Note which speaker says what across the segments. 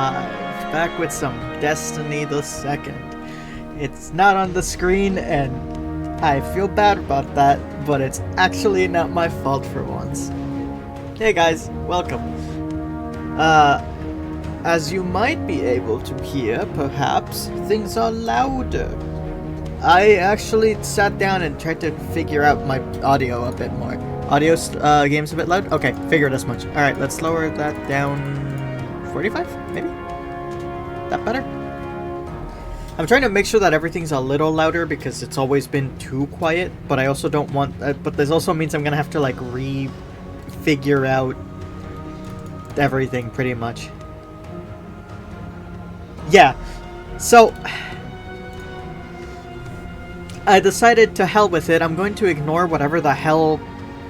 Speaker 1: live, back with some Destiny the Second. It's not on the screen, and I feel bad about that, but it's actually not my fault for once. Hey guys, welcome. As you might be able to hear, perhaps, things are louder. I actually sat down and tried to figure out my audio a bit more. Audio game's a bit loud? Okay, figured as much. Alright, let's lower that down 45, maybe? That better? I'm trying to make sure that everything's a little louder because it's always been too quiet, but I also don't want... but this also means I'm gonna have to, like, figure out everything, pretty much. Yeah, so... I decided to hell with it. I'm going to ignore whatever the hell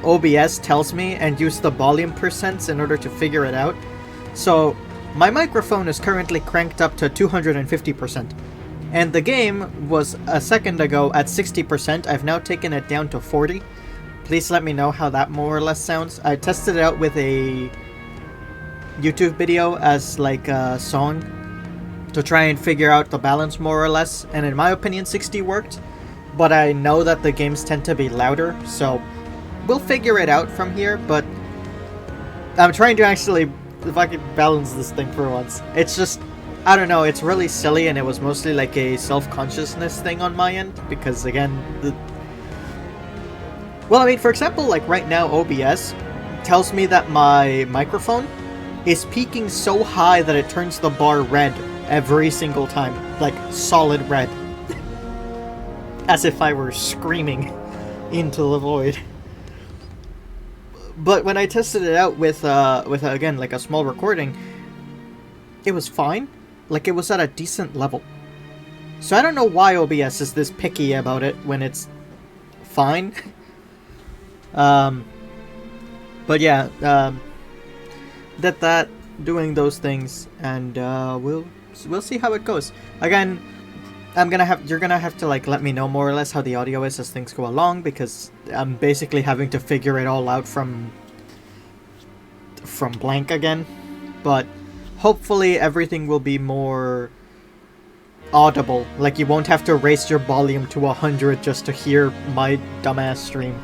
Speaker 1: OBS tells me and use the volume percents in order to figure it out. So, my microphone is currently cranked up to 250%. And the game was a second ago at 60%. I've now taken it down to 40. Please let me know how that more or less sounds. I tested it out with a YouTube video as like a song to try and figure out the balance more or less. And in my opinion, 60 worked. But I know that the games tend to be louder, so we'll figure it out from here, but I'm trying to actually, if I could balance this thing for once. It's just, I don't know, it's really silly, and it was mostly like a self-consciousness thing on my end, because again, well, I mean, for example, like right now, OBS tells me that my microphone is peaking so high that it turns the bar red every single time, like solid red. As if I were screaming into the void. But when I tested it out with again, like a small recording, it was fine. Like, it was at a decent level. So I don't know why OBS is this picky about it when it's fine. But yeah, did that, doing those things, and we'll see how it goes. Again, you're gonna have to like let me know more or less how the audio is as things go along, because I'm basically having to figure it all out from blank again. But hopefully everything will be more audible. Like, you won't have to raise your volume to 100 just to hear my dumbass stream.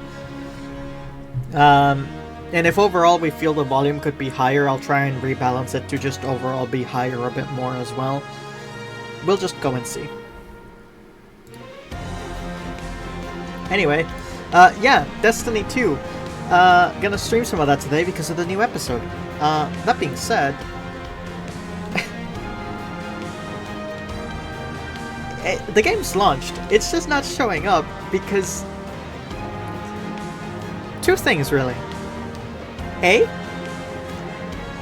Speaker 1: And if overall we feel the volume could be higher, I'll try and rebalance it to just overall be higher a bit more as well. We'll just go and see. Anyway, yeah, Destiny 2. Gonna stream some of that today because of the new episode. That being said, the game's launched. It's just not showing up because... two things, really. A,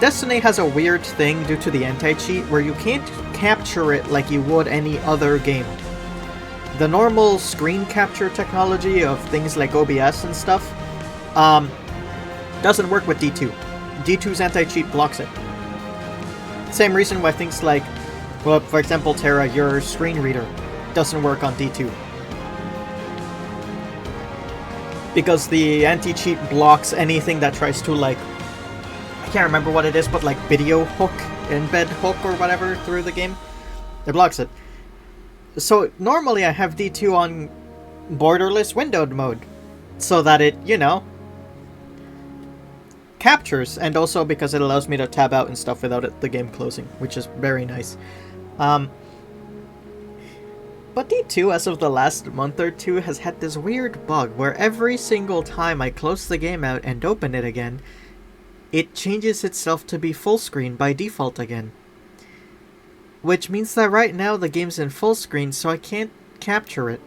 Speaker 1: Destiny has a weird thing due to the anti-cheat where you can't capture it like you would any other game. The normal screen capture technology of things like OBS and stuff doesn't work with D2. D2's anti-cheat blocks it. Same reason why things like, well, for example, Terra, your screen reader doesn't work on D2. Because the anti-cheat blocks anything that tries to, like, I can't remember what it is, but like video hook, embed hook or whatever through the game. It blocks it. So normally I have D2 on borderless windowed mode, so that it, you know, captures, and also because it allows me to tab out and stuff without the game closing, which is very nice. But D2, as of the last month or two, has had this weird bug where every single time I close the game out and open it again, it changes itself to be full screen by default again. Which means that right now the game's in full screen, so I can't capture it.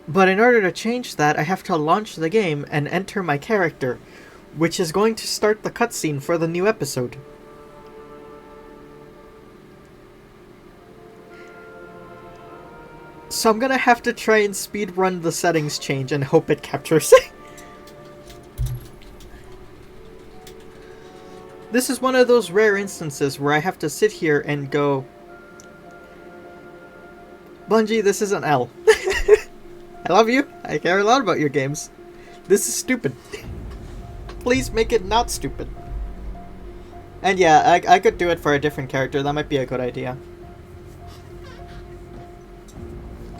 Speaker 1: But in order to change that, I have to launch the game and enter my character, which is going to start the cutscene for the new episode. So I'm gonna have to try and speedrun the settings change and hope it captures it. This is one of those rare instances where I have to sit here and go, Bungie, this is an L. I love you. I care a lot about your games. This is stupid. Please make it not stupid. And yeah, I could do it for a different character. That might be a good idea.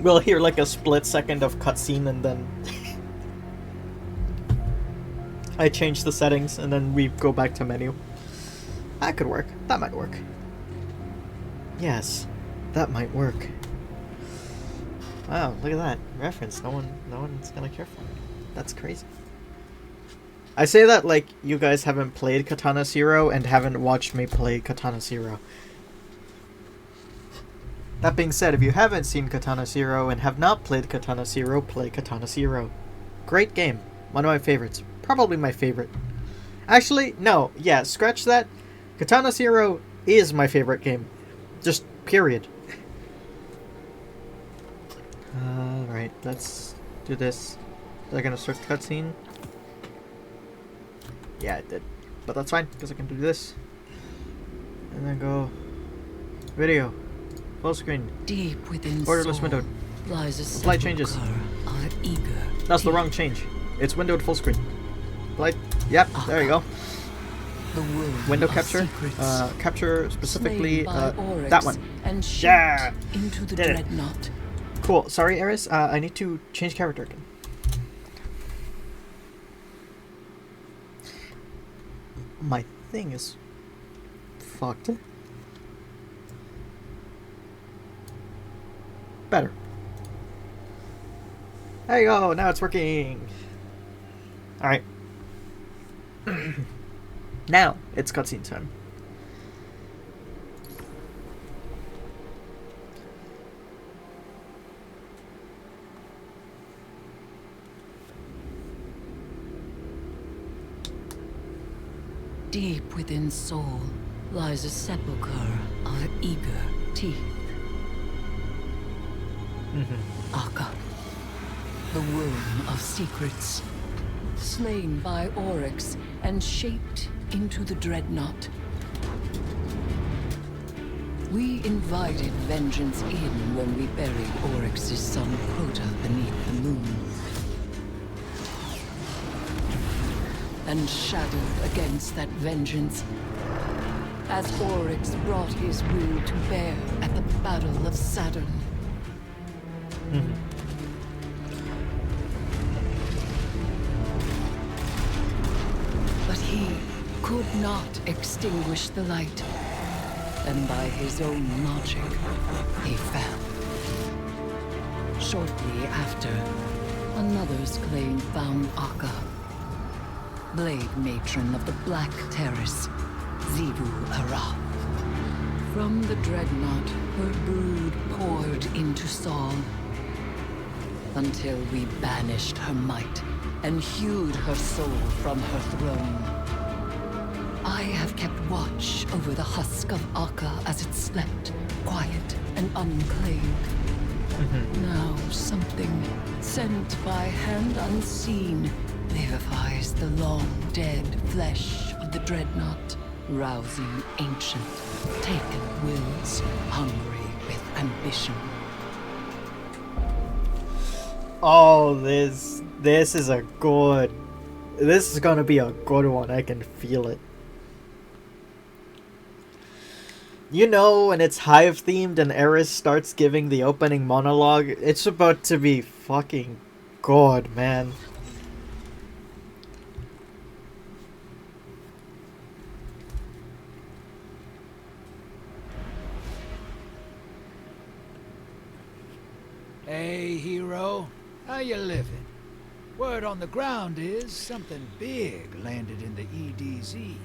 Speaker 1: We'll hear like a split second of cutscene and then I change the settings and then we go back to menu. That could work. That might work. Yes, that might work. Wow, look at that reference. No one's gonna care for it. That's crazy. I say that like you guys haven't played Katana Zero and haven't watched me play Katana Zero. That being said, if you haven't seen Katana Zero and have not played Katana Zero, play Katana Zero. Great game. One of my favorites. Probably my favorite. Actually, no. Yeah, scratch that. Katana Zero is my favorite game. Just period. Alright, let's do this. Is that gonna start the cutscene? Yeah, it did. But that's fine, because I can do this. And then go... Video. Full screen.
Speaker 2: Deep within
Speaker 1: borderless window.
Speaker 2: Lies a
Speaker 1: apply changes. That's the wrong change. It's windowed full screen. Apply. Yep, there you go. Window capture. Capture specifically that one.
Speaker 2: And
Speaker 1: yeah!
Speaker 2: Into the
Speaker 1: Did
Speaker 2: dreadnought.
Speaker 1: it. Cool. Sorry, Eris. I need to change character again. My thing is fucked. Better. There you go. Now it's working. All right. Now it's cutscene time.
Speaker 2: Deep within soul lies a sepulchre of eager teeth. Akka, the womb of secrets, slain by Oryx and shaped into the dreadnought. We invited vengeance in when we buried Oryx's son Crota beneath the moon. And shadowed against that vengeance as Oryx brought his will to bear at the Battle of Saturn. But he could not extinguish the light, and by his own logic, he fell. Shortly after, another's claim found Akka, Blade Matron of the Black Terrace, Zebu Ara. From the dreadnought, her brood poured into Saul, until we banished her might and hewed her soul from her throne. I have kept watch over the husk of Akka as it slept, quiet and unclaimed. Now something, sent by hand unseen, vivifies the long-dead flesh of the dreadnought, rousing ancient, taken wills, hungry with ambition.
Speaker 1: Oh, this is a good... This is gonna be a good one. I can feel it. You know, when it's Hive-themed and Eris starts giving the opening monologue, it's about to be fucking good, man.
Speaker 3: Hey, hero. How you living? Word on the ground is something big landed in the EDZ.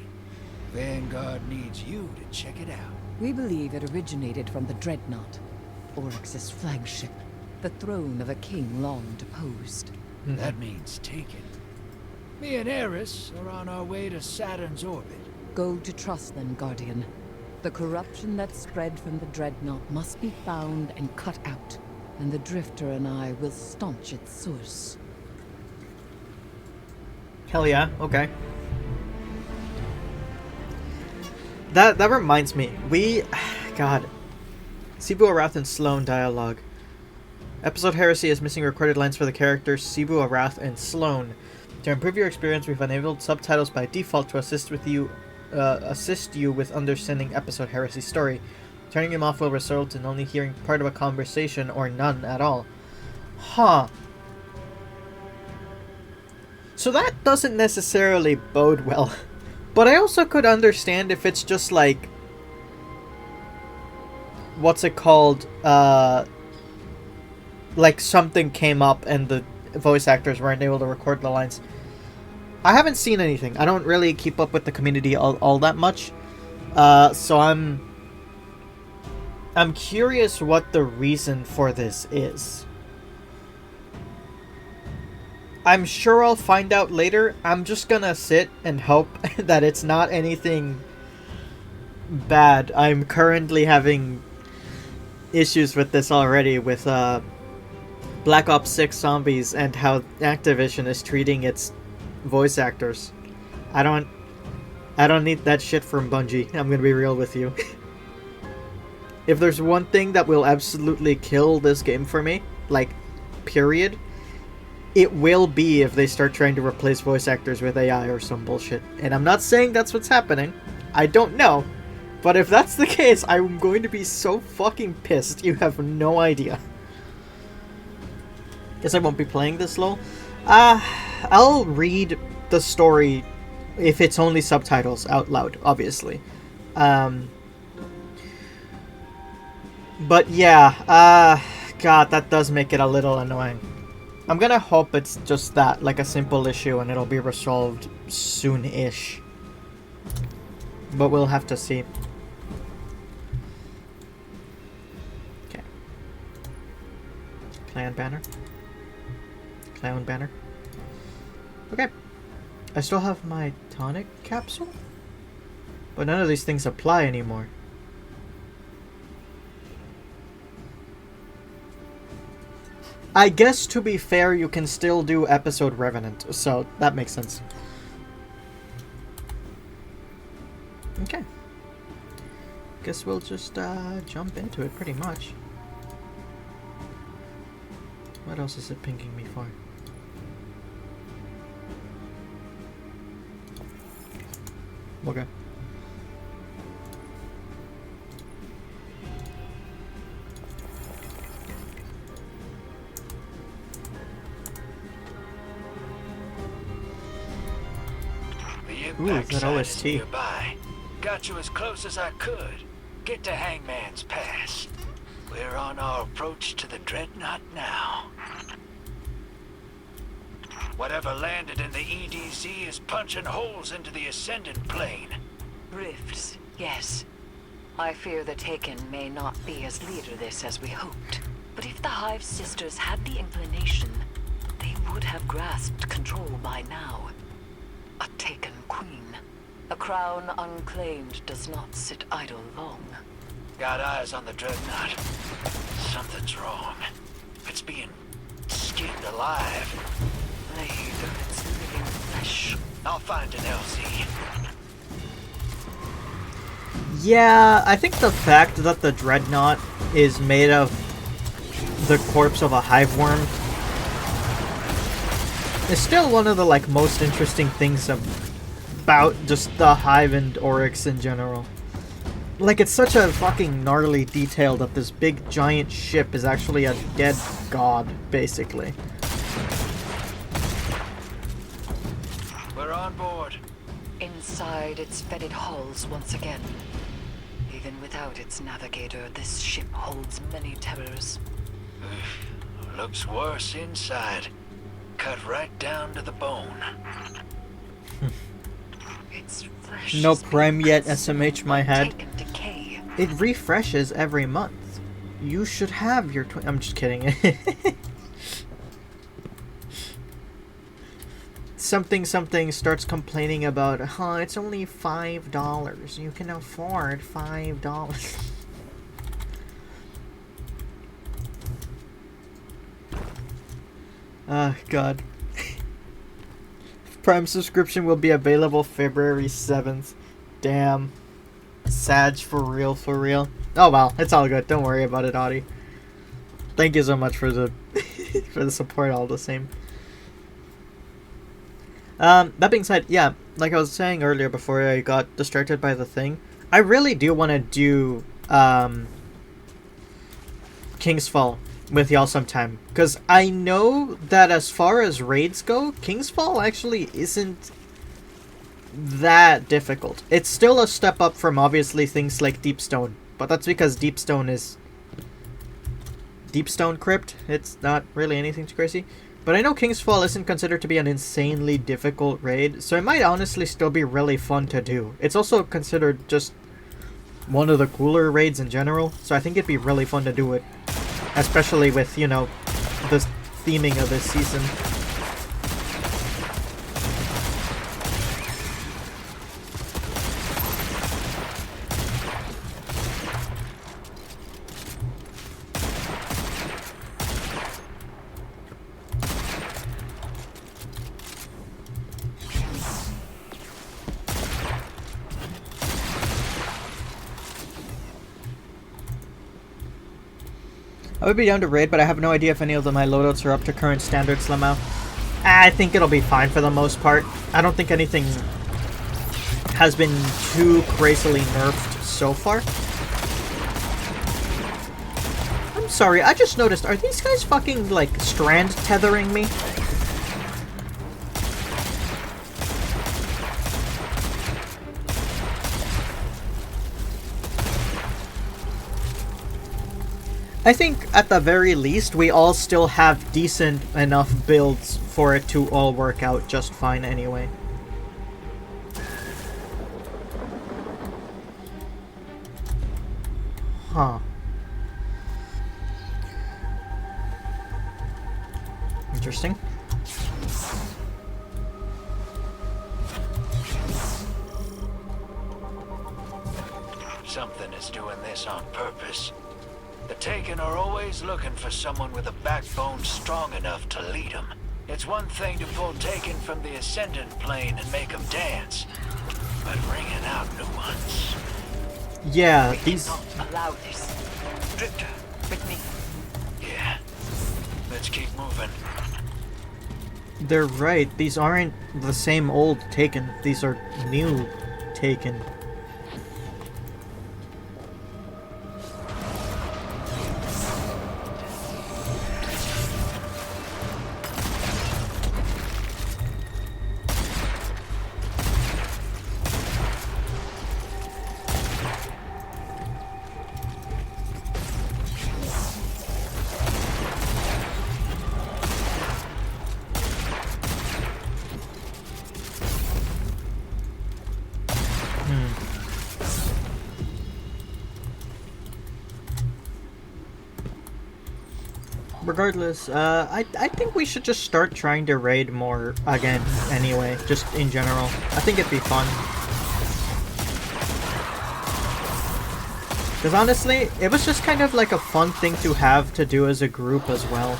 Speaker 3: Vanguard needs you to check it out.
Speaker 2: We believe it originated from the Dreadnought, Oryx's flagship, the throne of a king long deposed.
Speaker 3: That means taken. Me and Eris are on our way to Saturn's orbit.
Speaker 2: Go to trust then, Guardian. The corruption that spread from the Dreadnought must be found and cut out, and the Drifter and I will staunch its source.
Speaker 1: Hell yeah, okay. That reminds me, God. Cebu Arath and Sloan dialogue. Episode Heresy is missing recorded lines for the characters Cebu Arath and Sloan. To improve your experience, we've enabled subtitles by default to assist you assist you with understanding episode Heresy story. Turning him off will result in only hearing part of a conversation or none at all. Huh. So that doesn't necessarily bode well. But I also could understand if it's just like... What's it called? Like something came up and the voice actors weren't able to record the lines. I haven't seen anything. I don't really keep up with the community all that much. So I'm curious what the reason for this is. I'm sure I'll find out later. I'm just gonna sit and hope that it's not anything bad. I'm currently having issues with this already with Black Ops 6 Zombies and how Activision is treating its voice actors. I don't need that shit from Bungie. I'm gonna be real with you. If there's one thing that will absolutely kill this game for me, like, period, it will be if they start trying to replace voice actors with AI or some bullshit. And I'm not saying that's what's happening. I don't know. But if that's the case, I'm going to be so fucking pissed. You have no idea. Guess I won't be playing this, lol. I'll read the story if it's only subtitles out loud, obviously. But yeah, God, that does make it a little annoying. I'm gonna hope it's just that, like a simple issue, and it'll be resolved soon-ish. But we'll have to see. Okay. Clan banner. Clown banner. Okay. I still have my tonic capsule? But none of these things apply anymore. I guess, to be fair, you can still do episode Revenant, so that makes sense. Okay. Guess we'll just jump into it, pretty much. What else is it pinging me for? Okay. Ooh, that OST.
Speaker 3: Nearby. Got you as close as I could. Get to Hangman's Pass. We're on our approach to the Dreadnought now. Whatever landed in the EDZ is punching holes into the Ascendant Plane.
Speaker 2: Rifts, yes. I fear the Taken may not be as leaderless as we hoped. But if the Hive Sisters had the inclination, they would have grasped control by now. A Taken queen. A crown unclaimed does not sit idle long.
Speaker 3: Got eyes on the Dreadnought. Something's wrong. It's being skinned alive.
Speaker 2: Blade of its living flesh.
Speaker 3: I'll find an LZ.
Speaker 1: Yeah, I think the fact that the Dreadnought is made of the corpse of a hive worm is still one of the most interesting things about just the Hive and Oryx in general. Like, it's such a fucking gnarly detail that this big giant ship is actually a dead god, basically.
Speaker 3: We're on board.
Speaker 2: Inside its fetid halls once again. Even without its navigator, this ship holds many terrors.
Speaker 3: Looks worse inside. Cut right down to the bone.
Speaker 2: Its flesh
Speaker 1: No prime yet, SMH my head.
Speaker 2: taken decay.
Speaker 1: It refreshes every month. You should have your I'm just kidding. Something starts complaining about, it's only $5. You can afford $5. Ah, God. Prime subscription will be available February 7th. Damn. Sag for real, for real. Oh well, it's all good. Don't worry about it, Audie. Thank you so much for the for the support all the same. That being said, yeah, like I was saying earlier before I got distracted by the thing, I really do want to do King's Fall with y'all sometime, because I know that as far as raids go, King's Fall actually isn't that difficult. It's still a step up from obviously things like Deepstone, but that's because Deepstone is Deepstone Crypt. It's not really anything too crazy. But I know King's Fall isn't considered to be an insanely difficult raid, so it might honestly still be really fun to do. It's also considered just one of the cooler raids in general, so I think it'd be really fun to do it. Especially with, you know, the theming of this season. I would be down to raid, but I have no idea if any of my loadouts are up to current standards somehow. I think it'll be fine for the most part. I don't think anything has been too crazily nerfed so far. I'm sorry, I just noticed, are these guys fucking, like, strand tethering me? I think, at the very least, we all still have decent enough builds for it to all work out just fine anyway. Huh. Interesting.
Speaker 3: Something is doing this on purpose. The Taken are always looking for someone with a backbone strong enough to lead them. It's one thing to pull Taken from the Ascendant plane and make them dance, but bringing out new ones.
Speaker 1: Yeah, these...
Speaker 4: Not allow this. Drifter, with me.
Speaker 3: Yeah. Let's keep moving.
Speaker 1: They're right. These aren't the same old Taken. These are new Taken. Regardless, I think we should just start trying to raid more again anyway, just in general. I think it'd be fun. Because honestly, it was just kind of like a fun thing to have to do as a group as well.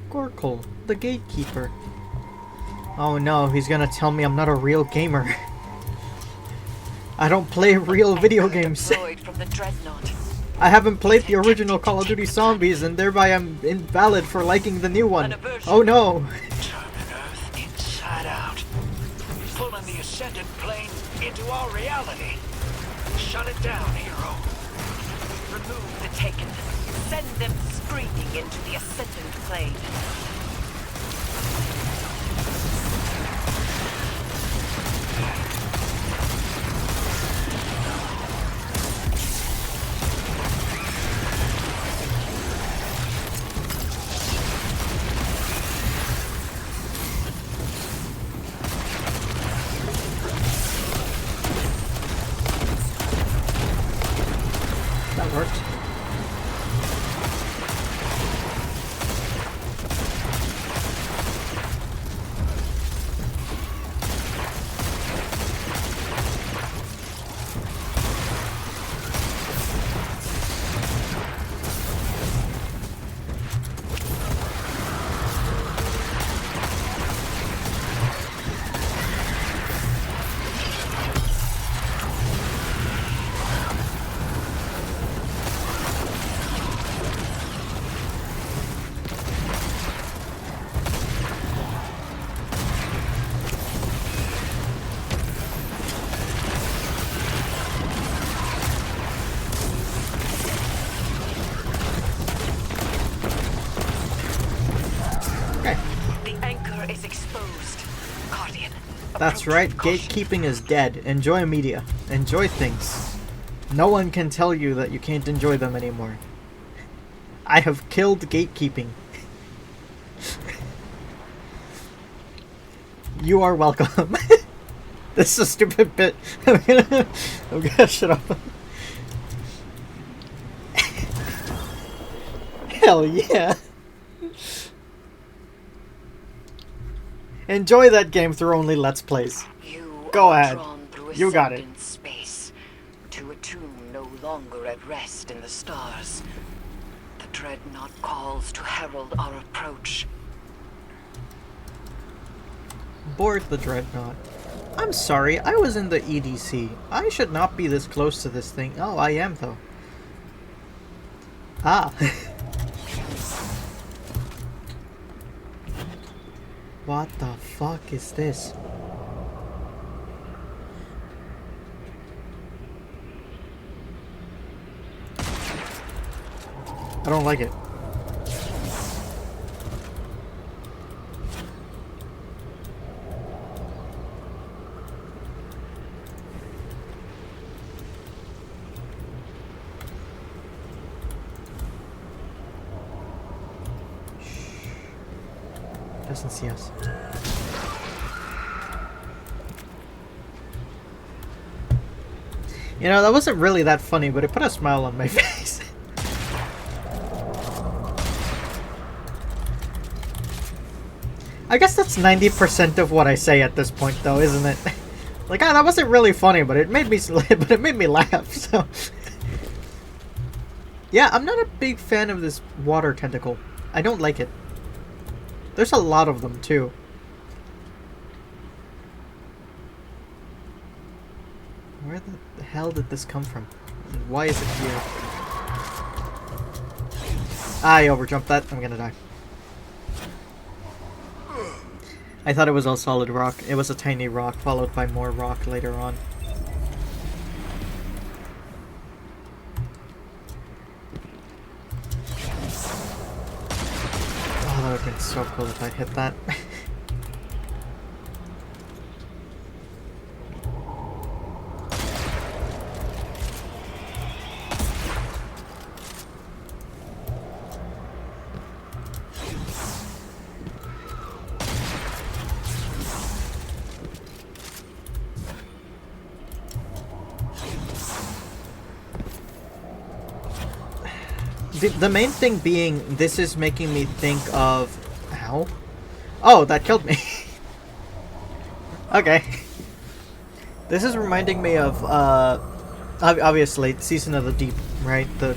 Speaker 1: Gorkle, the gatekeeper. Oh no, he's gonna tell me I'm not a real gamer. I don't play real video games.
Speaker 4: From the Dreadnought.
Speaker 1: I haven't played the original Call of Duty Zombies, and thereby I'm invalid for liking the new one. Oh no!
Speaker 3: Turning Earth inside out. Pulling the Ascendant plane into our reality. Shut it down, hero.
Speaker 4: Remove the Taken. Send them screaming into the Ascendant plane.
Speaker 1: That worked. That's right, gatekeeping is dead. Enjoy media. Enjoy things. No one can tell you that you can't enjoy them anymore. I have killed gatekeeping. You are welcome. This is a stupid bit. I'm gonna shut up. Hell yeah. Enjoy that game through only Let's Plays. Go ahead. You got it.
Speaker 4: Space, to a tomb no longer at rest in the stars. The dreadnought calls to herald our approach.
Speaker 1: Board the dreadnought. I'm sorry, I was in the EDC. I should not be this close to this thing. Oh, I am though. Ah. What the fuck is this? I don't like it. Doesn't see us. You know, that wasn't really that funny, but it put a smile on my face. I guess that's 90% of what I say at this point, though, isn't it? Like, ah, that wasn't really funny, but it made me laugh. So, yeah, I'm not a big fan of this water tentacle. I don't like it. There's a lot of them, too. Where the hell did this come from? And why is it here? I overjumped that. I'm gonna die. I thought it was all solid rock. It was a tiny rock, followed by more rock later on. Oh, that would have been so cool if I hit that. The main thing being, this is making me think of... Ow. Oh, that killed me. Okay. This is reminding me of, obviously, Season of the Deep, right? The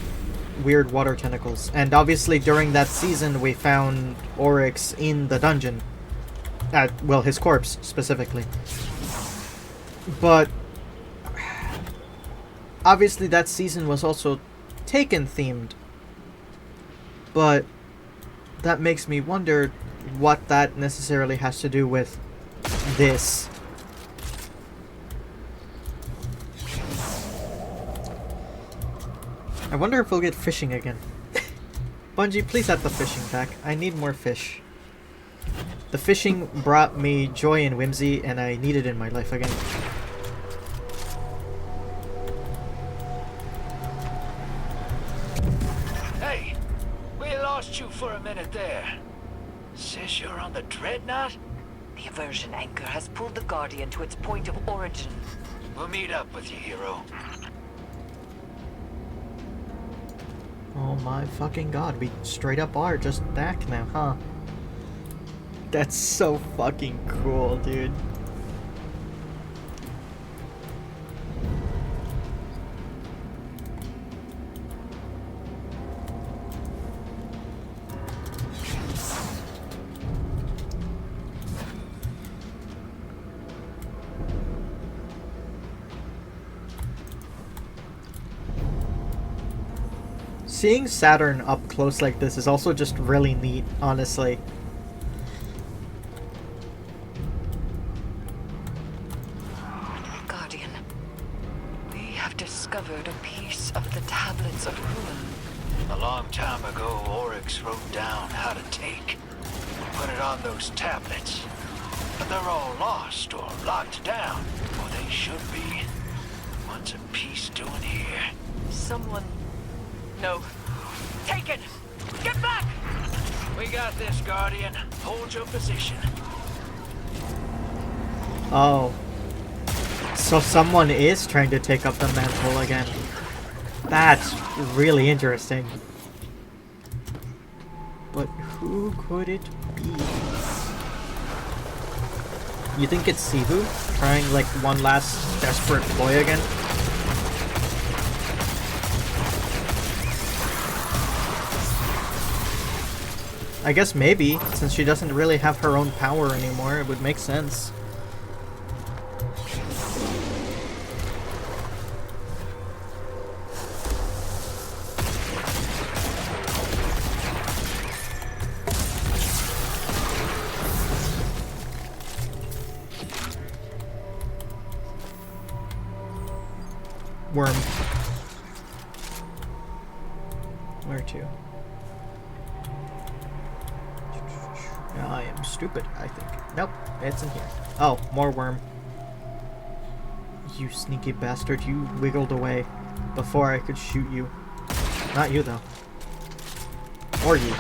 Speaker 1: weird water tentacles. And obviously, during that season, we found Oryx in the dungeon. Well, his corpse, specifically. But... obviously, that season was also Taken-themed. But that makes me wonder what that necessarily has to do with this. I wonder if we'll get fishing again. Bungie, please add the fishing back. I need more fish. The fishing brought me joy and whimsy, and I need it in my life again.
Speaker 3: You for a minute there. Says you're on the dreadnought?
Speaker 4: The aversion anchor has pulled the Guardian to its point of origin.
Speaker 3: We'll meet up with you, hero.
Speaker 1: Oh my fucking god, we straight up are just back now, huh? That's so fucking cool, dude. Seeing Saturn up close like this is also just really neat, honestly.
Speaker 4: Guardian, we have discovered a piece of the tablets of ruin.
Speaker 3: A long time ago, Oryx wrote down how to take. Put it on those tablets. but they're all lost or locked down, or they should be. What's a piece doing here?
Speaker 4: Someone... No. Taken! Get back!
Speaker 3: We got this, Guardian. Hold your position.
Speaker 1: Oh. So someone is trying to take up the mantle again. That's really interesting. But who could it be? You think it's Sivu? Trying like one last desperate ploy again? I guess maybe, since she doesn't really have her own power anymore, it would make sense. Worm. Where to? I am stupid, I think. Nope, it's in here. Oh, more worm. You sneaky bastard, you wiggled away before I could shoot you. Not you, though. Or you.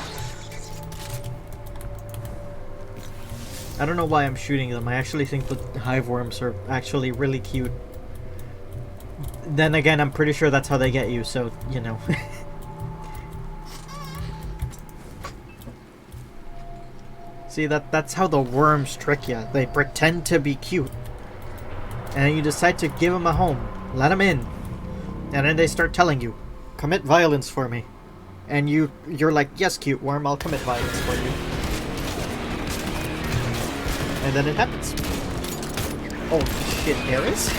Speaker 1: I don't know why I'm shooting them. I actually think the hive worms are actually really cute. Then again, I'm pretty sure that's how they get you, so, you know. See, that's how the worms trick you. They pretend to be cute. And you decide to give them a home. Let them in. And then they start telling you, commit violence for me. And you're like, yes, cute worm, I'll commit violence for you. And then it happens. Oh shit, Eris?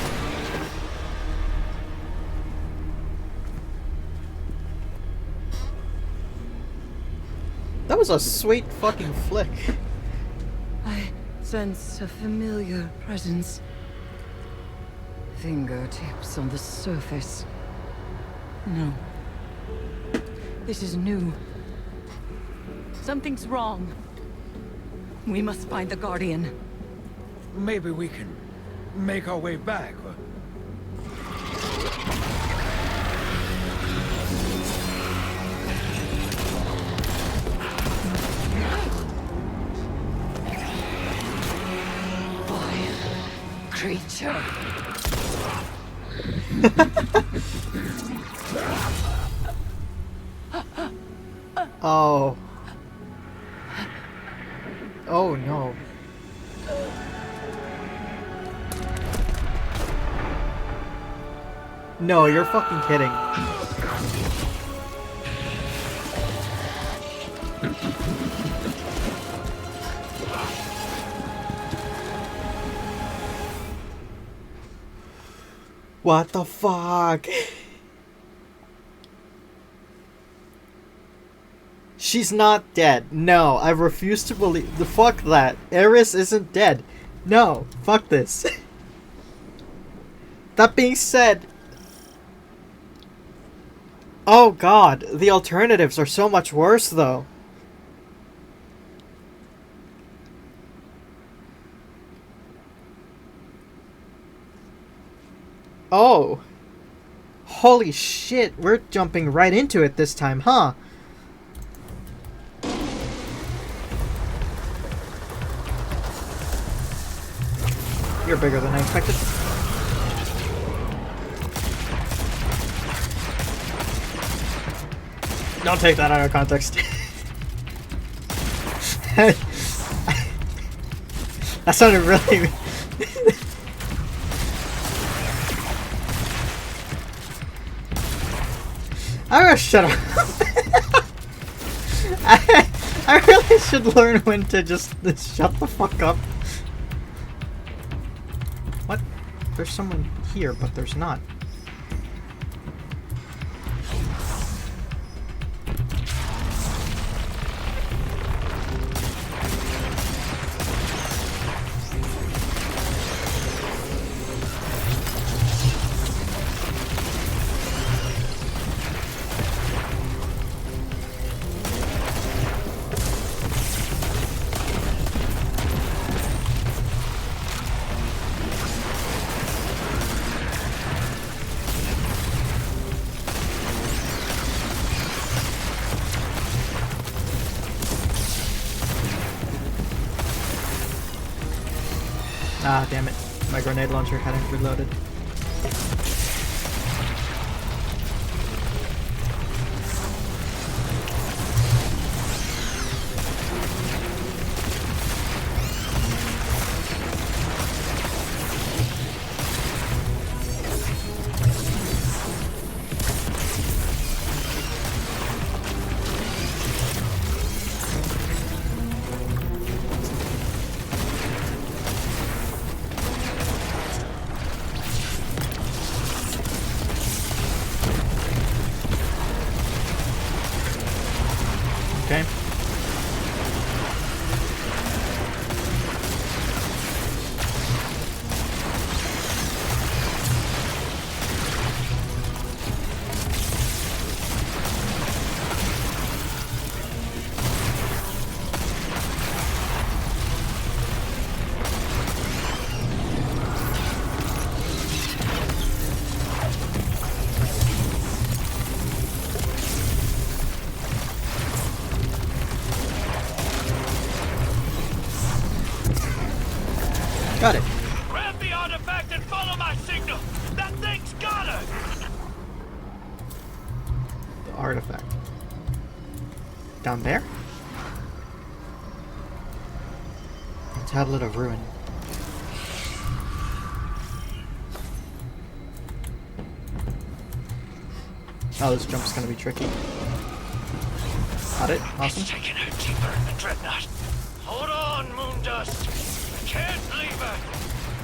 Speaker 1: That was a sweet fucking flick.
Speaker 2: I sense a familiar presence. Fingertips on the surface. No. This is new. Something's wrong. We must find the Guardian.
Speaker 5: Maybe we can make our way back.
Speaker 2: Creature.
Speaker 1: Oh. Oh no. No, you're fucking kidding. What the fuck? She's not dead. No, I refuse to believe. The fuck that. Eris isn't dead. No, fuck this. That being said, oh god, the alternatives are so much worse though. Oh. Holy shit, we're jumping right into it this time, huh? You're bigger than I expected. Don't take that out of context. That sounded really... I'm gonna shut up. I really should learn when to just shut the fuck up. What? There's someone here, but there's not. Ah, damn it. My grenade launcher hadn't reloaded. Okay. Got it.
Speaker 3: Grab the artifact and follow my signal. That thing's got her.
Speaker 1: The artifact. Down there? A tablet of ruin. Oh, this jump's gonna be tricky. Got it. Awesome.
Speaker 3: It's taking her deeper in the dreadnought. Hold on, Moondust. Can't leave her.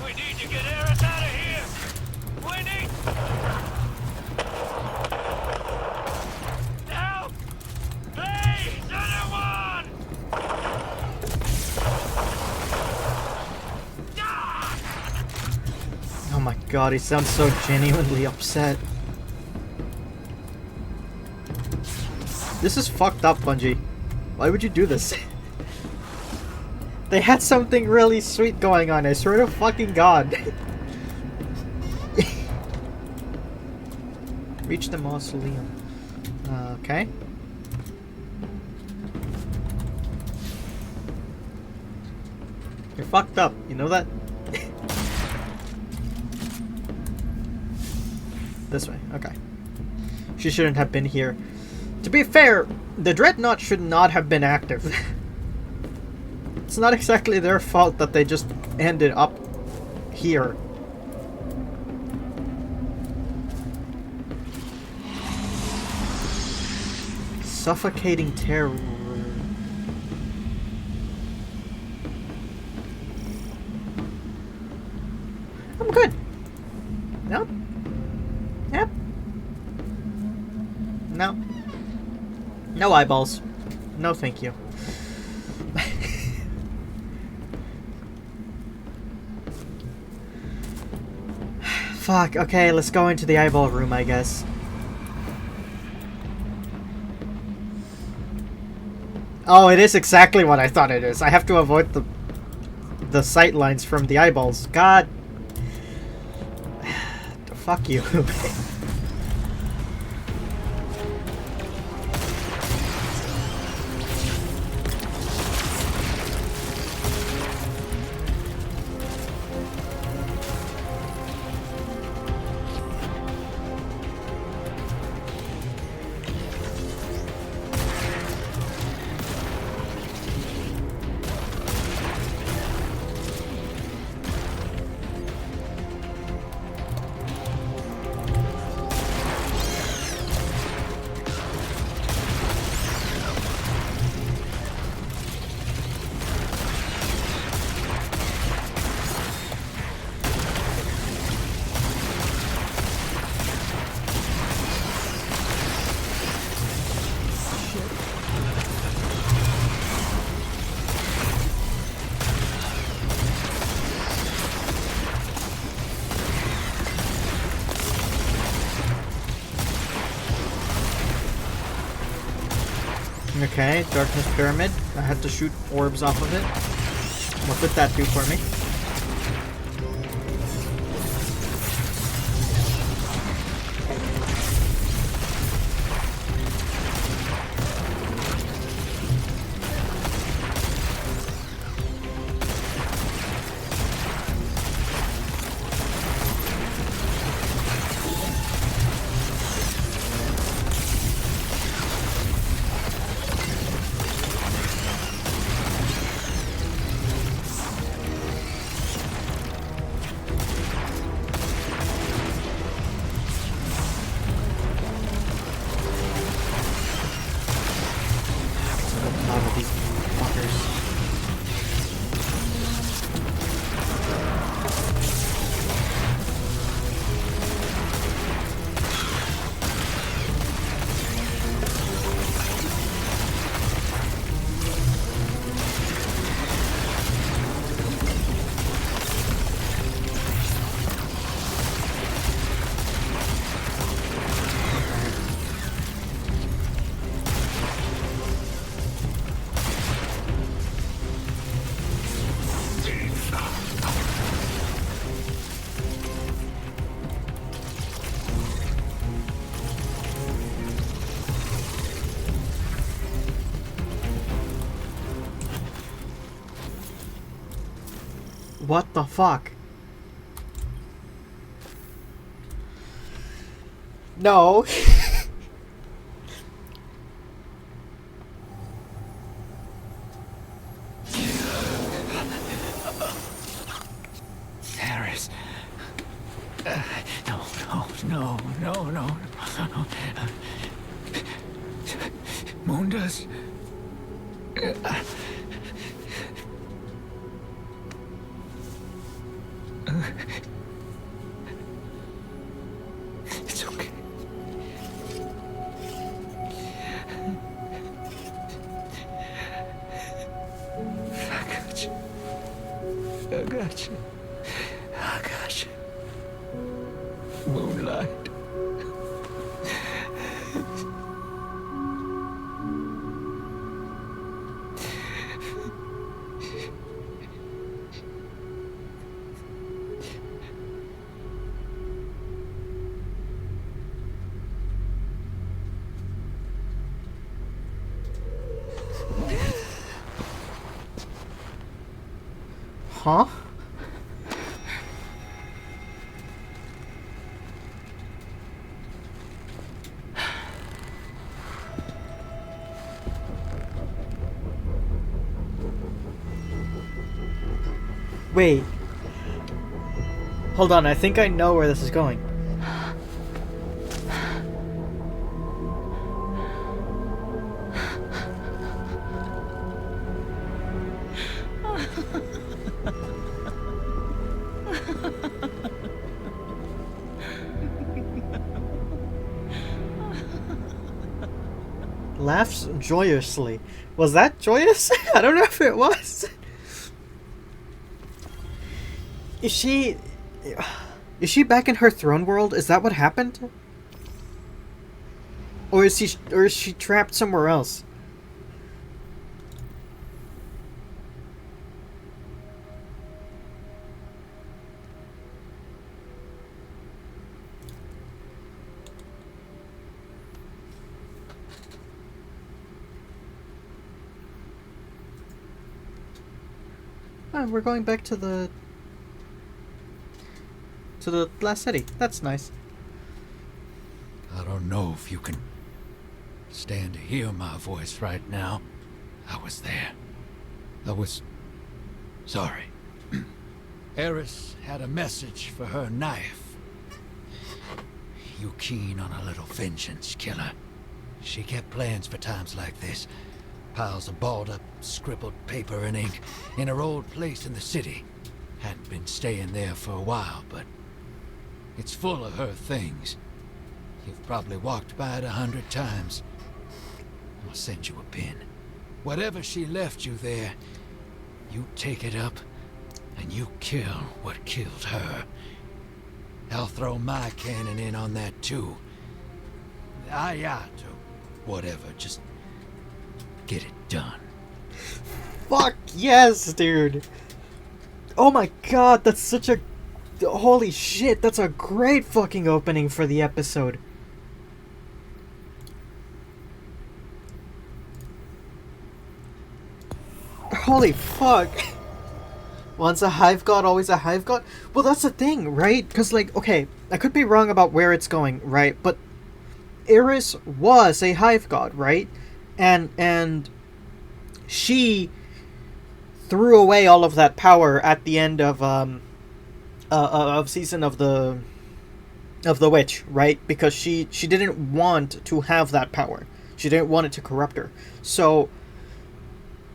Speaker 3: We need to get Eris out of here. We need... Help! Please, anyone!
Speaker 1: Oh my god, he sounds so genuinely upset. This is fucked up, Bungie. Why would you do this? They had something really sweet going on, I swear to fucking god. Reach the mausoleum. Okay. You're fucked up, you know that? This way, okay. She shouldn't have been here. To be fair, the Dreadnought should not have been active. It's not exactly their fault that they just ended up here. Suffocating terror. I'm good. Nope. Yep. No. No eyeballs. No thank you. Fuck, okay, let's go into the eyeball room, I guess. Oh, it is exactly what I thought it is. I have to avoid the sight lines from the eyeballs. God. Fuck you. Okay, Darkness Pyramid. I had to shoot orbs off of it. What did that do for me? What the fuck? No.
Speaker 5: Harris. No. Mundas. It's okay. I got you. Moonlight.
Speaker 1: Huh? Wait. Hold on, I think I know where this is going. Laughs joyously. Was that joyous? I don't know if it was. Is she back in her throne world? Is that what happened? Or is she trapped somewhere else? Oh, we're going back to the last city. That's nice.
Speaker 5: I don't know if you can stand to hear my voice right now. I was there. I was sorry. Eris had a message for her knife. You keen on a little vengeance, killer? She kept plans for times like this. Piles of balled up, scribbled paper and ink in her old place in the city. Hadn't been staying there for a while, but it's full of her things. You've probably walked by it 100 times. I'll send you a pin. Whatever she left you there, you take it up and you kill what killed her. I'll throw my cannon in on that too. Ayat or whatever, just get it done.
Speaker 1: Fuck yes, dude. Oh my god, that's such a... Holy shit, that's a great fucking opening for the episode. Holy fuck. Once a hive god, always a hive god? Well, that's the thing, right? Because, like, okay, I could be wrong about where it's going, right? But Eris was a hive god, right? And she threw away all of that power at the end of season of the witch, right? Because she didn't want to have that power. She didn't want it to corrupt her. So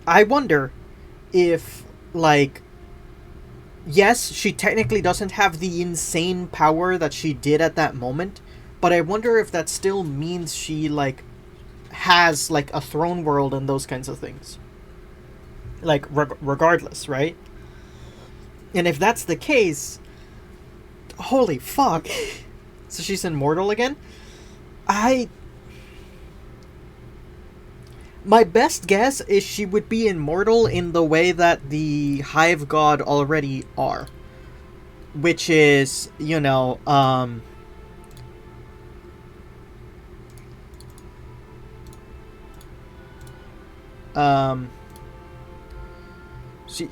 Speaker 1: I wonder if, like, yes, she technically doesn't have the insane power that she did at that moment, but I wonder if that still means she, like, has, like, a throne world and those kinds of things. Like, regardless, right? And if that's the case, holy fuck. So she's immortal again? My best guess is she would be immortal in the way that the Hive God already are. Which is, you know,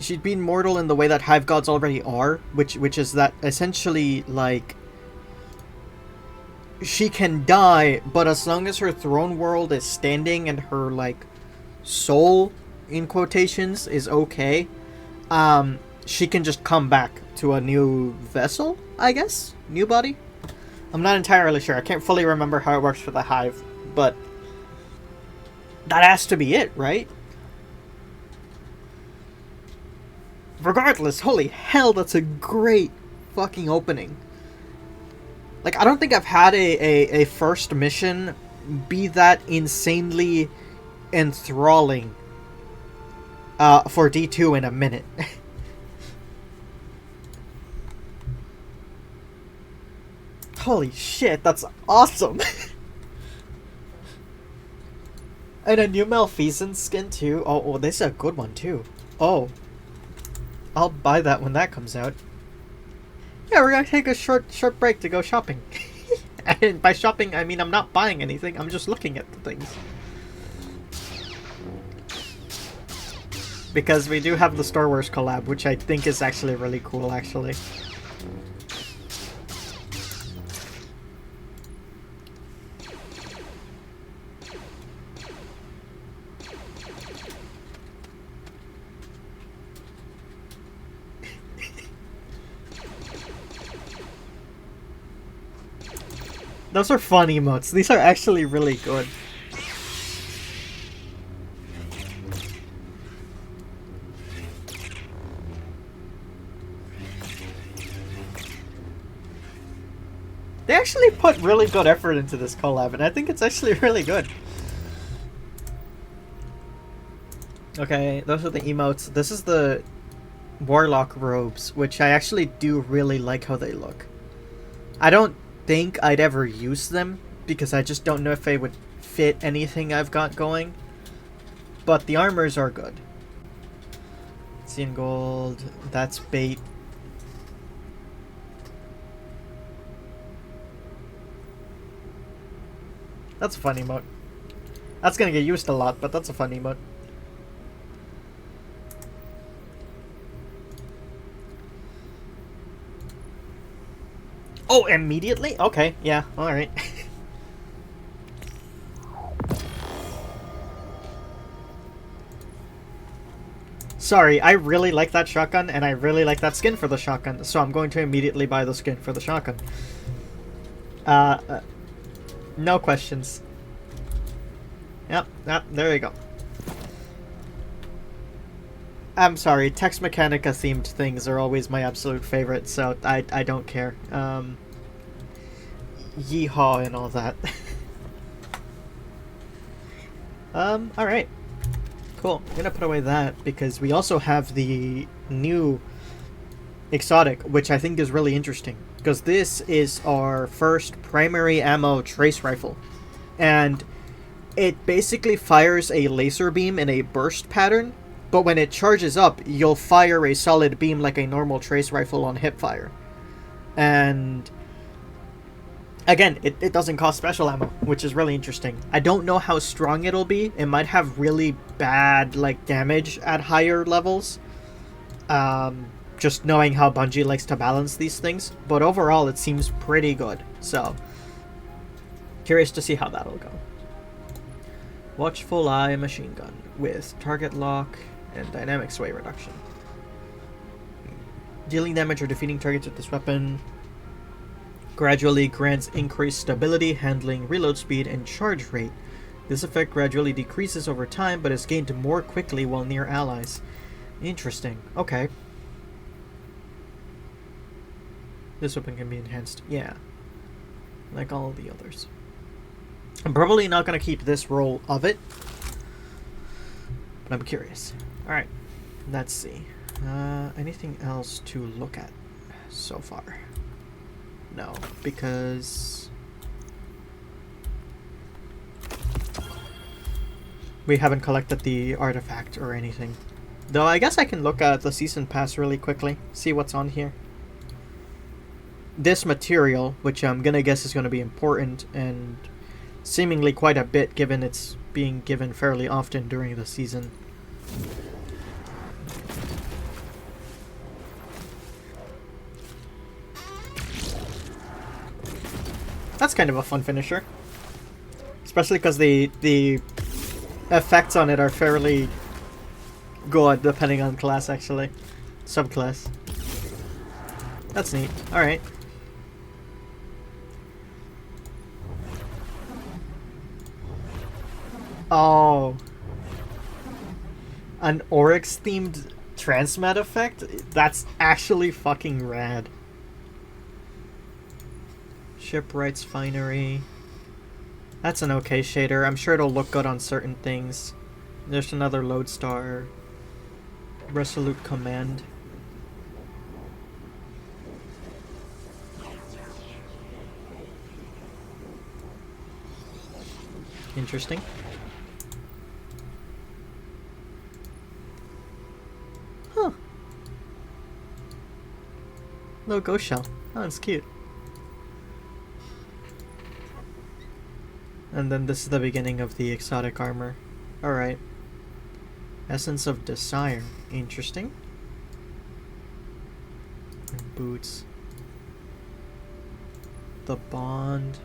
Speaker 1: she'd be immortal in the way that hive gods already are, which is that essentially, like, she can die, but as long as her throne world is standing and her, like, soul, in quotations, is okay, she can just come back to a new vessel, I guess? New body? I'm not entirely sure. I can't fully remember how it works for the hive, but that has to be it, right? Regardless, holy hell, that's a great fucking opening. Like, I don't think I've had a first mission be that insanely enthralling for D2 in a minute. Holy shit, that's awesome! And a new Malfeasance skin too. Oh, this is a good one too. Oh. I'll buy that when that comes out. Yeah, we're gonna take a short break to go shopping. And by shopping, I mean I'm not buying anything, I'm just looking at the things. Because we do have the Star Wars collab, which I think is actually really cool, actually. Those are fun emotes. These are actually really good. They actually put really good effort into this collab, and I think it's actually really good. Okay, those are the emotes. This is the Warlock robes, which I actually do really like how they look. I don't think I'd ever use them, because I just don't know if they would fit anything I've got going. But the armors are good. Sea and gold, that's bait. That's a fun emote. That's gonna get used a lot, but that's a fun emote. Oh, immediately? Okay, yeah, alright. Sorry, I really like that shotgun, and I really like that skin for the shotgun, so I'm going to immediately buy the skin for the shotgun. No questions. Yep, there you go. I'm sorry, Tex Mechanica themed things are always my absolute favorite, so I don't care. Yeehaw and all that. Alright. Cool. I'm gonna put away that because we also have the new exotic, which I think is really interesting. Because this is our first primary ammo trace rifle. And it basically fires a laser beam in a burst pattern, but when it charges up, you'll fire a solid beam like a normal trace rifle on hipfire. And again, it doesn't cost special ammo, which is really interesting. I don't know how strong it'll be. It might have really bad, like, damage at higher levels. Just knowing how Bungie likes to balance these things. But overall, it seems pretty good. So, curious to see how that'll go. Watchful Eye machine gun with target lock and dynamic sway reduction. Dealing damage or defeating targets with this weapon gradually grants increased stability, handling, reload speed, and charge rate. This effect gradually decreases over time, but is gained more quickly while near allies. Interesting. Okay. This weapon can be enhanced. Yeah. Like all the others. I'm probably not going to keep this roll of it, but I'm curious. Alright. Let's see. Anything else to look at so far? No, because we haven't collected the artifact or anything. Though I guess I can look at the season pass really quickly, see what's on here. This material, which I'm gonna guess is gonna be important and seemingly quite a bit given it's being given fairly often during the season. That's kind of a fun finisher. Especially because the effects on it are fairly good depending on class, actually. Subclass. That's neat. Alright. Oh. An Oryx themed transmat effect? That's actually fucking rad. Shipwright's Finery. That's an okay shader. I'm sure it'll look good on certain things. There's another Lodestar. Resolute Command. Interesting. Huh. Little ghost shell. Oh, it's cute. And then this is the beginning of the exotic armor. Alright. Essence of Desire. Interesting. And boots. The Bond.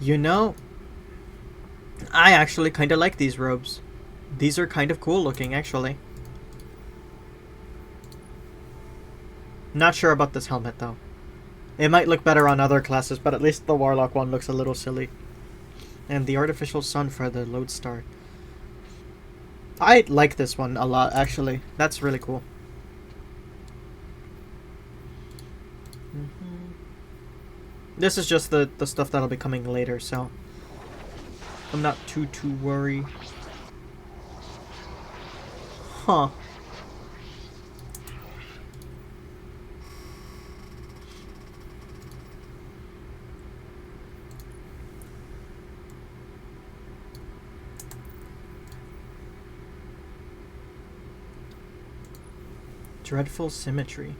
Speaker 1: You know, I actually kind of like these robes. These are kind of cool looking, actually. Not sure about this helmet, though. It might look better on other classes, but at least the Warlock one looks a little silly. And the Artificial Sun for the Lodestar. I like this one a lot, actually. That's really cool. This is just the stuff that'll be coming later, so I'm not too worried. Huh. Dreadful Symmetry.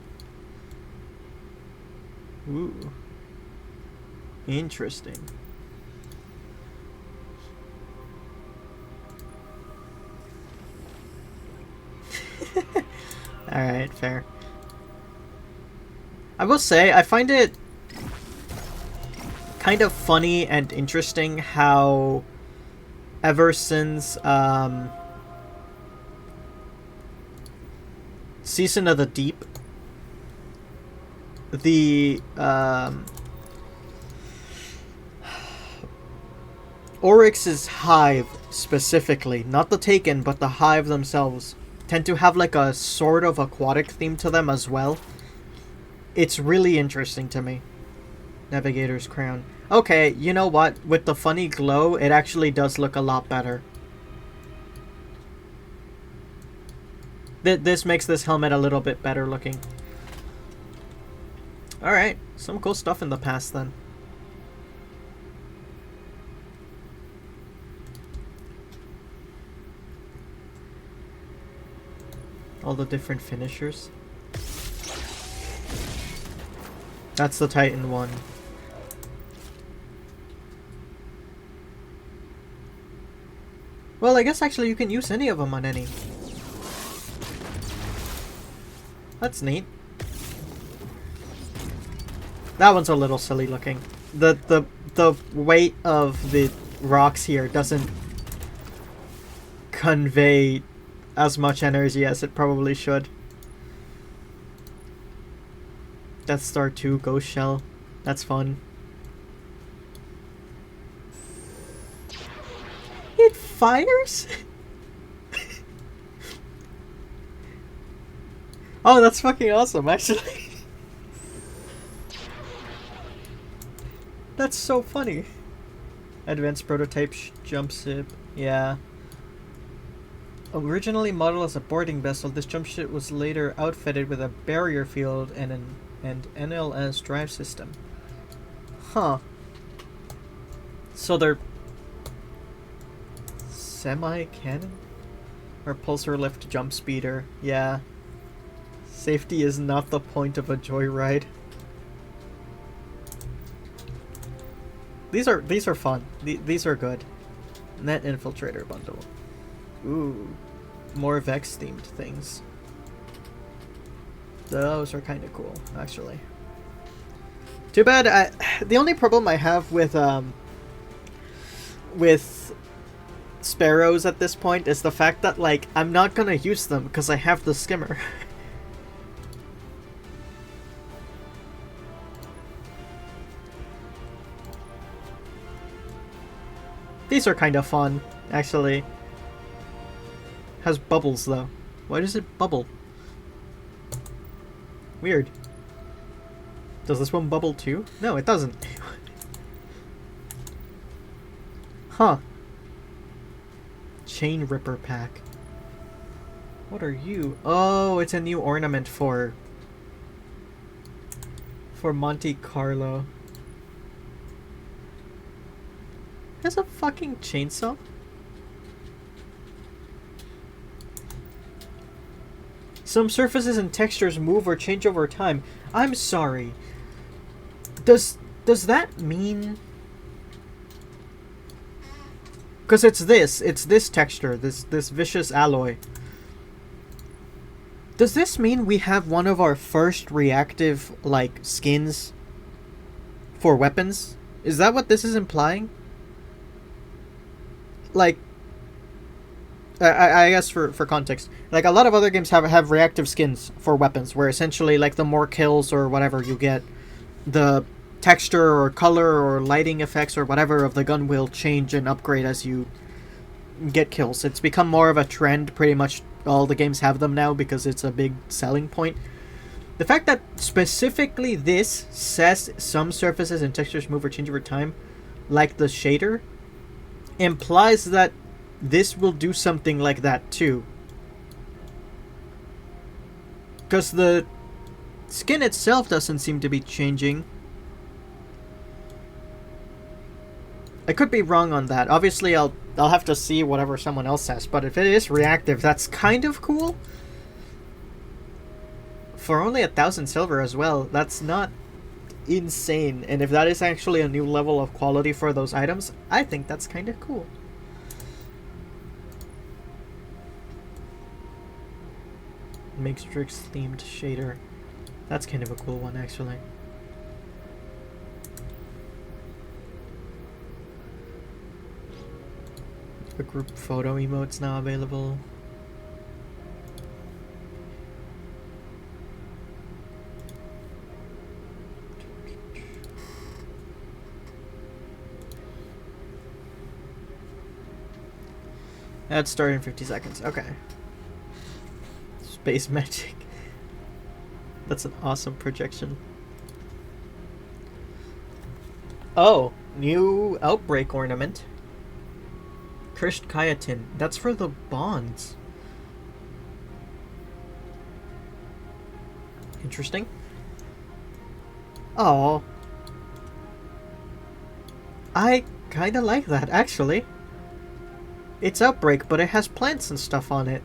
Speaker 1: Ooh. Interesting. Alright, fair. I will say, I find it kind of funny and interesting how ever since Season of the Deep, the Oryx's hive specifically, not the Taken, but the hive themselves, tend to have like a sort of aquatic theme to them as well. It's really interesting to me. Navigator's Crown. Okay, you know what? With the funny glow, it actually does look a lot better. This makes this helmet a little bit better looking. Alright, some cool stuff in the past then. All the different finishers. That's the Titan one. Well, I guess actually you can use any of them on any. That's neat. That one's a little silly looking. The weight of the rocks here doesn't convey as much energy as it probably should. Death Star 2 Ghost Shell. That's fun. It fires? Oh, that's fucking awesome, actually. That's so funny. Advanced prototype jump ship. Yeah. Originally modeled as a boarding vessel, this jump ship was later outfitted with a barrier field and an NLS drive system. Huh. So they're semi-cannon? Or pulsar lift jump speeder. Yeah. Safety is not the point of a joyride. These are fun. These are good. Net Infiltrator bundle. Ooh. more Vex themed things. Those are kind of cool, actually. Too bad. The only problem I have with sparrows at this point is the fact that, like, I'm not gonna use them because I have the skimmer. These are kind of fun, actually. Has bubbles though. Why does it bubble? Weird. Does this one bubble too? No, it doesn't. Huh. Chain Ripper pack. What are you? Oh, it's a new ornament for Monte Carlo. Has a fucking chainsaw? Some surfaces and textures move or change over time. I'm sorry. Does that mean? Because it's this texture, this vicious alloy. Does this mean we have one of our first reactive, like, skins for weapons? Is that what this is implying? Like, I guess for context, like, a lot of other games have reactive skins for weapons, where essentially, like, the more kills or whatever you get, the texture or color or lighting effects or whatever of the gun will change and upgrade as you get kills. It's become more of a trend. Pretty much all the games have them now because it's a big selling point. The fact that specifically this says some surfaces and textures move or change over time, like the shader, implies that this will do something like that too. Because the skin itself doesn't seem to be changing. I could be wrong on that. Obviously, I'll have to see whatever someone else says, but if it is reactive, that's kind of cool. For only 1,000 silver as well, that's not insane. And if that is actually a new level of quality for those items, I think that's kind of cool. Matrix themed shader. That's kind of a cool one, actually. A group photo emote's now available. That's starting in 50 seconds. Okay. Space magic. That's an awesome projection. Oh, new outbreak ornament. Cursed Chitin. That's for the bonds. Interesting. Oh. I kinda like that, actually. It's Outbreak, but it has plants and stuff on it.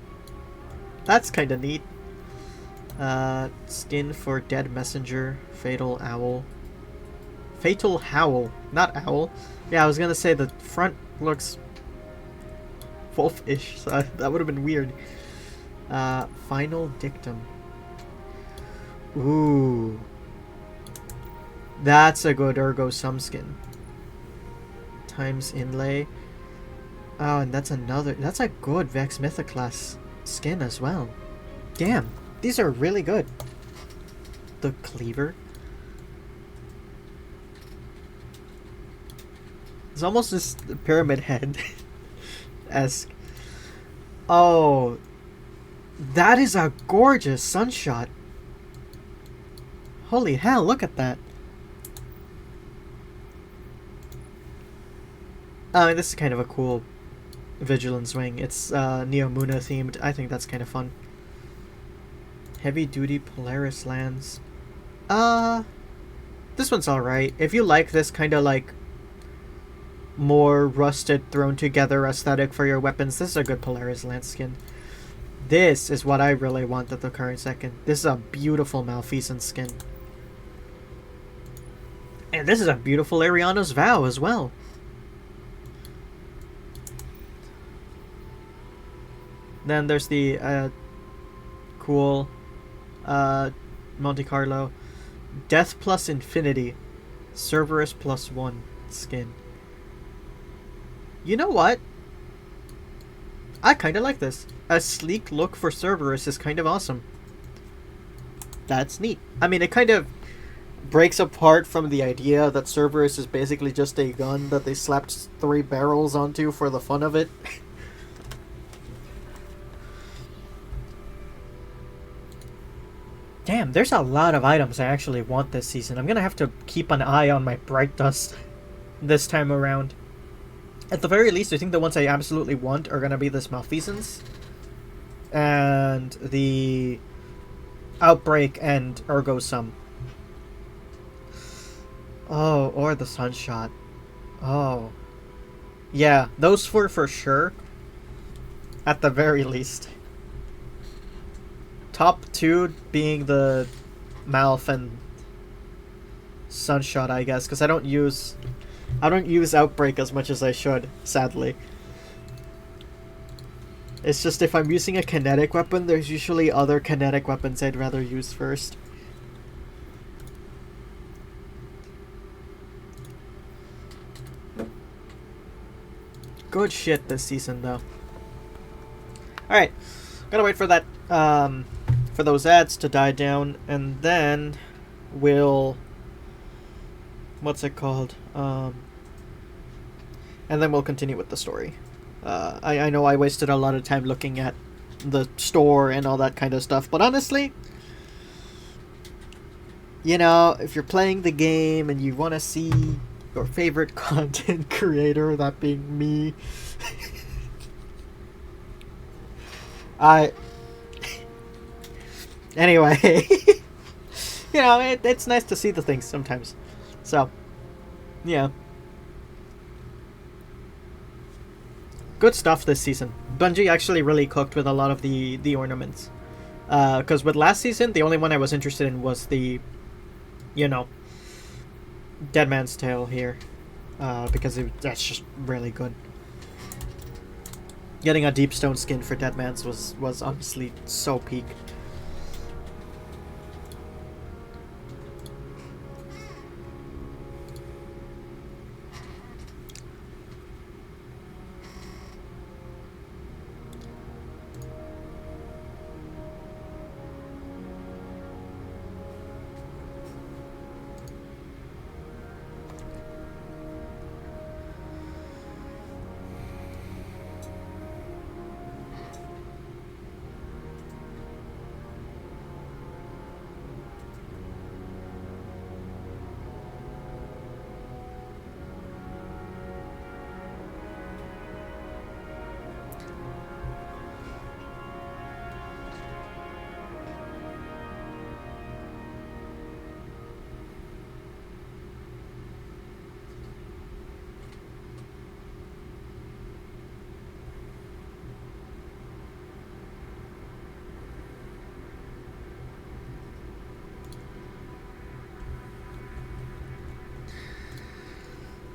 Speaker 1: That's kinda neat. Skin for Dead Messenger. Fatal Owl. Fatal Howl. Not Owl. Yeah, I was gonna say the front looks wolf-ish, so that would have been weird. Final Dictum. Ooh. That's a good Ergo Sum skin. Times Inlay. Oh, and that's a good Vex Mythoclast skin as well. Damn, these are really good. The Cleaver. It's almost this Pyramid Head esque. Oh, that is a gorgeous Sunshot. Holy hell, look at that. This is kind of a cool Vigilance Wing. It's Neomuna themed. I think that's kind of fun. Heavy Duty Polaris Lands. This one's alright. If you like this kind of like more rusted, thrown together aesthetic for your weapons, this is a good Polaris Lance skin. This is what I really want at the current second. This is a beautiful Malfeasance skin. And this is a beautiful Ariana's Vow as well. Then there's the cool Monte Carlo. Death plus Infinity. Cerberus plus 1 skin. You know what? I kind of like this. A sleek look for Cerberus is kind of awesome. That's neat. I mean, it kind of breaks apart from the idea that Cerberus is basically just a gun that they slapped 3 barrels onto for the fun of it. Damn, there's a lot of items I actually want this season. I'm gonna have to keep an eye on my Bright Dust this time around. At the very least, I think the ones I absolutely want are gonna be this Malfeasance and the Outbreak and Ergo Sum. Oh, or the Sunshot. Oh. Yeah, those 4 for sure. At the very least. Top 2 being the Malf and Sunshot, I guess, because I don't use Outbreak as much as I should, sadly. It's just if I'm using a kinetic weapon, there's usually other kinetic weapons I'd rather use first. Good shit this season, though. Alright, gotta wait for that, for those ads to die down, and then we'll... what's it called? And then we'll continue with the story. I know I wasted a lot of time looking at the store and all that kind of stuff, but honestly, you know, if you're playing the game and you want to see your favorite content creator, that being me, anyway, you know, it's nice to see the things sometimes. So, yeah. Good stuff this season. Bungie actually really cooked with a lot of the ornaments. Because with last season, the only one I was interested in was the, you know, Dead Man's Tale here. Because that's just really good. Getting a Deep Stone skin for Dead Man's was honestly so peak.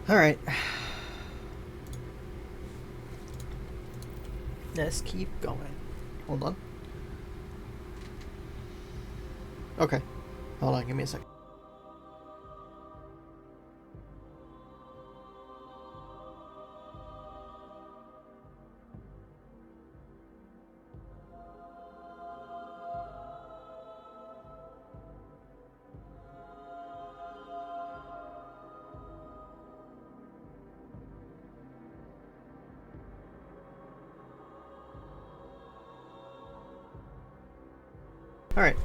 Speaker 1: Alright. Let's keep going. Hold on. Okay. Hold on, give me a second. Alright.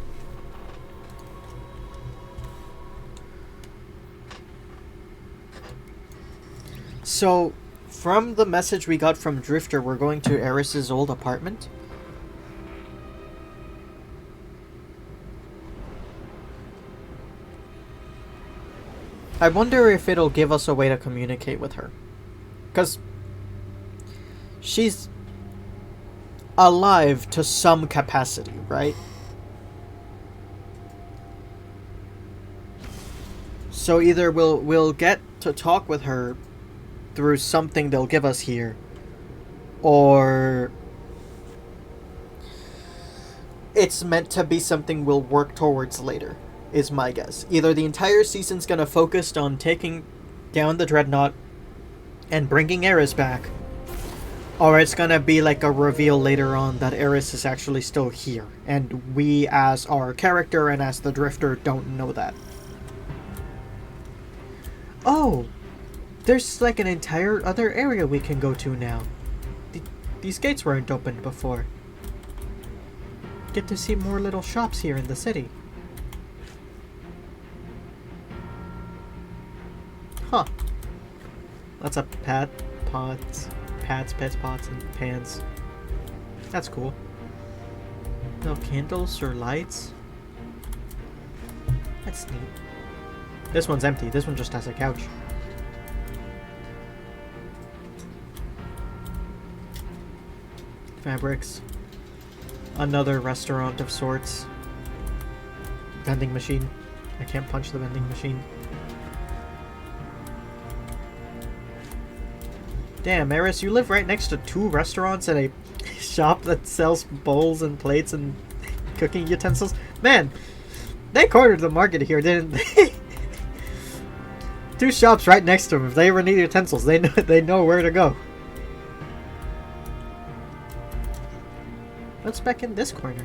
Speaker 1: So, from the message we got from Drifter, we're going to Eris's old apartment. I wonder if it'll give us a way to communicate with her. Because she's alive to some capacity, right? So either we'll get to talk with her through something they'll give us here, or it's meant to be something we'll work towards later, is my guess. Either the entire season's gonna focus on taking down the Dreadnought and bringing Eris back, or it's gonna be like a reveal later on that Eris is actually still here, and we as our character and as the Drifter don't know that. Oh! There's like an entire other area we can go to now. These gates weren't opened before. Get to see more little shops here in the city. Huh. Lots of pets, pots, and pans. That's cool. No candles or lights. That's neat. This one's empty. This one just has a couch. Fabrics. Another restaurant of sorts. Vending machine. I can't punch the vending machine. Damn, Eris, you live right next to 2 restaurants and a shop that sells bowls and plates and cooking utensils. Man, they cornered the market here, didn't they? 2 shops right next to them. If they ever need utensils, they know where to go. What's back in this corner?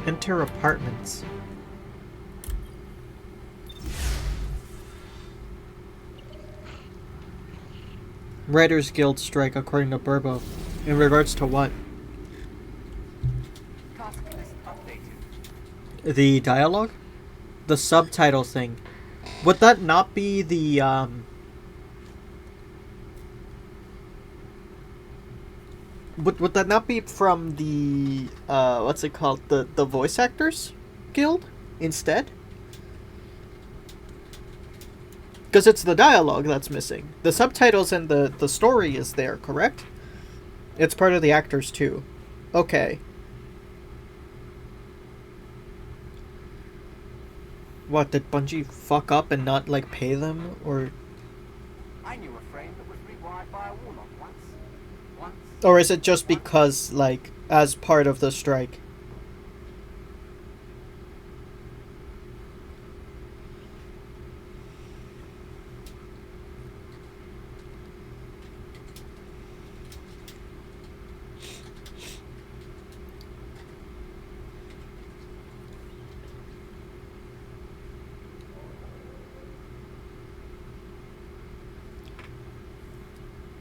Speaker 1: Enter apartments. Writers Guild strike according to Burbo. In regards to what? The dialogue? The subtitle thing. Would that not be the, Would that not be from the, what's it called? The Voice Actors Guild instead? Because it's the dialogue that's missing. The subtitles and the story is there, correct? It's part of the actors too. Okay. What, did Bungie fuck up and not, like, pay them, or...
Speaker 6: I knew a frame that was rewired by a warlock once.
Speaker 1: Or is it just because, like, as part of the strike?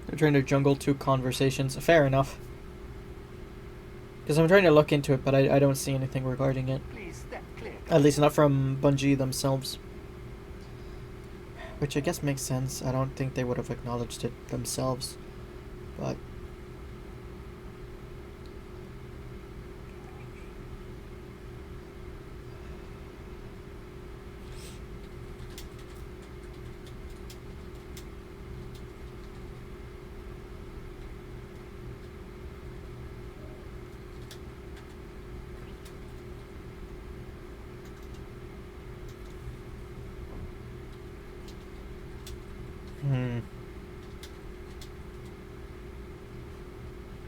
Speaker 1: They're trying to jungle 2 conversations. Fair enough. Because I'm trying to look into it, but I don't see anything regarding it.
Speaker 6: Please step clear.
Speaker 1: At least not from Bungie themselves. Which I guess makes sense. I don't think they would have acknowledged it themselves. But...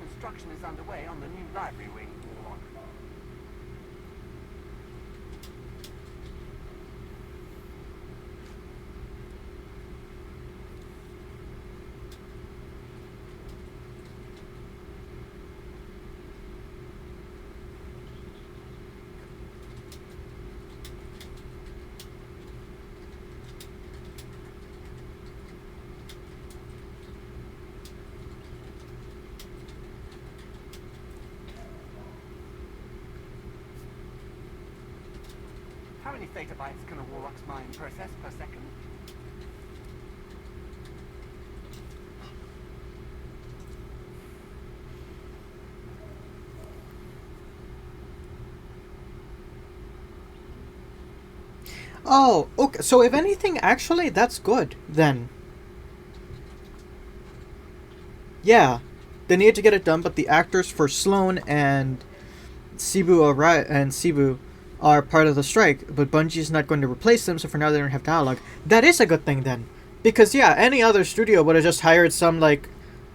Speaker 6: Construction is underway on the new library wing, Warlock. How many theta bytes can a Warlock's mind process per second?
Speaker 1: Oh, okay. So if anything, actually, that's good, then. Yeah. They needed to get it done, but the actors for Sloan and Cebu are part of the strike, but Bungie's not going to replace them, so for now they don't have dialogue. That is a good thing, then. Because, yeah, any other studio would have just hired some, like,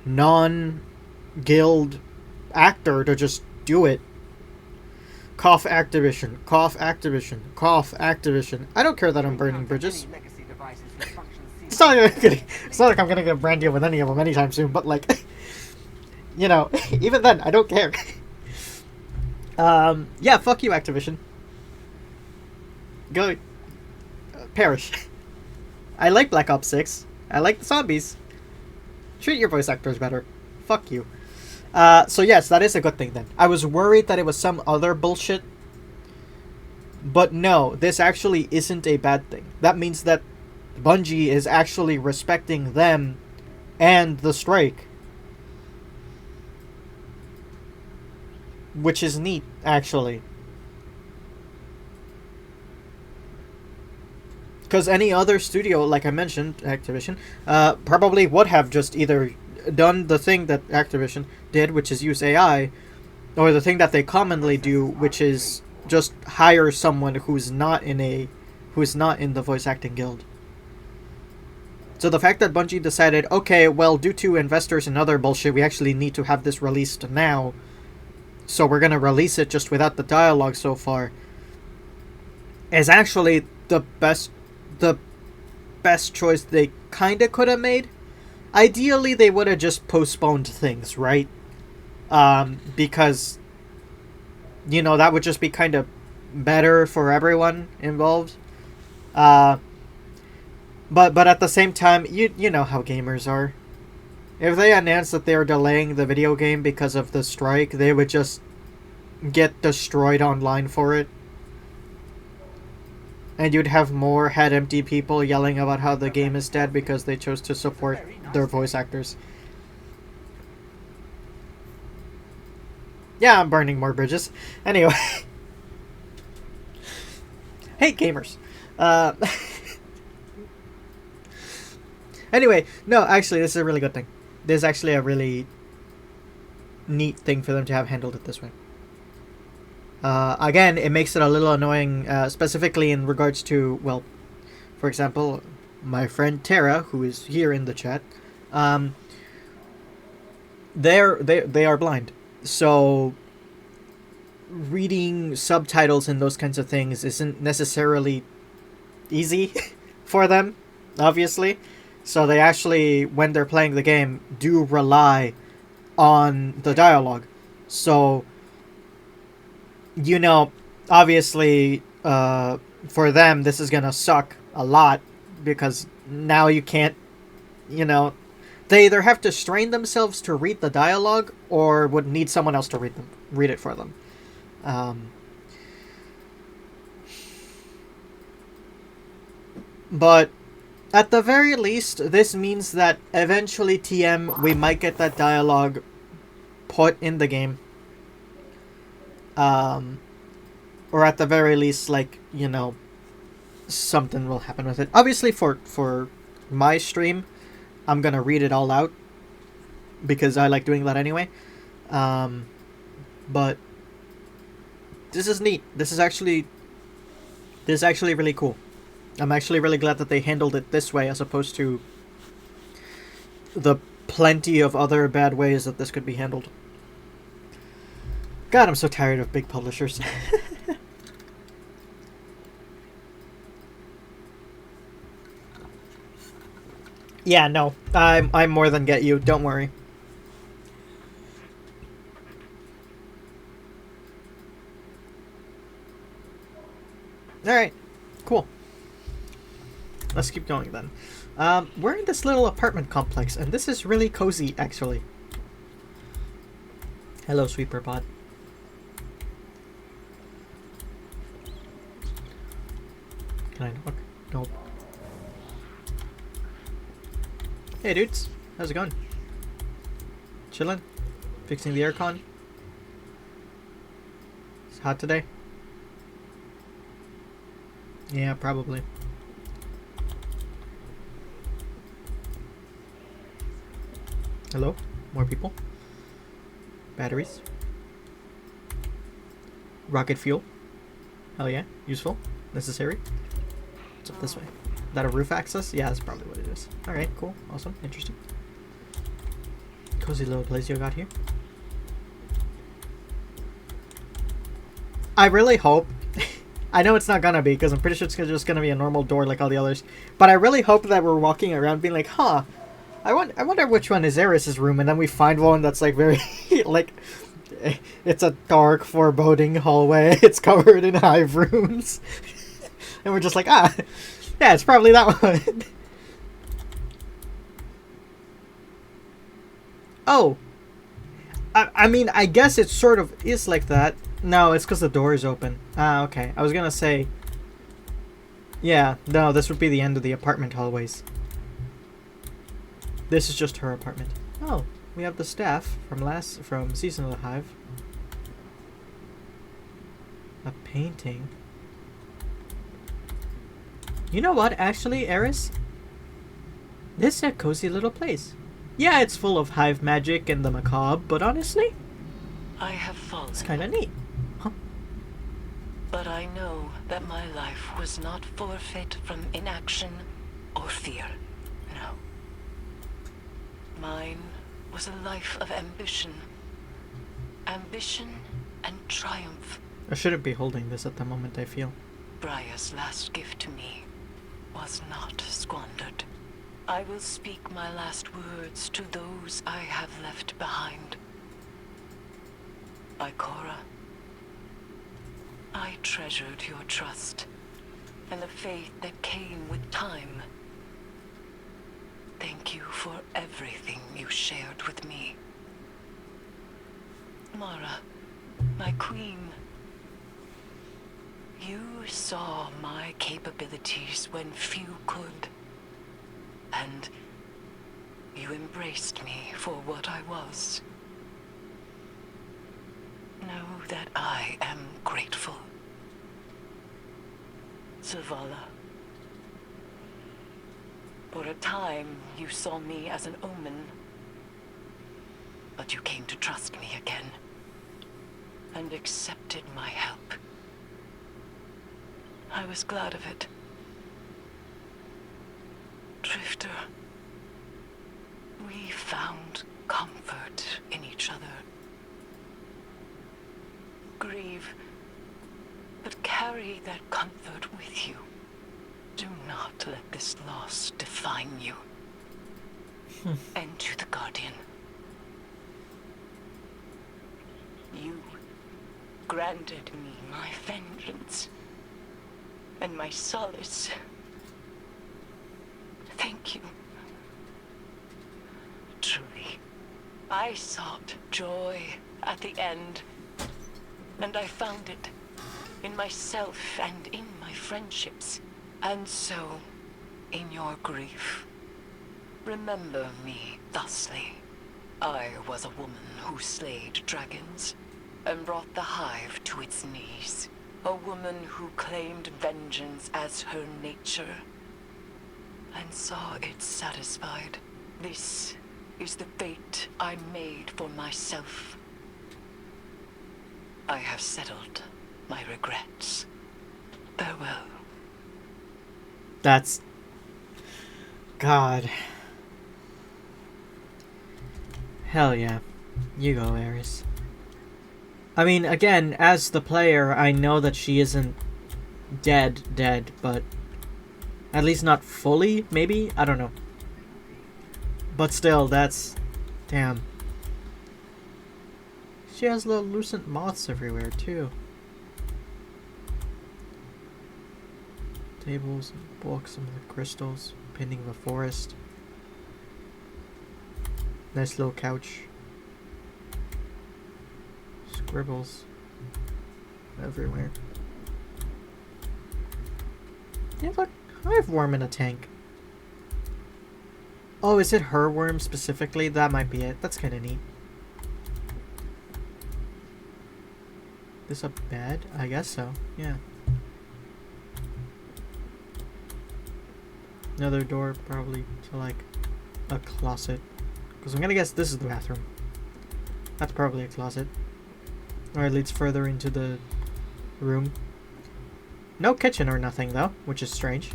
Speaker 1: non-guild actor to just do it. Cough Activision. Cough Activision. Cough Activision. I don't care that I'm burning bridges.
Speaker 6: Any legacy devices will function
Speaker 1: It's not like I'm gonna get a brand deal with any of them anytime soon, but, like, you know, even then, I don't care. Yeah, fuck you, Activision. Go... perish. I like Black Ops 6. I like the zombies. Treat your voice actors better. Fuck you. So yes, that is a good thing then. I was worried that it was some other bullshit. But no, this actually isn't a bad thing. That means that Bungie is actually respecting them and the strike. Which is neat, actually. Because any other studio, like I mentioned, Activision, probably would have just either done the thing that Activision did, which is use AI, or the thing that they commonly do, which is just hire someone who's not in the voice acting guild. So the fact that Bungie decided, okay, well, due to investors and other bullshit, we actually need to have this released now, so we're gonna release it just without the dialogue so far, is actually the best choice they kinda could have made. Ideally, they would have just postponed things, right? Because, you know, that would just be kind of better for everyone involved. But at the same time, you know how gamers are. If they announced that they are delaying the video game because of the strike, they would just get destroyed online for it. And you'd have more head-empty people yelling about how the game is dead because they chose to support their voice actors. Yeah, I'm burning more bridges. Anyway. Hey, gamers. Anyway, no, actually, this is a really good thing. This is actually a really neat thing for them to have handled it this way. Again, it makes it a little annoying, specifically in regards to, well, for example, my friend Tara, who is here in the chat, they are blind, so reading subtitles and those kinds of things isn't necessarily easy for them, obviously. So they actually, when they're playing the game, do rely on the dialogue. So, you know, obviously, for them, this is gonna suck a lot, because now you can't, you know, they either have to strain themselves to read the dialogue, or would need someone else to read it for them. But at the very least, this means that eventually, TM, we might get that dialogue put in the game. Or at the very least, like, you know, something will happen with it. Obviously, for my stream, I'm gonna read it all out, because I like doing that anyway. But this is neat. This is actually really cool. I'm actually really glad that they handled it this way, as opposed to the plenty of other bad ways that this could be handled. God, I'm so tired of big publishers. Yeah, no, I more than get you. Don't worry. All right, cool. Let's keep going then. We're in this little apartment complex, and this is really cozy, actually. Hello, Sweeper Pod. Can I knock? Nope. Hey, dudes. How's it going? Chillin'? Fixing the aircon? It's hot today? Yeah, probably. Hello? More people? Batteries? Rocket fuel? Hell yeah. Useful? Necessary? What's up this way? that a roof access? Yeah, that's probably what it is. Alright, cool. Awesome. Interesting. Cozy little place you got here. I really hope... I know it's not gonna be, because I'm pretty sure it's just gonna be a normal door like all the others. But I really hope that we're walking around being like, huh, I wonder which one is Eris's room, and then we find one that's like very, like, it's a dark, foreboding hallway, it's covered in hive runes. And we're just like, ah, yeah, it's probably that one. Oh. I mean, I guess it sort of is like that. No, it's because the door is open. Ah, okay. I was gonna say... Yeah, no, this would be the end of the apartment hallways. This is just her apartment. Oh, we have the staff from Season of the Hive. A painting. You know what, actually, Eris? This is a cozy little place. Yeah, it's full of hive magic and the macabre, but honestly,
Speaker 4: I have fallen.
Speaker 1: it's kind of neat. Huh?
Speaker 4: But I know that my life was not forfeit from inaction or fear. No. Mine was a life of ambition. Ambition and triumph.
Speaker 1: I shouldn't be holding this at the moment, I feel.
Speaker 4: Briar's last gift to me was not squandered. I will speak my last words to those I have left behind. Ikora, I treasured your trust and the faith that came with time. Thank you for everything you shared with me. Mara, my queen, you saw my capabilities when few could. And you embraced me for what I was. Know that I am grateful. Zavala. For a time, you saw me as an omen. But you came to trust me again. And accepted my help. I was glad of it. Drifter, we found comfort in each other. Grieve, but carry that comfort with you. Do not let this loss define you. And to the Guardian. You granted me my vengeance and my solace. Thank you. Truly, I sought joy at the end, and I found it in myself and in my friendships, and so in your grief. Remember me thusly. I was a woman who slayed dragons and brought the hive to its knees. A woman who claimed vengeance as her nature and saw it satisfied. This is the fate I made for myself. I have settled my regrets. Farewell.
Speaker 1: That's... God. Hell yeah. You go, Eris. I mean, again, as the player, I know that she isn't dead, but at least not fully, maybe? I don't know. But still, that's... Damn. She has little lucent moths everywhere, too. Tables, books, some of the crystals, painting of a forest. Nice little couch. Scribbles. Everywhere. Yeah, look. Hive worm in a tank. Oh, is it her worm specifically? That might be it. That's kind of neat. This a bed? I guess so. Yeah. Another door, probably to like a closet. Because I'm gonna guess this is the bathroom. That's probably a closet. Or it leads further into the room. No kitchen or nothing though, which is strange.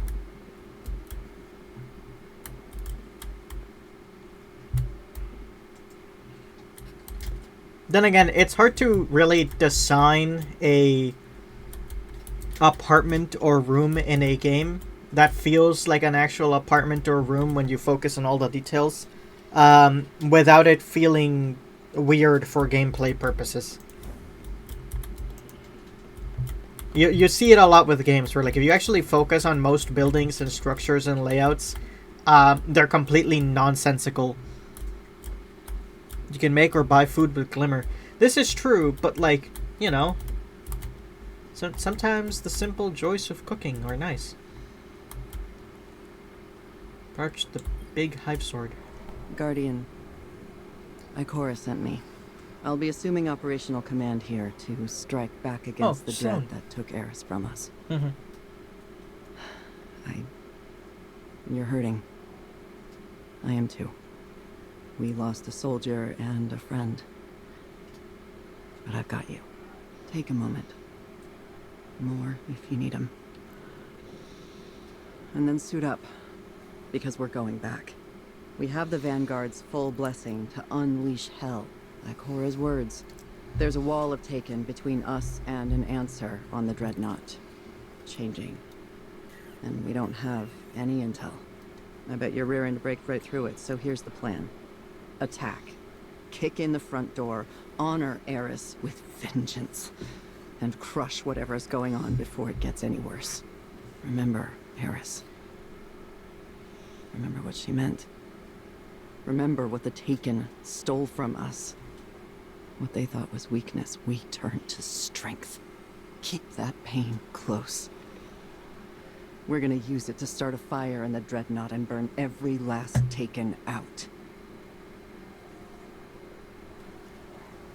Speaker 1: Then again, it's hard to really design a apartment or room in a game that feels like an actual apartment or room when you focus on all the details, without it feeling weird for gameplay purposes. You see it a lot with games where, like, if you actually focus on most buildings and structures and layouts, they're completely nonsensical. You can make or buy food with glimmer. This is true, but, like, you know, so sometimes the simple joys of cooking are nice. Parch the big hive sword.
Speaker 7: Guardian, Ikora sent me. I'll be assuming operational command here to strike back against the dread that took Eris from us.
Speaker 1: Mm-hmm.
Speaker 7: You're hurting. I am too. We lost a soldier and a friend. But I've got you. Take a moment. More if you need them. And then suit up. Because we're going back. We have the Vanguard's full blessing to unleash hell. Ikora's words. There's a wall of Taken between us and an answer on the Dreadnought. Changing. And we don't have any intel. I bet you're rearing to break right through it, so here's the plan. Attack. Kick in the front door, honor Eris with vengeance, and crush whatever's going on before it gets any worse. Remember, Eris. Remember what she meant. Remember what the Taken stole from us. What they thought was weakness, we turned to strength. Keep that pain close. We're gonna use it to start a fire in the Dreadnought and burn every last Taken out.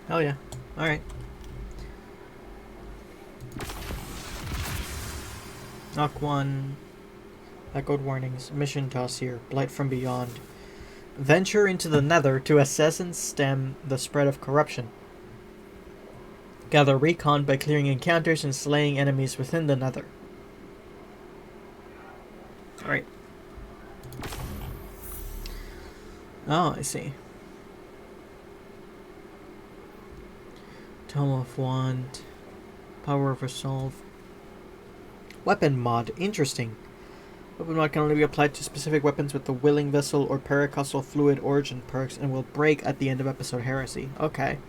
Speaker 1: Hell yeah. Alright. Knock 1. Echoed warnings. Mission dossier. Blight from beyond. Venture into the Nether to assess and stem the spread of corruption. Gather recon by clearing encounters and slaying enemies within the Nether. Alright. Oh, I see. Tome of Wand. Power of Resolve. Weapon mod. Interesting. Weapon mod can only be applied to specific weapons with the Willing Vessel or Pericausal Fluid origin perks and will break at the end of episode Heresy. Okay.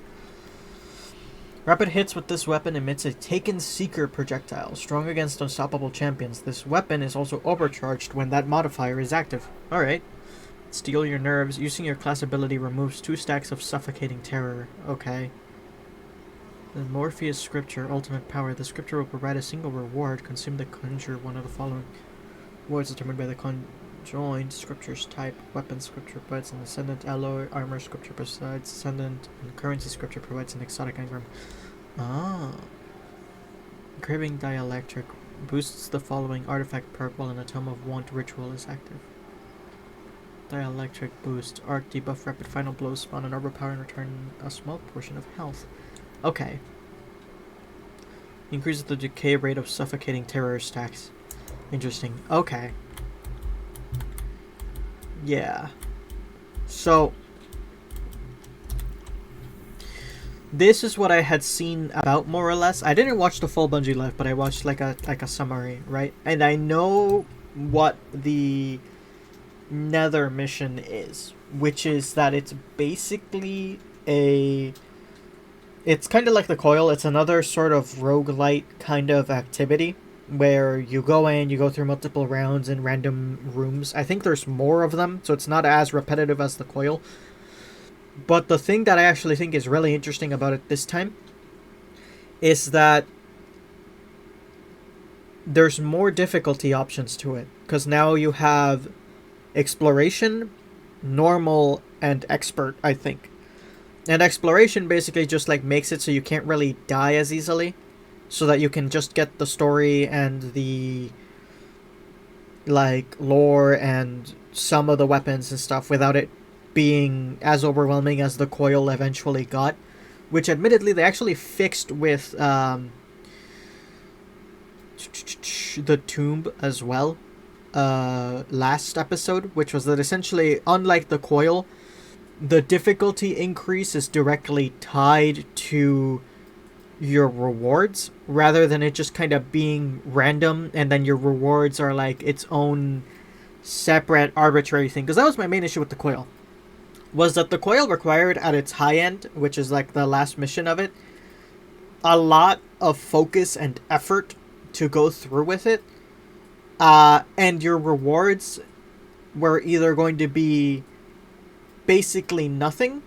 Speaker 1: Rapid hits with this weapon emits a Taken Seeker projectile, strong against unstoppable champions. This weapon is also overcharged when that modifier is active. Alright. Steal your nerves. Using your class ability removes 2 stacks of suffocating terror. Okay. The Morpheus Scripture, Ultimate Power. The scripture will provide a single reward. Consume the conjure one of the following rewards determined by the conjoined scriptures type. Weapon scripture provides an ascendant alloy. Armor scripture provides ascendant. And currency scripture provides an exotic engram. Ah. Craving Dielectric boosts the following artifact perk while an Tome of Want ritual is active. Dielectric boost. Arc debuff rapid final blows spawn an overpower and return a small portion of health. Okay. Increases the decay rate of suffocating terror stacks. Interesting. Okay. Yeah. So this is what I had seen about, more or less. I didn't watch the full Bungie Live, but I watched like a summary, right? And I know what the Nether mission is, which is that it's basically it's kind of like the Coil. It's another sort of roguelite kind of activity where you go in, you go through multiple rounds in random rooms. I think there's more of them, so it's not as repetitive as the Coil. But the thing that I actually think is really interesting about it this time is that there's more difficulty options to it. Because now you have exploration, normal, and expert, I think. And exploration basically just like makes it so you can't really die as easily, so that you can just get the story and the like lore and some of the weapons and stuff without it being as overwhelming as the Coil eventually got, which admittedly they actually fixed with the Tomb as well last episode, which was that essentially, unlike the Coil, the difficulty increase is directly tied to your rewards rather than it just kind of being random and then your rewards are like its own separate arbitrary thing. Because that was my main issue with the coil, was that the coil required at its high end, which is like the last mission of it, a lot of focus and effort to go through with it, and your rewards were either going to be basically nothing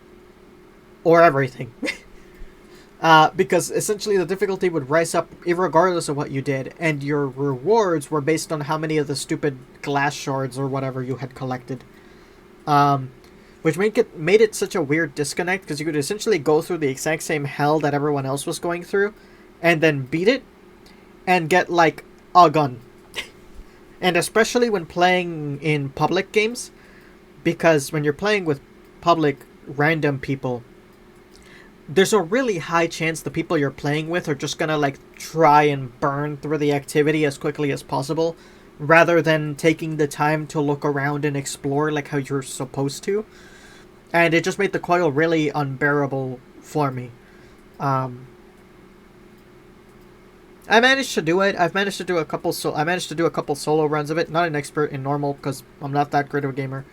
Speaker 1: or everything. Because essentially the difficulty would rise up regardless of what you did, and your rewards were based on how many of the stupid glass shards or whatever you had collected. Which made it such a weird disconnect, because you could essentially go through the exact same hell that everyone else was going through, and then beat it, and get, like, a gun. And especially when playing in public games, because when you're playing with public random people, there's a really high chance the people you're playing with are just gonna, like, try and burn through the activity as quickly as possible, rather than taking the time to look around and explore like how you're supposed to. And it just made the coil really unbearable for me. I managed to do it. I managed to do a couple solo runs of it. Not an expert in normal, because I'm not that great of a gamer.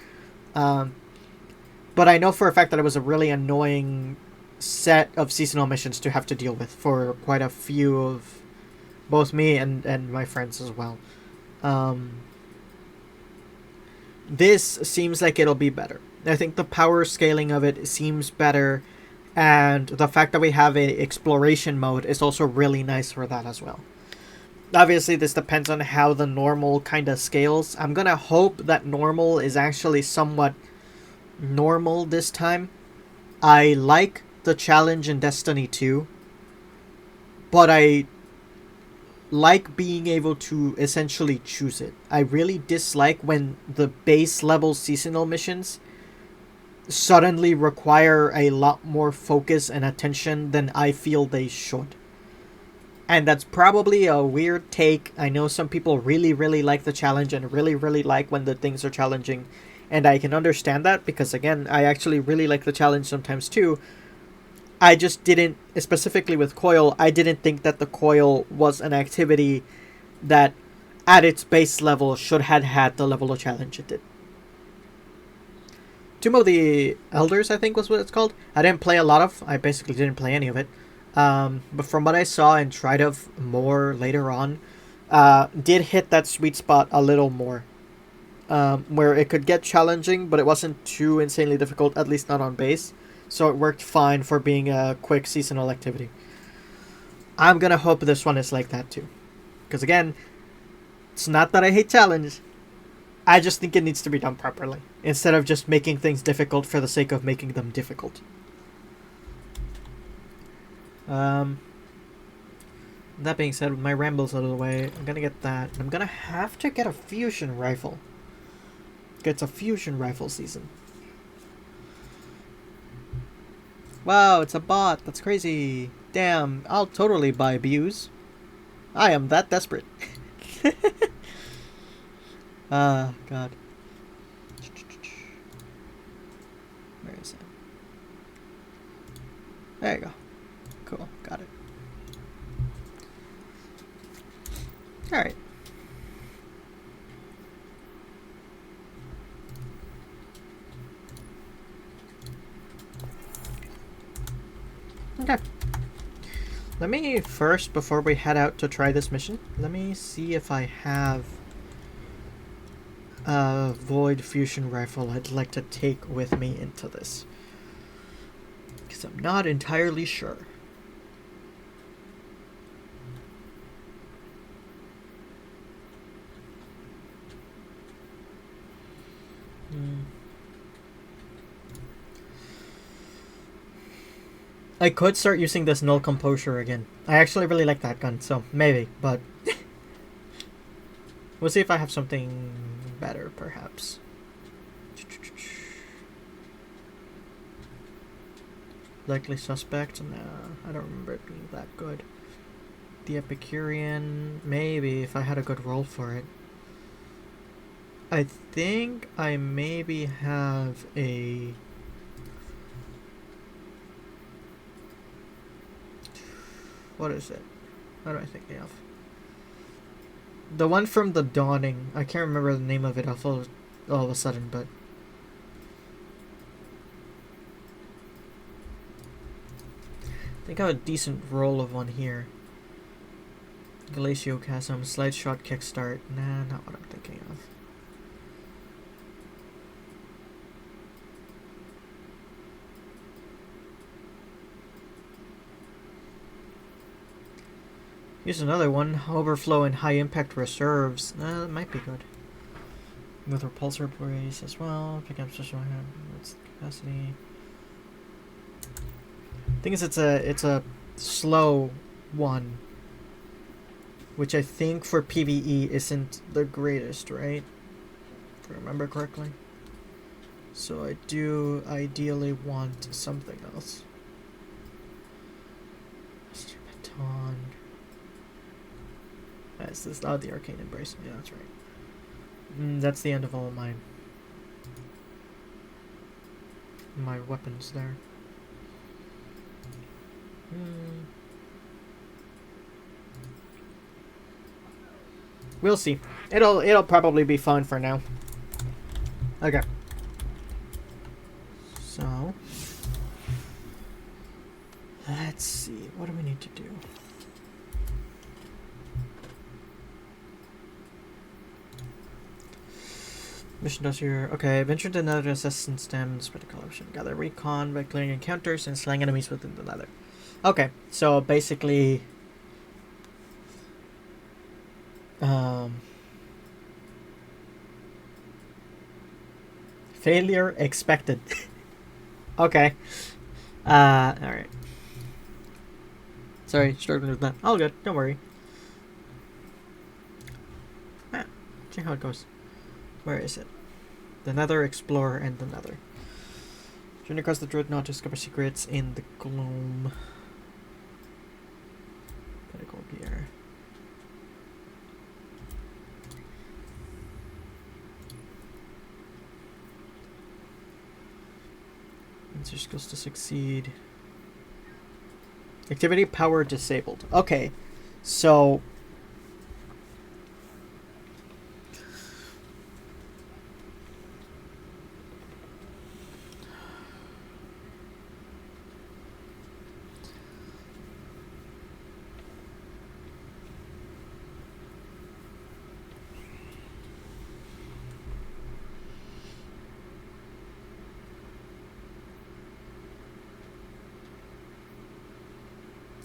Speaker 1: But I know for a fact that it was a really annoying set of seasonal missions to have to deal with for quite a few of both me and my friends as well. This seems like it'll be better. I think the power scaling of it seems better, and the fact that we have a exploration mode is also really nice for that as well. Obviously, this depends on how the normal kind of scales. I'm gonna hope that normal is actually somewhat normal this time. I like the challenge in Destiny 2, but I like being able to essentially choose it. I really dislike when the base level seasonal missions suddenly require a lot more focus and attention than I feel they should. And that's probably a weird take. I know some people really, really like the challenge and really, really like when the things are challenging. And I can understand that, because again, I actually really like the challenge sometimes too. I just didn't, specifically with Coil, I didn't think that the Coil was an activity that at its base level should have had the level of challenge it did. Tomb of the Elders, I think was what it's called. I didn't play a lot of. I basically didn't play any of it. But from what I saw and tried of more later on, did hit that sweet spot a little more. Where it could get challenging, but it wasn't too insanely difficult, at least not on base. So it worked fine for being a quick seasonal activity. I'm gonna hope this one is like that too. Because again, it's not that I hate challenge. I just think it needs to be done properly, instead of just making things difficult for the sake of making them difficult. That being said, with my rambles out of the way, I'm gonna get that. I'm gonna have to get a fusion rifle. It's a fusion rifle season. Wow, it's a bot. That's crazy. Damn, I'll totally buy abuse. I am that desperate. Ah, God. Where is it? There you go. Cool, got it. Alright. Okay. Let me first, before we head out to try this mission, let me see if I have a Void Fusion Rifle I'd like to take with me into this. Because I'm not entirely sure. I could start using this Null Composure again. I actually really like that gun, so maybe, but we'll see if I have something better, perhaps. Likely Suspect? No, I don't remember it being that good. The Epicurean, maybe, if I had a good roll for it. I think I maybe have a What is it? What am I thinking of? The one from The Dawning. I can't remember the name of it all of a sudden, but... I think I have a decent roll of one here. Glacio Chasm, Slide Shot Kickstart. Nah, not what I'm thinking of. Here's another one. Overflow and High Impact Reserves. That might be good. With Repulsor Brace as well. Pick up special capacity. Thing is, it's a slow one, which I think for PvE isn't the greatest, right? If I remember correctly. So I do ideally want something else. Mr. Baton. That's this. Oh, the Arcane Embrace. Yeah, that's right. That's the end of all my weapons there. We'll see. It'll probably be fun for now. Okay. So let's see. What do we need to do? Mission does here. Okay, venture to another assassin stem, spread the collection. Gather recon by clearing encounters and slaying enemies within the nether. Okay, so basically failure expected. Okay. Alright. Sorry, struggling with that. All good, don't worry. Check how it goes. Where is it? The Nether, Explorer, and the Nether. Journey across the Dreadnought to discover secrets in the gloom. Medical gear. Answer skills to succeed. Activity power disabled. Okay, so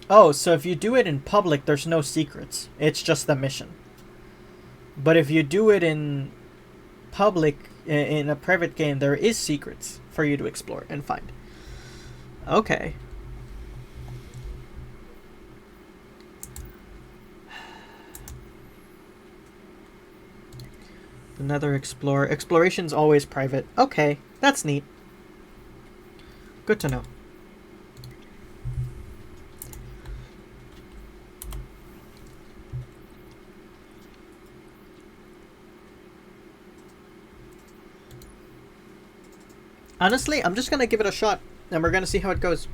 Speaker 1: oh, so if you do it in public, there's no secrets. It's just the mission. But if you do it in public, in a private game, there is secrets for you to explore and find. Okay. Another Explorer. Exploration's always private. Okay, that's neat. Good to know. Honestly, I'm just gonna give it a shot, and we're gonna see how it goes.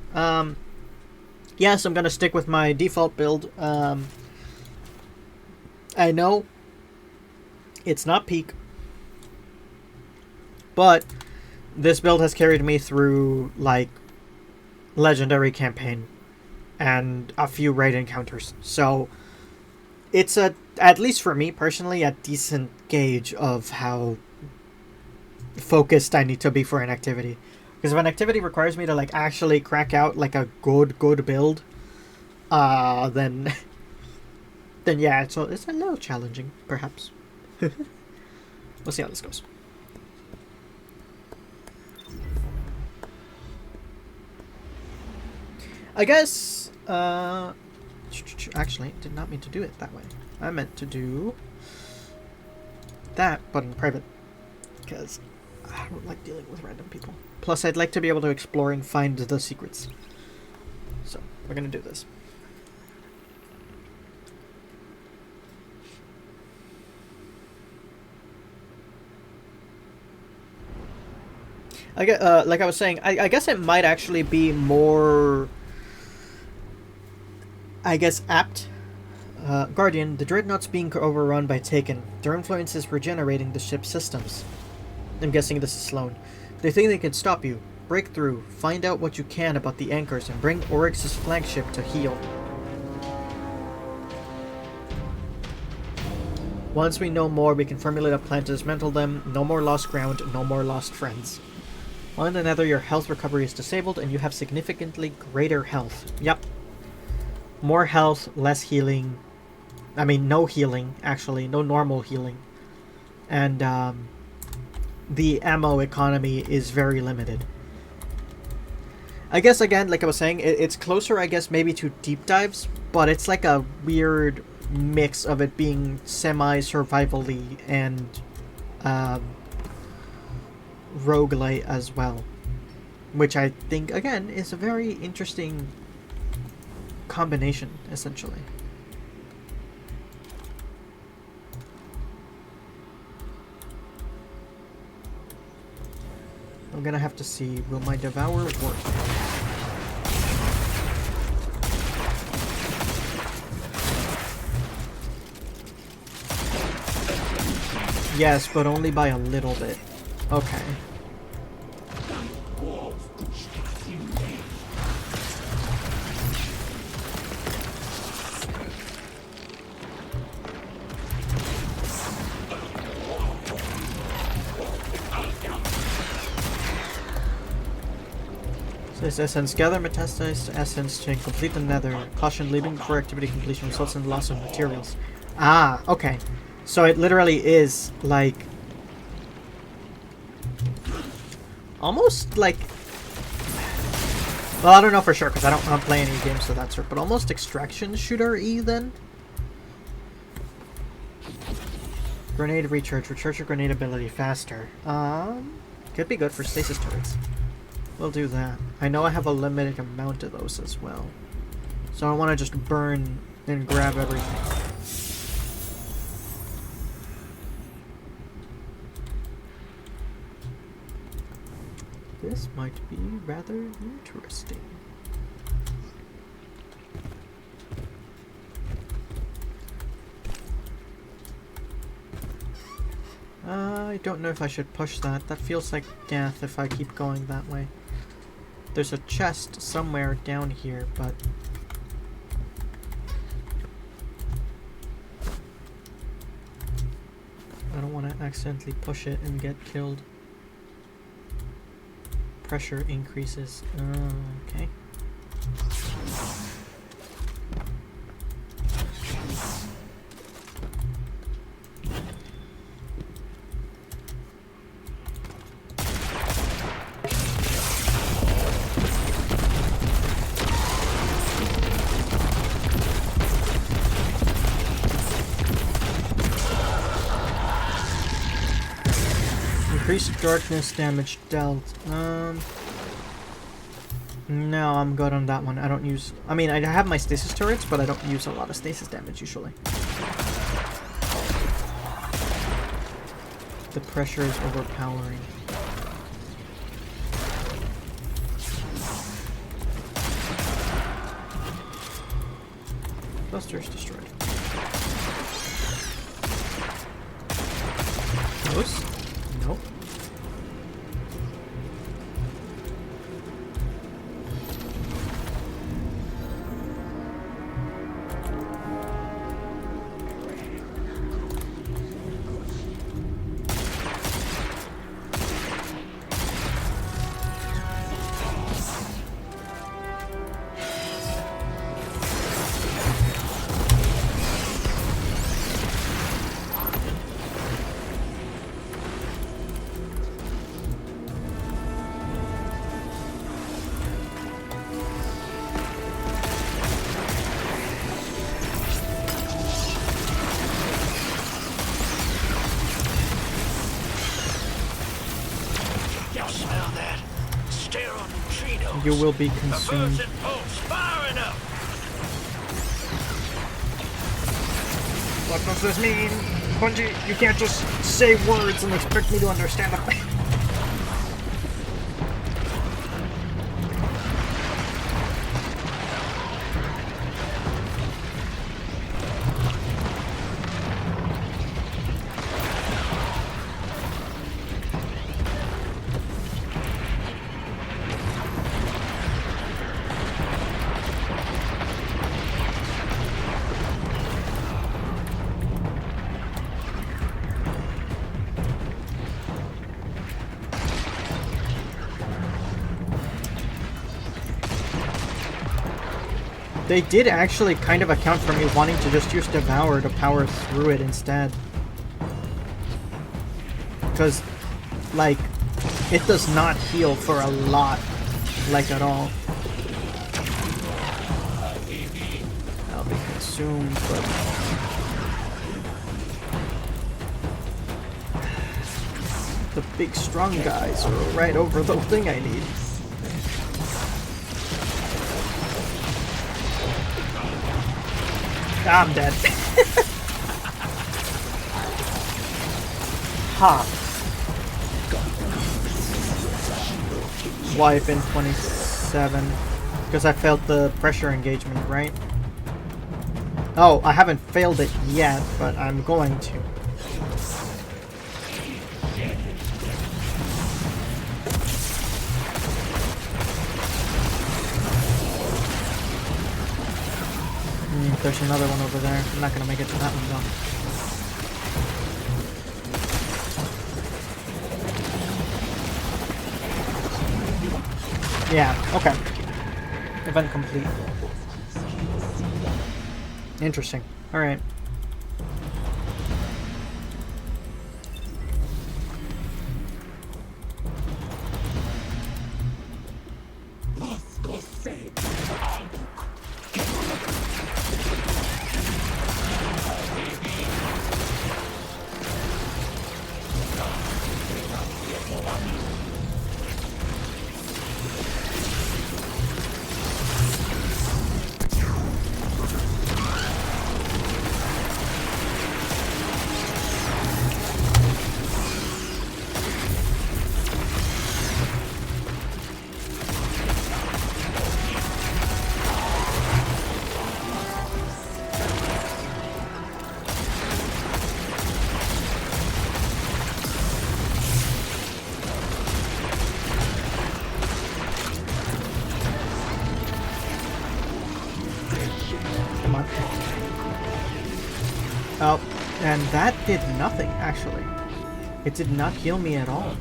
Speaker 1: Yes, I'm gonna stick with my default build. I know it's not peak, but this build has carried me through, like, Legendary campaign and a few raid encounters. So it's at least for me personally, a decent gauge of how focused I need to be for an activity. Because if an activity requires me to, like, actually crack out, like, a good build, then yeah, it's a little challenging, perhaps. We'll see how this goes. I guess, actually, did not mean to do it that way. I meant to do that, but in private, because I don't like dealing with random people. Plus, I'd like to be able to explore and find the secrets. So, we're gonna do this. I get, like I was saying, I guess it might actually be more I guess, apt. Guardian, the dreadnought's being overrun by Taken. Their influence is regenerating the ship's systems. I'm guessing this is Sloan. They think they can stop you. Break through, find out what you can about the anchors, and bring Oryx's flagship to heel. Once we know more, we can formulate a plan to dismantle them. No more lost ground, no more lost friends. On the Nether, your health recovery is disabled, and you have significantly greater health. Yep. More health, less healing. I mean, no healing, actually. No normal healing. And, the ammo economy is very limited. I guess, again, like I was saying, it's closer, I guess, maybe to deep dives, but it's like a weird mix of it being semi-survival-y and roguelite as well. Which I think, again, is a very interesting combination, essentially. I'm gonna have to see, will my Devour work? Yes, but only by a little bit. Okay. This essence, gather metastasized essence to complete the nether. Caution, leaving before activity completion results in loss of materials. Ah, okay. So it literally is like... almost like... well, I don't know for sure because I don't play any games of that sort, but almost extraction shooter-y then? Grenade recharge. Recharge your grenade ability faster. Could be good for stasis turrets. We'll do that. I know I have a limited amount of those as well. So I want to just burn and grab everything. This might be rather interesting. I don't know if I should push that. That feels like death if I keep going that way. There's a chest somewhere down here, but... I don't want to accidentally push it and get killed. Pressure increases. Okay. Increased darkness damage dealt. No, I'm good on that one. I don't use... I mean, I have my stasis turrets, but I don't use a lot of stasis damage usually. The pressure is overpowering. Clusters destroyed. Close? Nope. You will be consumed. What does this mean? Bungie, you can't just say words and expect me to understand them. They did actually kind of account for me wanting to just use Devour to power through it instead. Because, like, it does not heal for a lot, like at all. I'll be consumed, but... the big strong guys are right over the thing I need. I'm dead. Ha. Wipe in 27. Because I failed the pressure engagement, right? Oh, I haven't failed it yet, but I'm going to. There's another one over there. I'm not gonna make it to that one though. Yeah, okay. Event complete. Interesting. Alright. Oh, and that did nothing, actually. It did not heal me at all.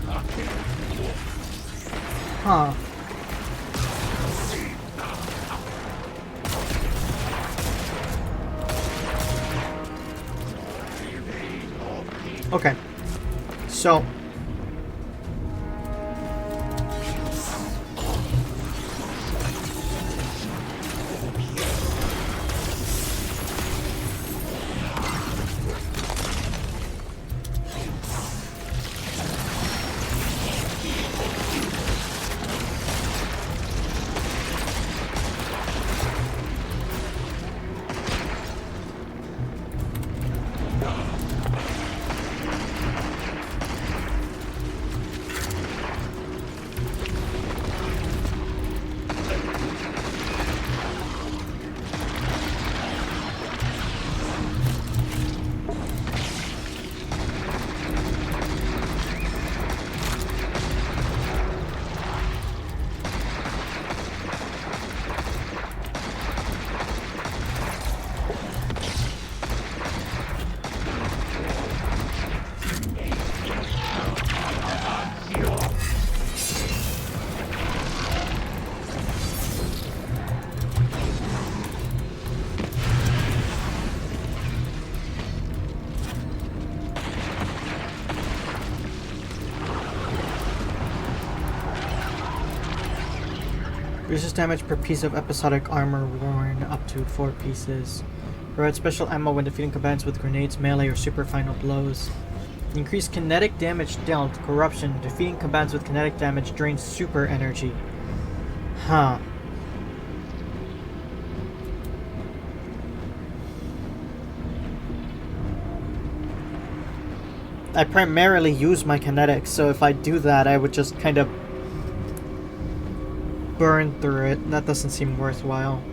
Speaker 1: Huh. Okay. So... Reduces damage per piece of episodic armor worn up to 4 pieces. Provide special ammo when defeating combatants with grenades, melee, or super final blows. Increase kinetic damage dealt. Corruption. Defeating combatants with kinetic damage drains super energy. Huh. I primarily use my kinetics, so if I do that, I would just kind of burn through it. That doesn't seem worthwhile.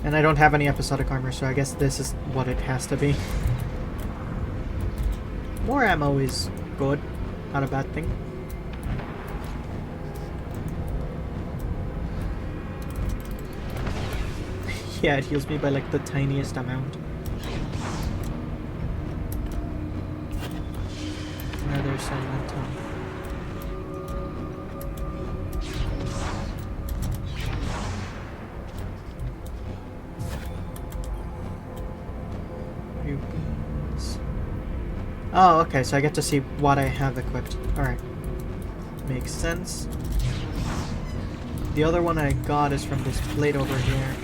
Speaker 1: And I don't have any episodic armor, so I guess this is what it has to be. More ammo is good, not a bad thing. Yeah, it heals me by like the tiniest amount. Another silent tongue. Oh, okay, so I get to see what I have equipped. Alright. Makes sense. The other one I got is from this plate over here.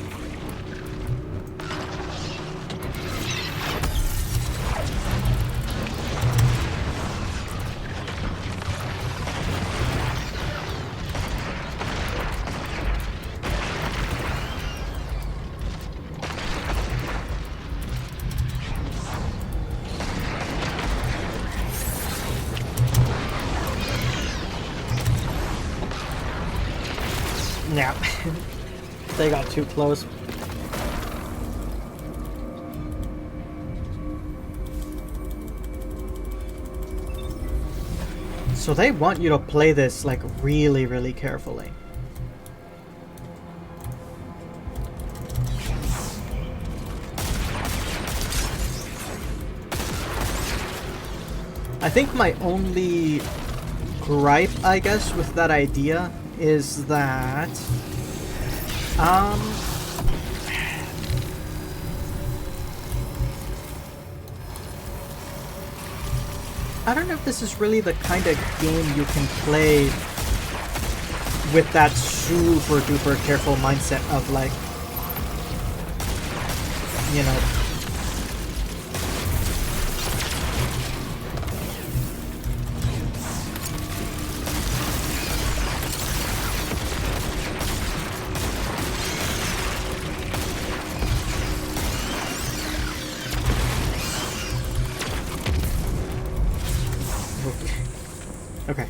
Speaker 1: Yeah, they got too close. So they want you to play this like really, really carefully. I think my only gripe, I guess, with that idea is that I don't know if this is really the kind of game you can play with that super duper careful mindset of like, you know, okay.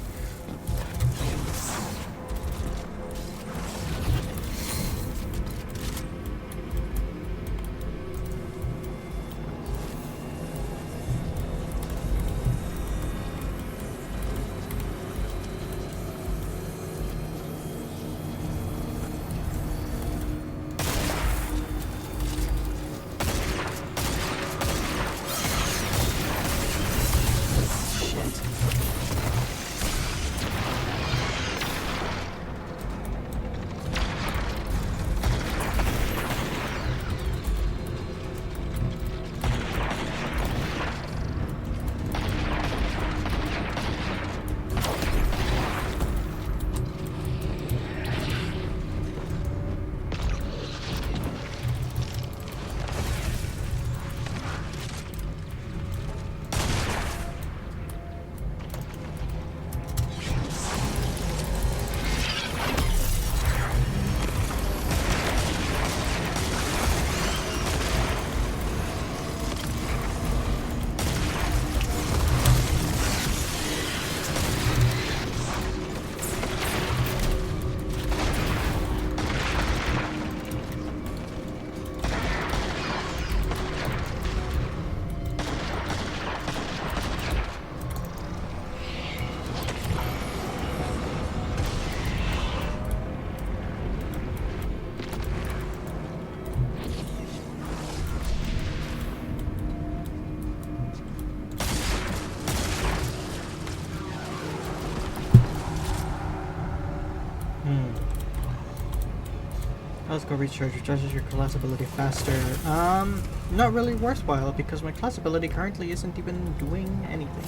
Speaker 1: Let's go recharge. Recharges your class ability faster. Not really worthwhile because my class ability currently isn't even doing anything.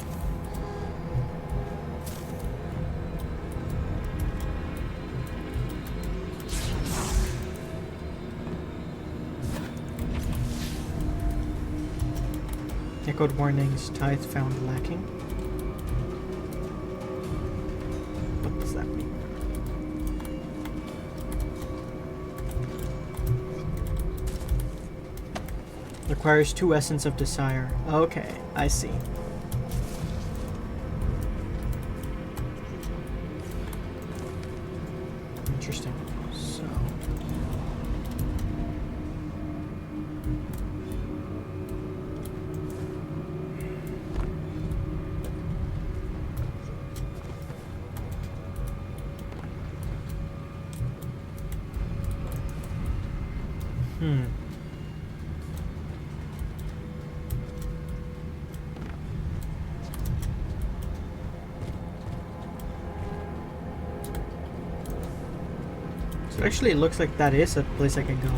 Speaker 1: Echoed warnings, tithe found lacking. What does that mean? Requires 2 Essence of Desire. Okay, I see. Interesting. So... So actually it looks like that is a place I can go.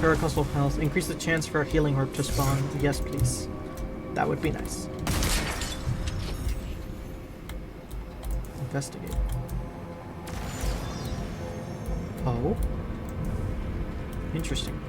Speaker 1: Restore a coastal health. Increase the chance for a healing orb to spawn. Yes, please. That would be nice. Investigate. Oh. Interesting.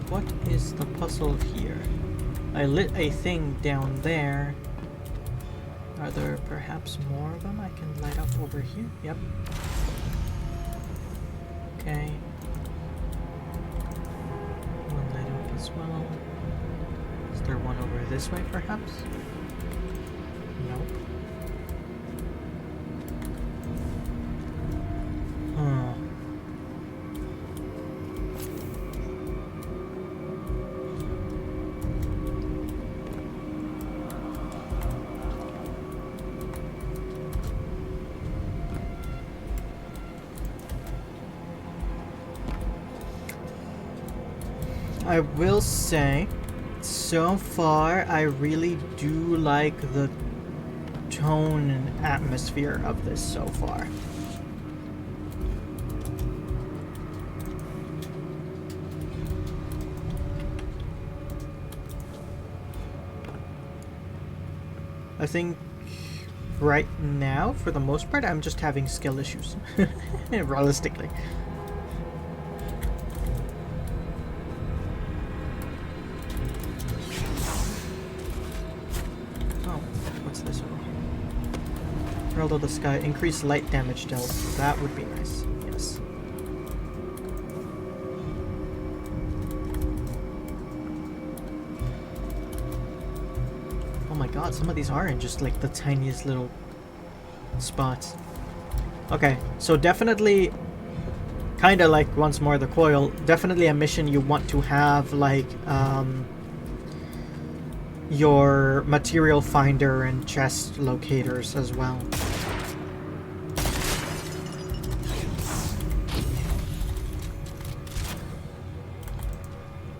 Speaker 1: What is the puzzle here? I lit a thing down there. Are there perhaps more of them I can light up over here? Yep. Okay. One light up as well. Is there one over this way perhaps? Nope. Huh. I will say, so far, I really do like the tone and atmosphere of this so far. I think right now, for the most part, I'm just having skill issues, realistically. Herald of the Sky, increase light damage dealt. That would be nice, yes. Oh my god, some of these are in just like the tiniest little spots. Okay, so definitely, kinda like once more the coil, definitely a mission you want to have like, your material finder and chest locators as well.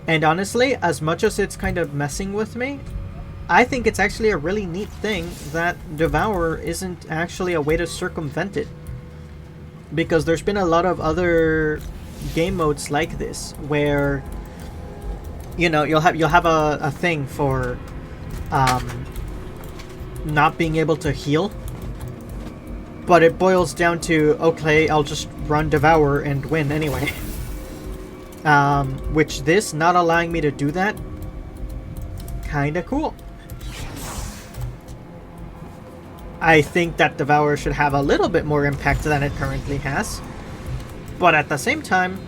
Speaker 1: And honestly, as much as it's kind of messing with me, I think it's actually a really neat thing that Devour isn't actually a way to circumvent it. Because there's been a lot of other game modes like this where, you know, you'll have a thing for not being able to heal, but it boils down to, okay, I'll just run Devour and win anyway. Which this not allowing me to do that, kinda cool. I think that Devour should have a little bit more impact than it currently has, but at the same time,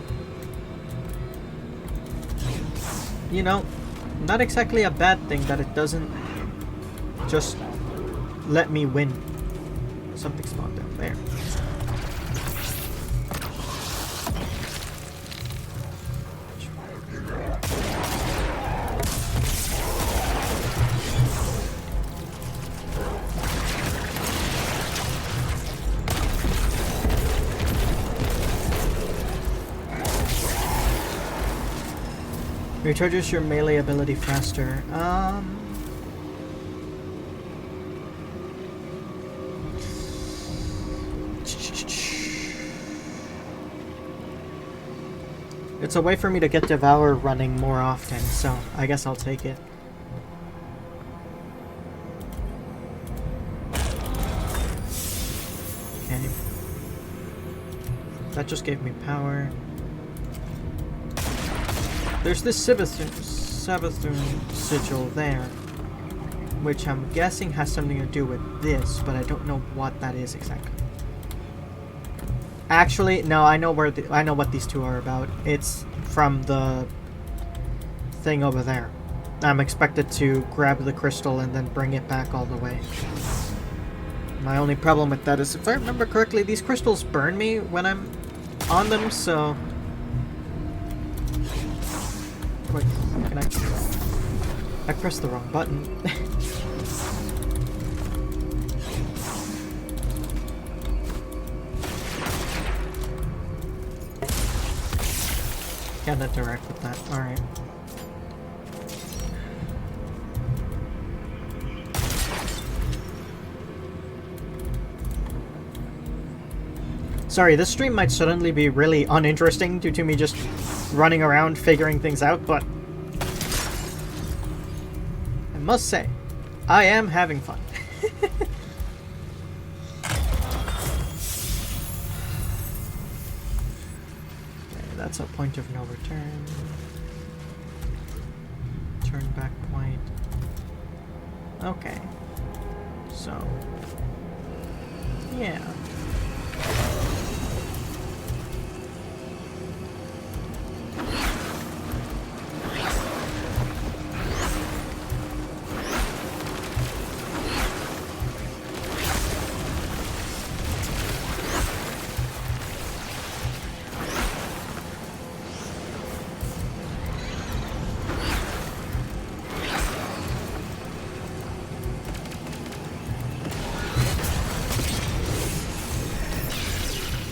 Speaker 1: you know, not exactly a bad thing that it doesn't just let me win. Something spawned down there. Recharges your melee ability faster. It's a way for me to get Devour running more often, so I guess I'll take it. Okay. That just gave me power. There's this Savathun sigil there, which I'm guessing has something to do with this, but I don't know what that is exactly. Actually, no, I know what these two are about. It's from the thing over there. I'm expected to grab the crystal and then bring it back all the way. My only problem with that is, if I remember correctly, these crystals burn me when I'm on them, so... Wait, can I pressed the wrong button. Can't interact with that. Alright. Sorry, this stream might suddenly be really uninteresting due to me just running around figuring things out, but I must say, I am having fun. Okay, that's a point of no return. Turn back point. Okay. So, yeah.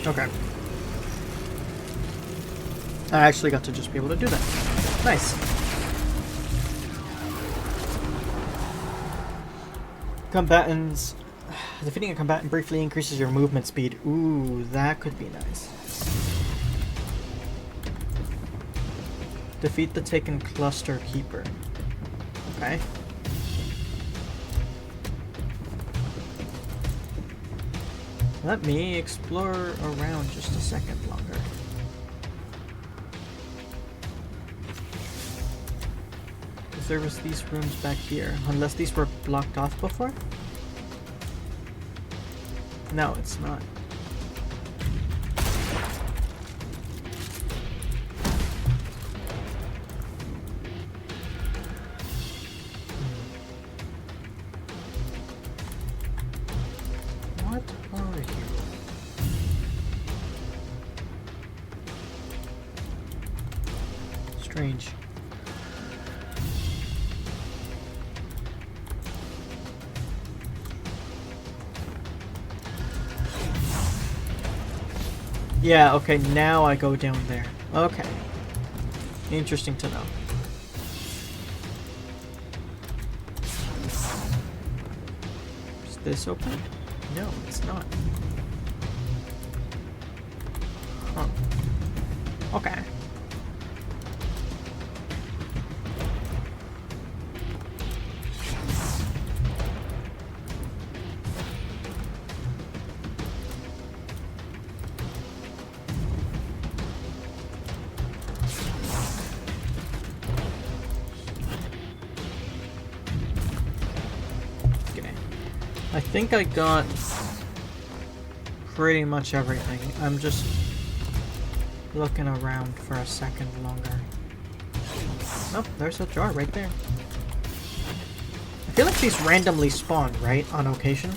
Speaker 1: Okay. I actually got to just be able to do that. Nice. Combatants. Defeating a combatant briefly increases your movement speed. Ooh, that could be nice. Defeat the taken cluster keeper. Okay. Let me explore around just a second longer. Because there was these rooms back here. Unless these were blocked off before? No, it's not. Strange. Yeah, okay, now I go down there. Okay. Interesting to know. Is this open? No, it's not. Huh. Okay. I think I got pretty much everything. I'm just looking around for a second longer. Oh, there's a jar right there. I feel like these randomly spawn, right? On occasion.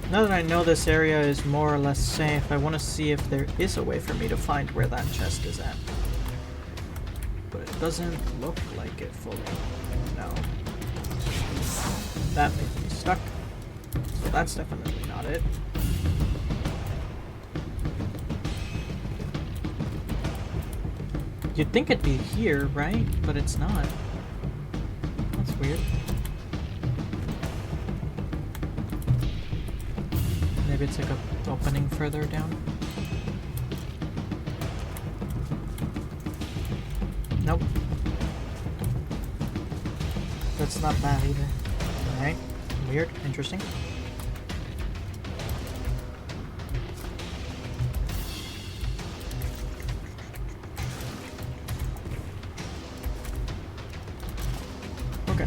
Speaker 1: Now that I know this area is more or less safe, I want to see if there is a way for me to find where that chest is at. But it doesn't look like it fully. No. That made me stuck. So that's definitely not it. You'd think it'd be here, right? But it's not. That's weird. Maybe it's like a opening further down. That's not bad either. Alright. Weird. Interesting. Okay.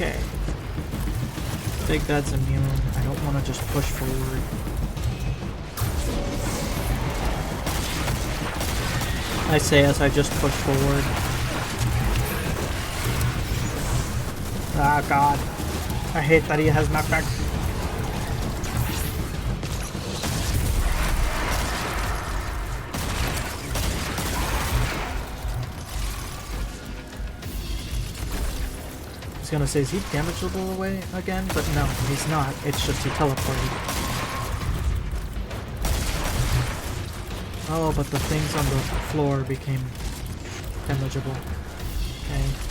Speaker 1: Okay. Big Dad's immune. I don't want to just push forward. I say as I just push forward. Ah, God. I hate that he has knockback. I was gonna say, is he damageable away again? But no, he's not. It's just he teleported. Oh, but the things on the floor became damageable. Okay.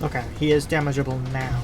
Speaker 1: Okay, he is damageable now.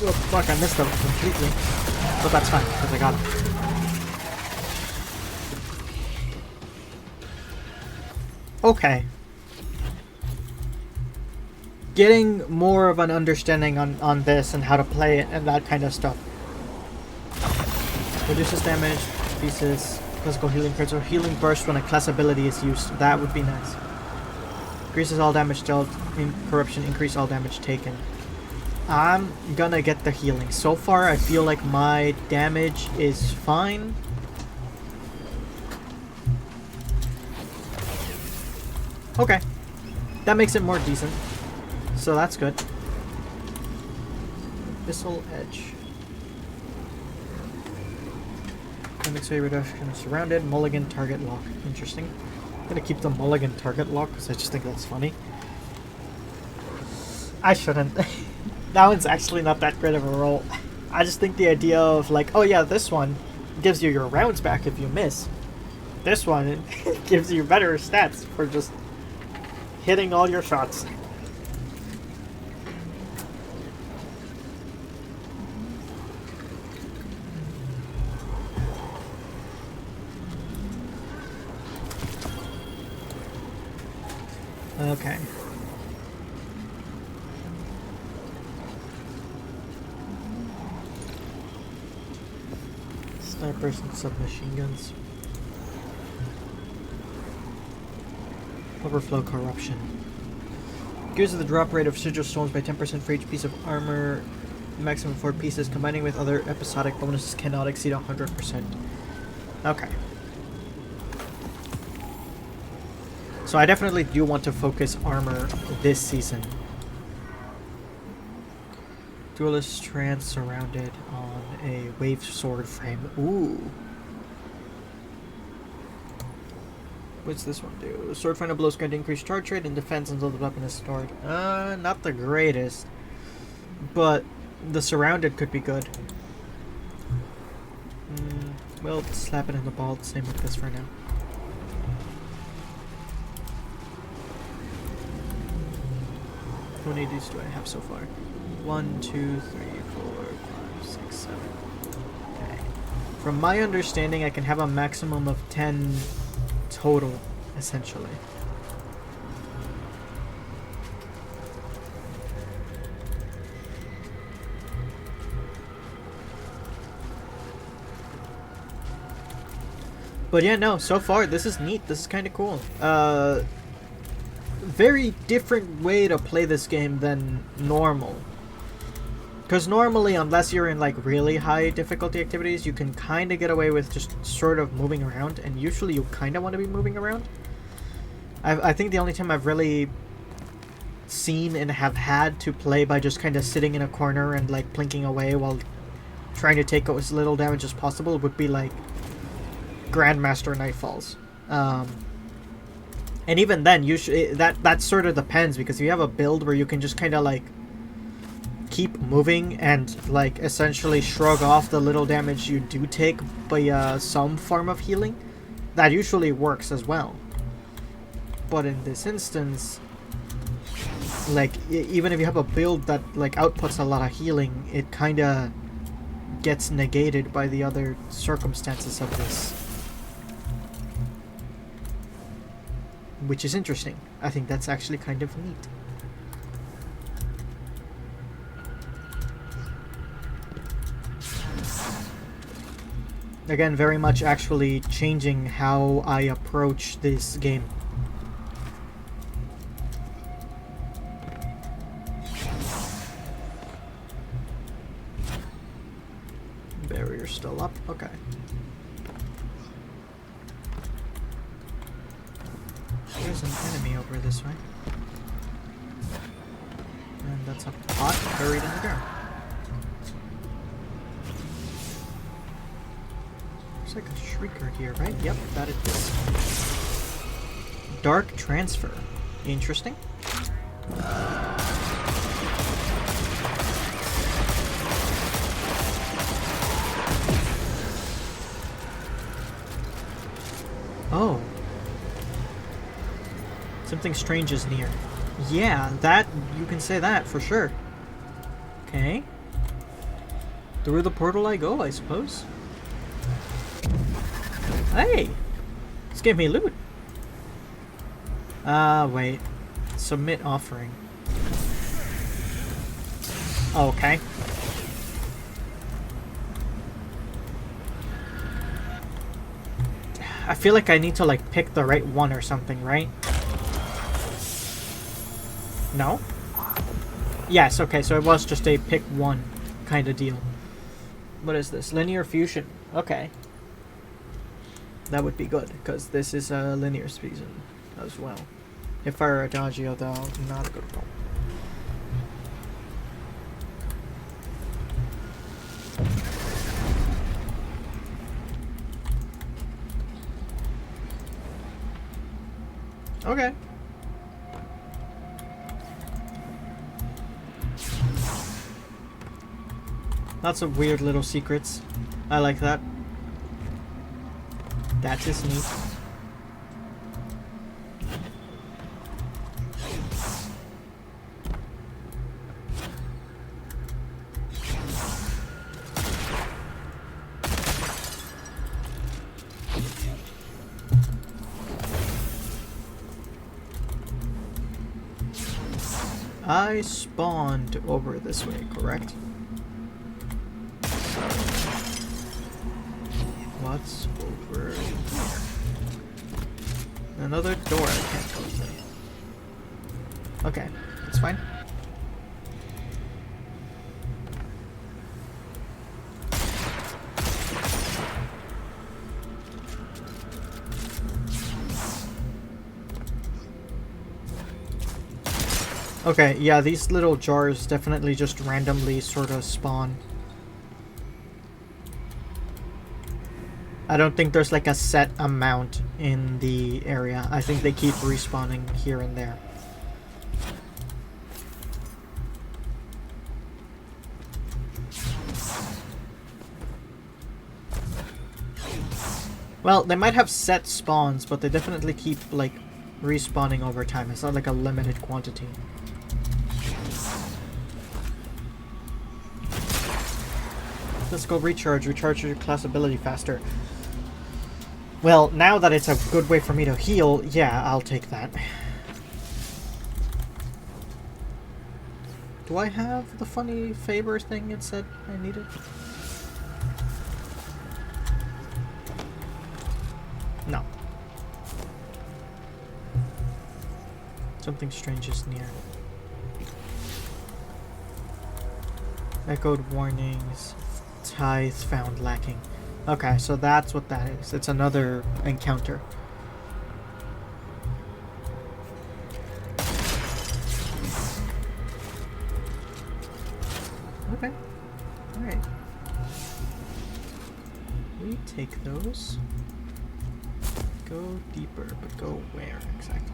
Speaker 1: Oh fuck, I missed him completely. But that's fine, because I got him. Okay. Getting more of an understanding on this and how to play it and that kind of stuff. Reduces damage, pieces, physical healing cards, or healing burst when a class ability is used. That would be nice. Increases all damage dealt, corruption, increase all damage taken. I'm gonna get the healing. So far, I feel like my damage is fine. Okay. That makes it more decent. So that's good. Abyssal Edge. X-ray reduction surrounded. Mulligan target lock. Interesting. I'm gonna keep the mulligan target lock because I just think that's funny. I shouldn't. That one's actually not that great of a roll. I just think the idea of like, oh yeah, this one gives you your rounds back if you miss. This one, it gives you better stats for just hitting all your shots. Okay. Snipers and submachine guns. Overflow corruption. Increases the drop rate of sigil stones by 10% for each piece of armor. Maximum 4 pieces. Combining with other episodic bonuses cannot exceed 100%. Okay. So I definitely do want to focus armor this season. Duelist trance surrounded on a wave sword frame. Ooh. What's this one do? Sword final blows grant increased charge rate and defense until the weapon is stored. Not the greatest. But the surrounded could be good. We'll slap it in the ball. Same with this for now. How many of these do I have so far? 1, 2, 3, 4, 5, 6, 7. Okay. From my understanding, I can have a maximum of 10 total, essentially. But yeah, no, so far, this is neat. This is kind of cool. Very different way to play this game than normal. Because normally, unless you're in like really high difficulty activities, you can kind of get away with just sort of moving around, and usually you kind of want to be moving around. I think the only time I've really seen and have had to play by just kind of sitting in a corner and like plinking away while trying to take as little damage as possible would be like Grandmaster Nightfalls. And even then, usually that sort of depends, because you have a build where you can just kind of like keep moving and like essentially shrug off the little damage you do take by some form of healing. That usually works as well. But in this instance, like even if you have a build that like outputs a lot of healing, it kind of gets negated by the other circumstances of this. Which is interesting. I think that's actually kind of neat. Again, very much actually changing how I approach this game. Barrier still up? Okay. There's an enemy over this way. And that's a pot buried in the ground. Looks like a shrieker here, right? Yep, that it is. Dark transfer. Interesting. Oh. Something strange is near. Yeah, that, you can say that for sure. Okay. Through the portal I go, I suppose. Hey! This gave me loot. Wait. Submit offering. Okay. I feel like I need to like pick the right one or something, right? No? Yes, okay, so it was just a pick one kind of deal. What is this? Linear fusion. Okay. That would be good, because this is a linear fusion as well. If I were Adagio, though, not a good roll. Okay. Lots of weird little secrets. I like that. That is neat. I spawned over this way, correct? What's over here? Another door I can't go through. Okay, that's fine. Okay, yeah, these little jars definitely just randomly sort of spawn. I don't think there's like a set amount in the area. I think they keep respawning here and there. Well, they might have set spawns, but they definitely keep like respawning over time. It's not like a limited quantity. Let's go recharge your class ability faster. Well, now that it's a good way for me to heal, yeah, I'll take that. Do I have the funny favor thing it said I needed? No. Something strange is near. Echoed warnings. Tithe found lacking. Okay, so that's what that is. It's another encounter. Okay. Alright. We take those. Go deeper, but go where exactly?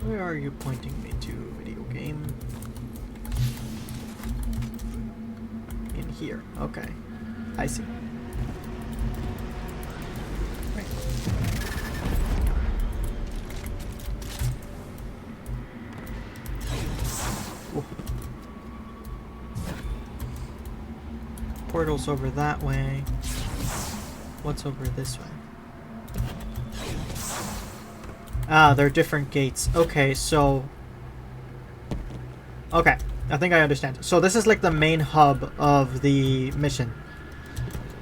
Speaker 1: Where are you pointing me to, video game? In here. Okay. I see. Right. Whoa. Portal's over that way. What's over this way? Ah, they're different gates. Okay, so... Okay, I think I understand. So this is like the main hub of the mission.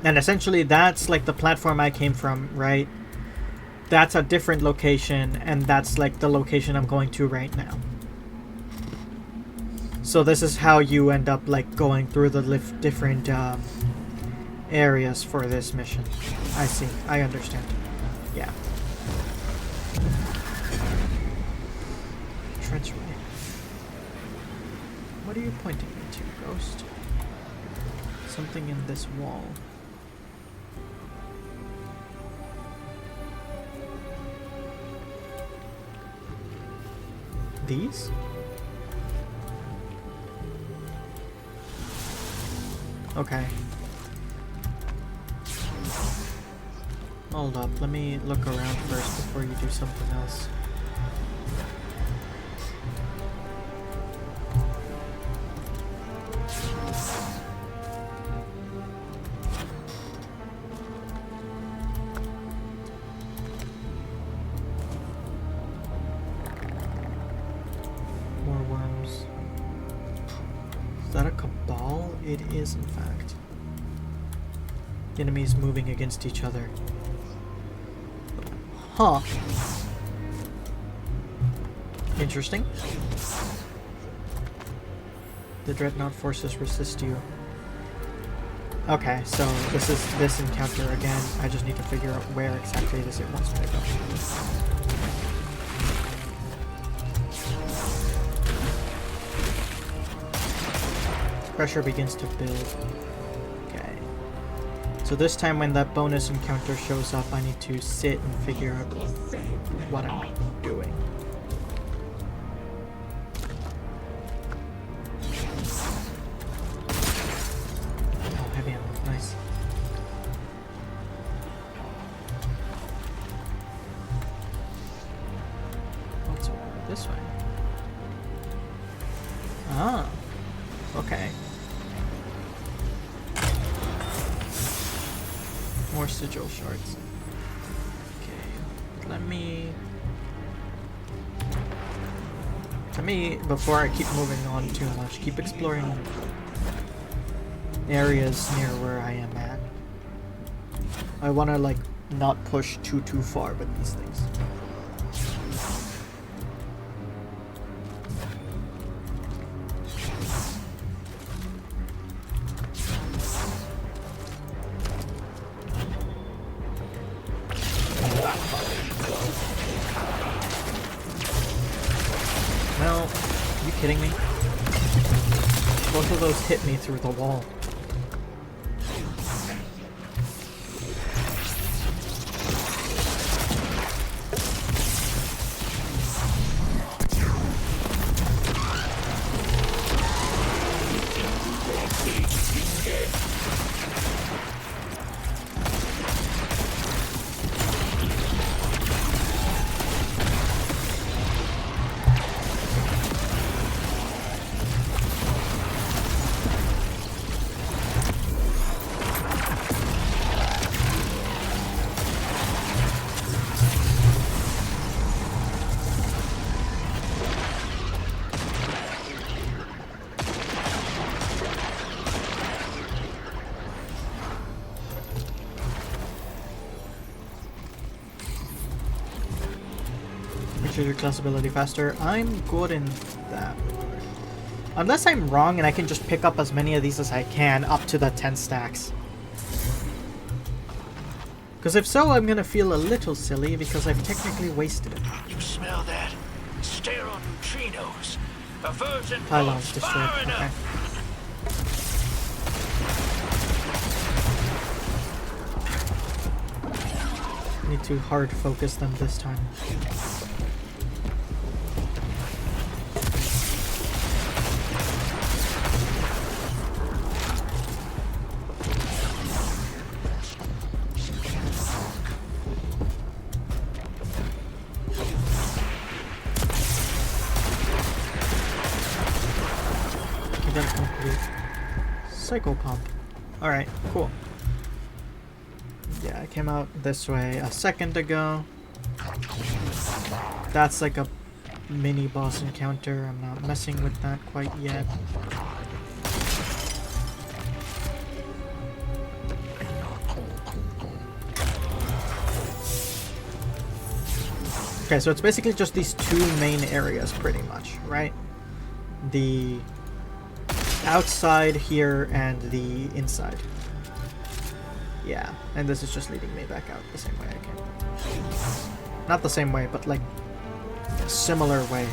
Speaker 1: And essentially that's like the platform I came from, right? That's a different location, and that's like the location I'm going to right now. So this is how you end up like going through the different areas for this mission. I see. I understand. Yeah. Trenchway. What are you pointing me to, Ghost? Something in this wall. These? Okay. Hold up, let me look around first before you do something else. More worms. Is that a cabal? It is, in fact. Enemies moving against each other. Huh. Interesting. The Dreadnought forces resist you. Okay, so this is this encounter again. I just need to figure out where exactly it is it wants me to go. Pressure begins to build. Okay. So this time when that bonus encounter shows up, I need to sit and figure out what I'm doing. Oh, heavy ammo. Nice. What's over this way? Ah. Okay. more sigil shards. Okay, let me, before I keep moving on too much, keep exploring areas near where I am at. I want to like not push too far with these things. Well, are you kidding me? Both of those hit me through the wall. Your class ability faster. I'm good in that. Unless I'm wrong and I can just pick up as many of these as I can up to the 10 stacks. Because if so, I'm gonna feel a little silly because I've technically wasted it.
Speaker 3: You smell that? Sterile neutrinos. A virgin
Speaker 1: Pylons
Speaker 3: pulse
Speaker 1: destroyed.
Speaker 3: far
Speaker 1: Okay.
Speaker 3: enough.
Speaker 1: Need to hard focus them this time. Cycle pump. Alright, cool. Yeah, I came out this way a second ago. That's like a mini boss encounter. I'm not messing with that quite yet. Okay, so it's basically just these two main areas pretty much, right? The outside here and the inside. Yeah, and this is just leading me back out the same way I came. Not the same way, but like a similar way.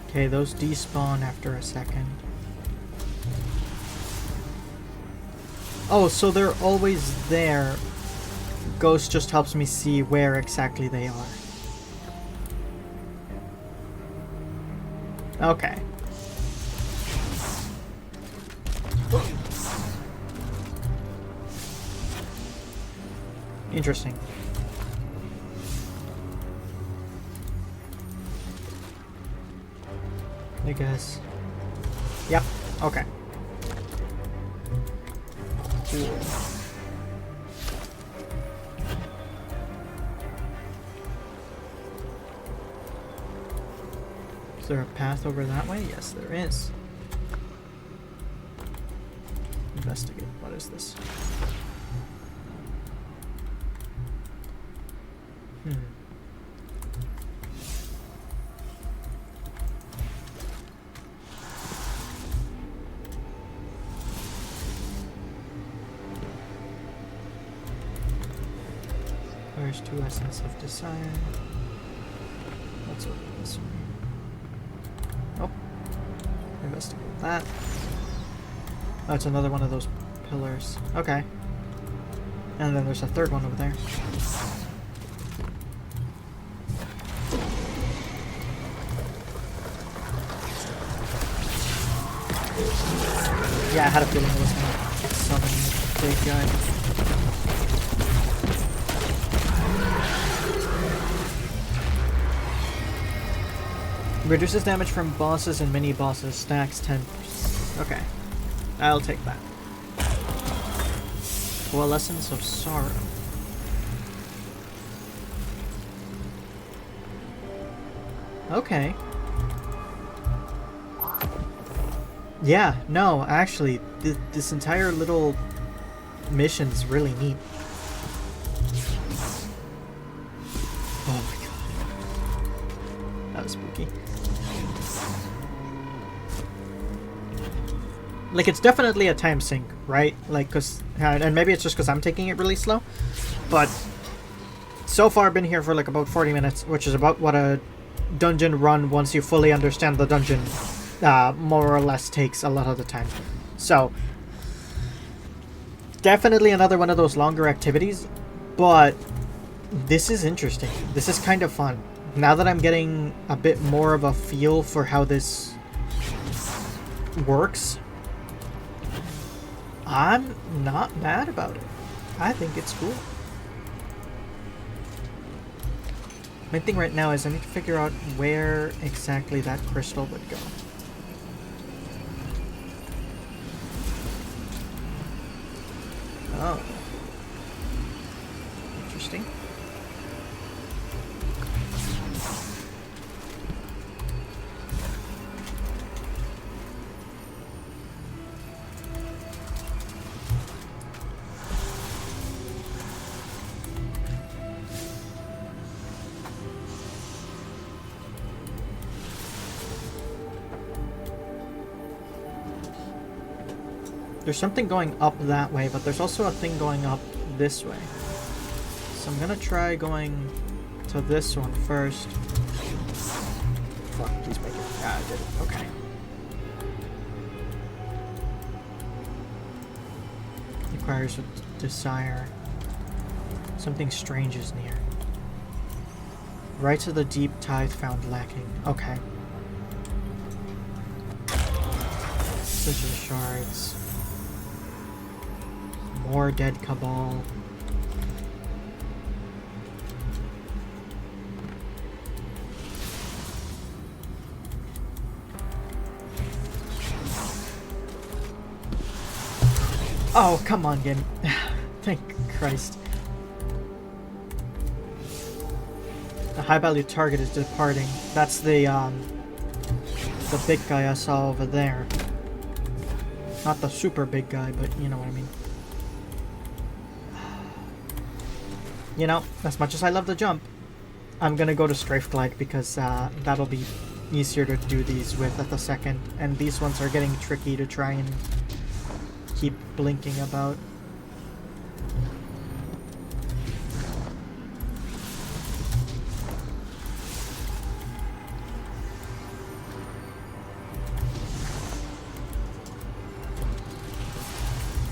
Speaker 1: Okay, those despawn after a second. Oh, so they're always there. Ghost just helps me see where exactly they are. Okay. Interesting. I guess. Yep. Okay. Cool. there a path over that way? Yes, there is. Investigate. What is this? Where's 2 essence of desire? Let's open this one. Oh. Investigate that. Oh, it's another one of those pillars. Okay. And then there's a third one over there. Yeah, I had a feeling it was gonna summon big guy. Reduces damage from bosses and mini bosses. Stacks 10%. Okay. I'll take that. Coalescence of Sorrow. Okay. Yeah, no, actually, this entire little mission's really neat. Oh my god. That was spooky. Like, it's definitely a time sink, right? Like, cause, and maybe it's just because I'm taking it really slow, but so far I've been here for like about 40 minutes, which is about what a dungeon run, once you fully understand the dungeon, more or less takes a lot of the time. So, definitely another one of those longer activities, but this is interesting. This is kind of fun. Now that I'm getting a bit more of a feel for how this works, I'm not mad about it. I think it's cool. Main thing right now is I need to figure out where exactly that crystal would go. Oh. Interesting. There's something going up that way, but there's also a thing going up this way. So I'm gonna try going to this one first. Fuck, please make it. Yeah, I did it. Okay. Requires a desire. Something strange is near. Rites of the deep tithe found lacking. Okay. Sigil shards. More dead cabal. Oh, come on, game. Thank Christ. The high value target is departing. That's the big guy I saw over there. Not the super big guy, but you know what I mean. You know, as much as I love the jump, I'm gonna go to Strafe Glide because that'll be easier to do these with at the second. And these ones are getting tricky to try and keep blinking about.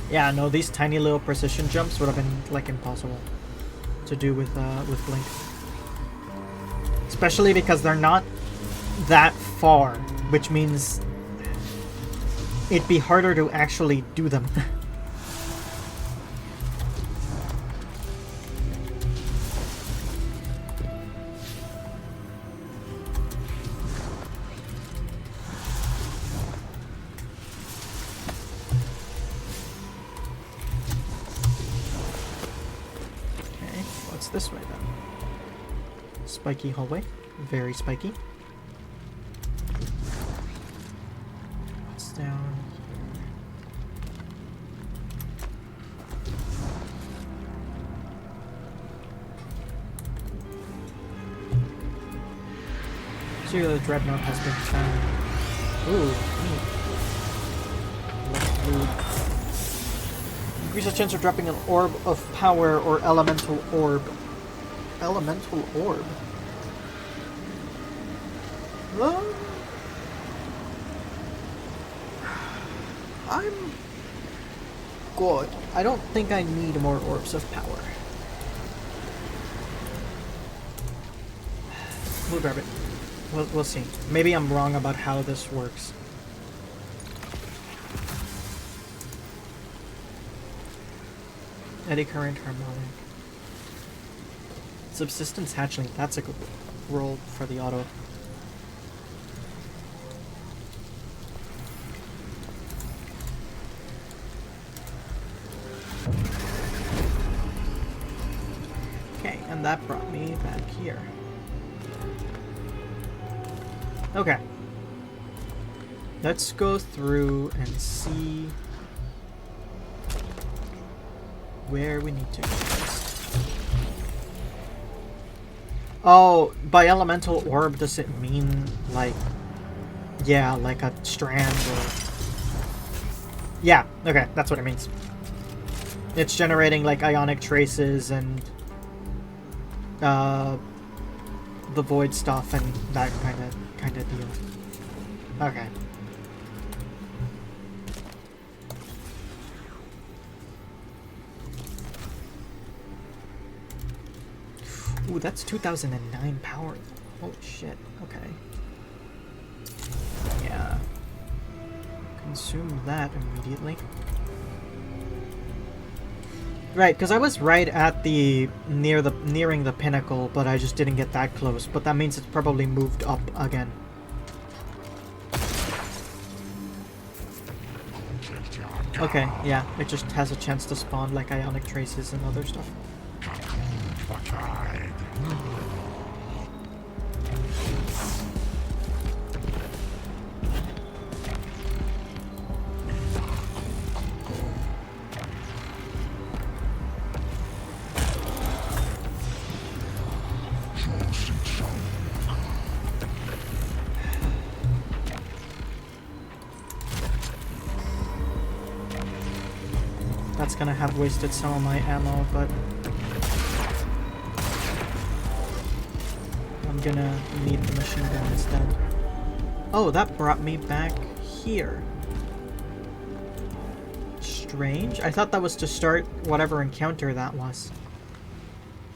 Speaker 1: Yeah, no, these tiny little precision jumps would have been like impossible to do with Blink. Especially because they're not that far, which means it'd be harder to actually do them. This way then. Spiky hallway. Very spiky. down. Serial Dreadnought has been found. Ooh, neat. Increase the chance of dropping an orb of power or elemental orb. Elemental orb? I'm good. I don't think I need more orbs of power. We'll grab it. We'll see. Maybe I'm wrong about how this works. Eddy current harmonic. Subsistence hatchling. That's a good roll for the auto. Okay, and that brought me back here. Okay. Let's go through and see where we need to go next. Oh, by elemental orb, does it mean like, yeah, like a strand or... Yeah, okay, that's what it means. It's generating like ionic traces and the void stuff and that kind of deal. Okay. Ooh, that's 2009 power. Holy shit. Okay. Yeah. Consume that immediately. Right, because I was right at nearing the pinnacle, but I just didn't get that close. But that means it's probably moved up again. Okay, yeah, it just has a chance to spawn like ionic traces and other stuff. That's gonna have wasted some of my ammo, but I'm gonna need the machine gun instead. Oh, that brought me back here. Strange. I thought that was to start whatever encounter that was.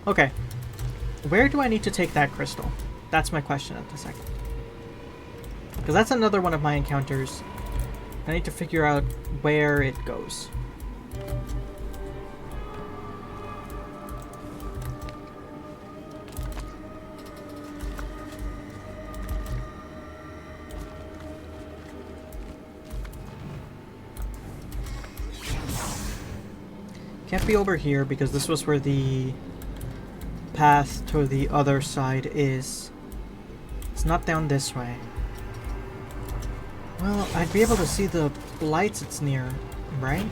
Speaker 1: Okay. Where do I need to take that crystal? That's my question at the second. Because that's another one of my encounters. I need to figure out where it goes. Can't be over here because this was where the path to the other side is. It's not down this way. Well, I'd be able to see the lights it's near, right?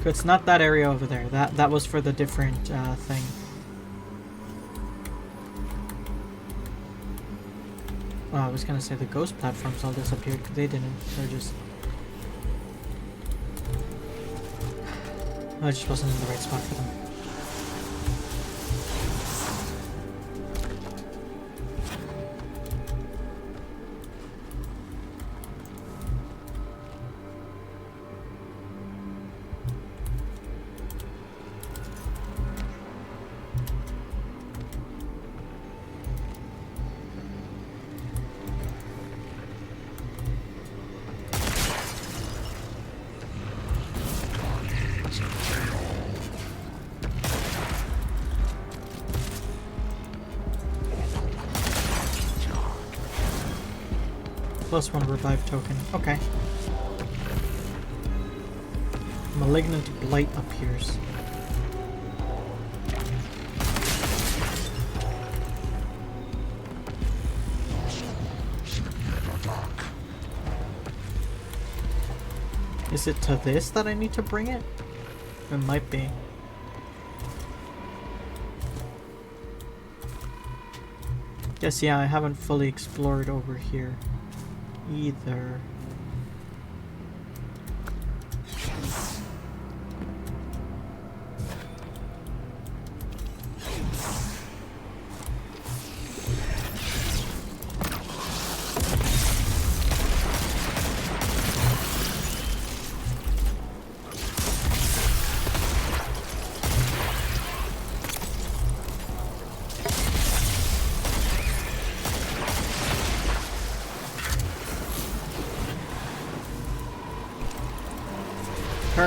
Speaker 1: It's not that area over there. That was for the different thing. Oh, I was gonna say the ghost platforms all disappeared. They didn't. They're just... I just wasn't in the right spot for them. +1 revive token. Okay. Malignant Blight appears. Is it to this that I need to bring it? It might be. Guess, yeah, I haven't fully explored over here either.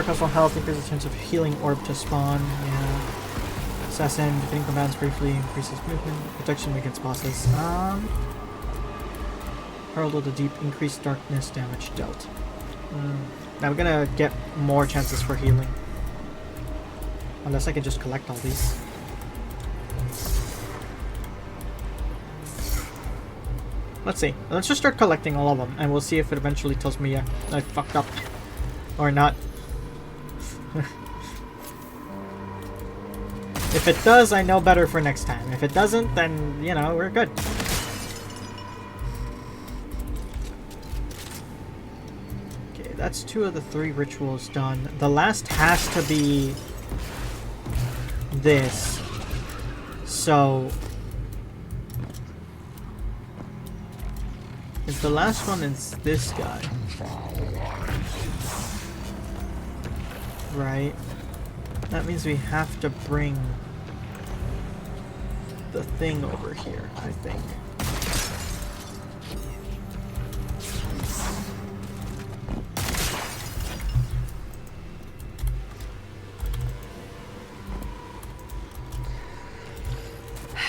Speaker 1: Personal health increases the chance of healing orb to spawn. Yeah. Assassin, defeating combatants briefly increases movement. Protection against bosses. Herald of the Deep, increased darkness damage dealt. Now we're gonna get more chances for healing. Unless I can just collect all these. Let's see. Let's just start collecting all of them, and we'll see if it eventually tells me I fucked up. Or not. If it does, I know better for next time. If it doesn't, then, you know, we're good. Okay, that's 2 of the 3 rituals done. The last has to be this. So if the last one is this guy, right? That means we have to bring the thing over here, I think.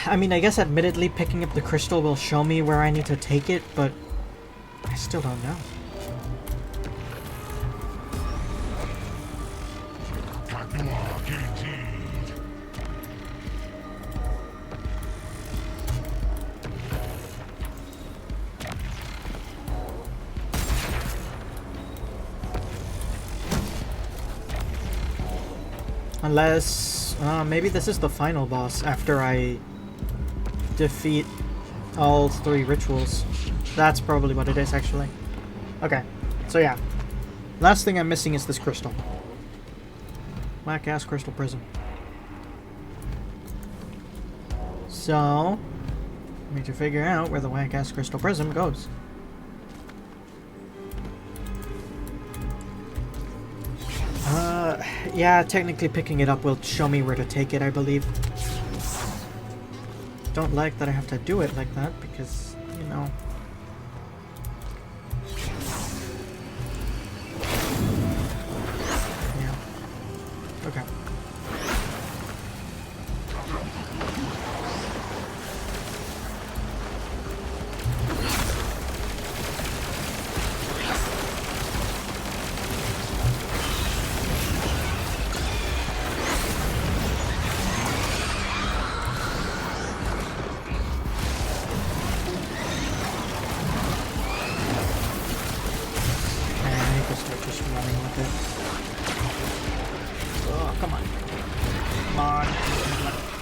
Speaker 1: I mean, I guess admittedly picking up the crystal will show me where I need to take it, but I still don't know. Unless, maybe this is the final boss after I defeat all 3 rituals. That's probably what it is, actually. Okay, so yeah. Last thing I'm missing is this crystal. Whack-ass crystal prism. So, I need to figure out where the whack-ass crystal prism goes. Yeah, technically picking it up will show me where to take it, I believe. Don't like that I have to do it like that, because, you know... Yeah. Okay.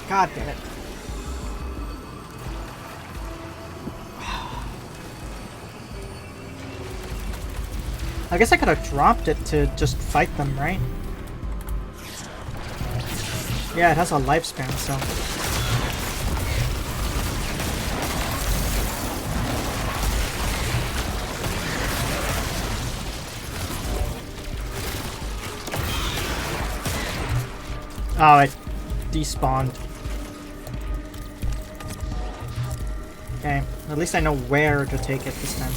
Speaker 1: God damn it. I guess I could have dropped it to just fight them, right? Yeah, it has a lifespan, so... Oh, it despawned. Okay, at least I know where to take it this time.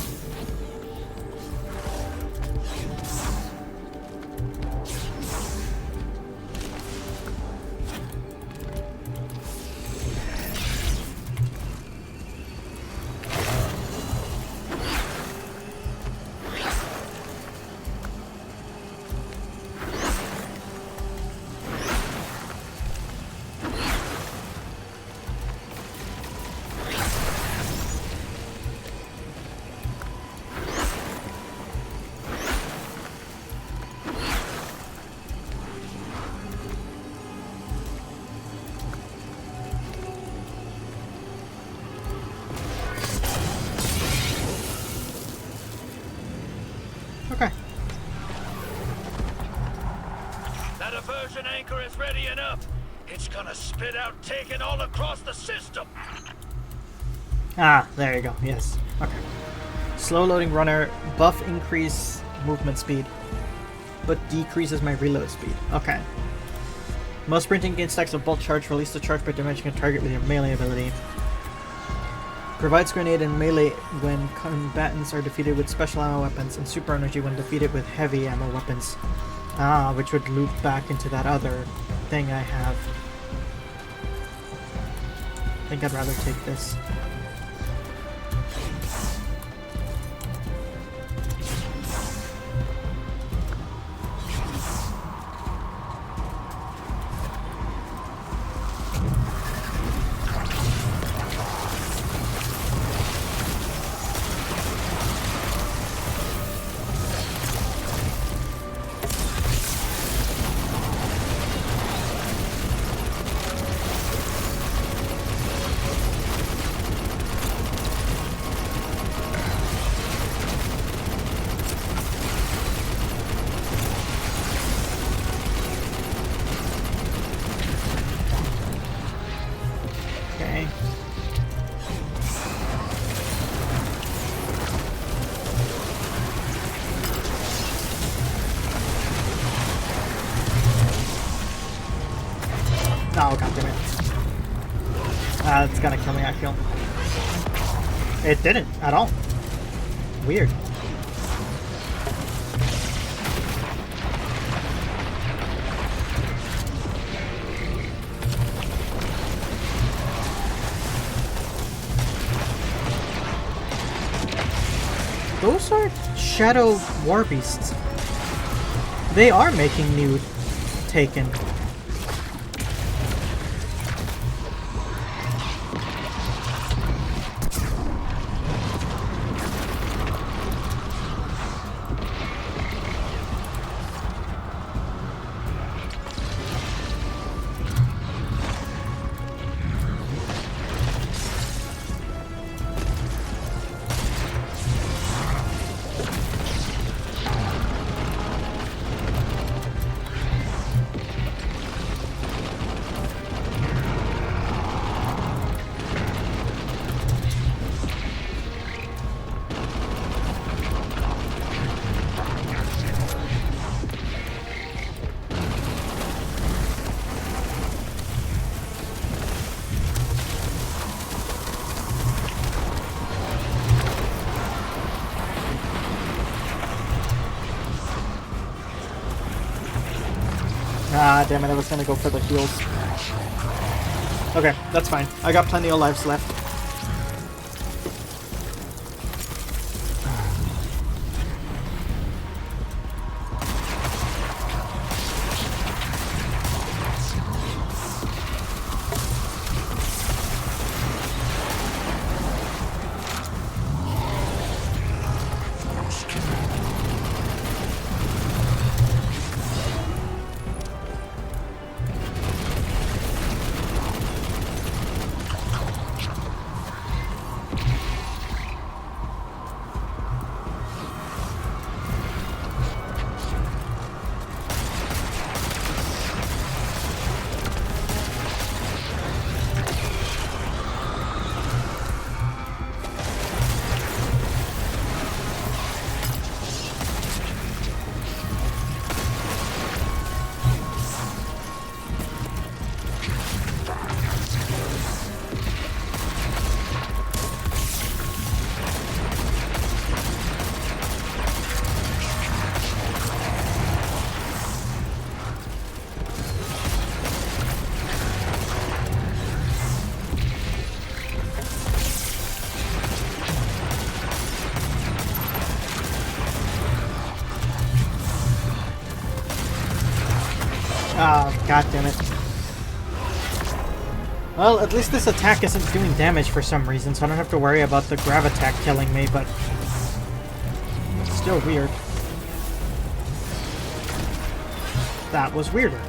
Speaker 3: propulsion anchor is ready enough, it's gonna spit out Taken all across the system.
Speaker 1: Ah, there you go. Yes. Okay. Slow loading runner. Buff increase movement speed, but decreases my reload speed. Okay. Most sprinting gain stacks of bolt charge. Release the charge by damaging a target with your melee ability. Provides grenade and melee when combatants are defeated with special ammo weapons, and super energy when defeated with heavy ammo weapons. Ah, which would loop back into that other thing I have. I think I'd rather take this. Oh, god damn it. It's gonna kill me, I feel. It didn't at all. Weird. Those are shadow war beasts. They are making new Taken. Ah, damn it, I was gonna go for the heals. Okay, that's fine. I got plenty of lives left. Oh, god damn it. Well, at least this attack isn't doing damage for some reason, so I don't have to worry about the grav attack killing me, but it's still weird. That was weirder.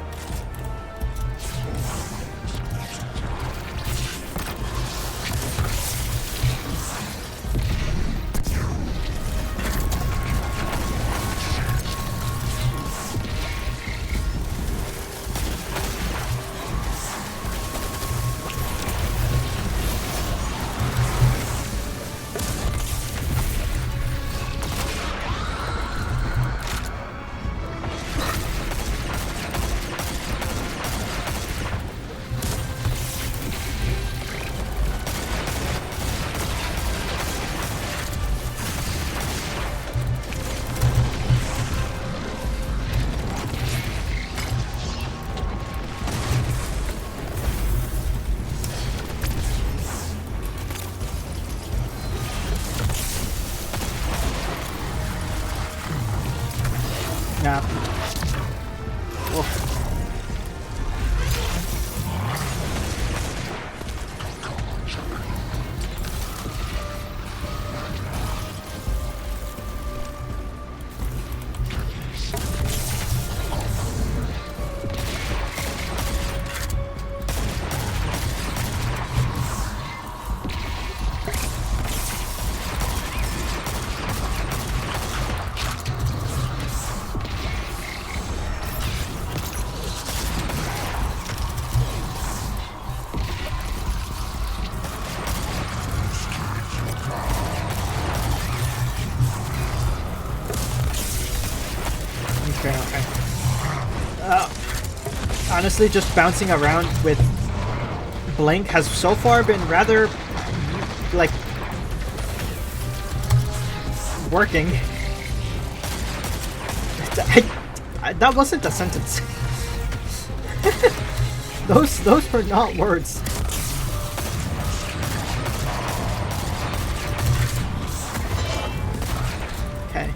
Speaker 1: honestly, just bouncing around with Blink has so far been rather, like, working. That wasn't a sentence. Those were not words. Okay.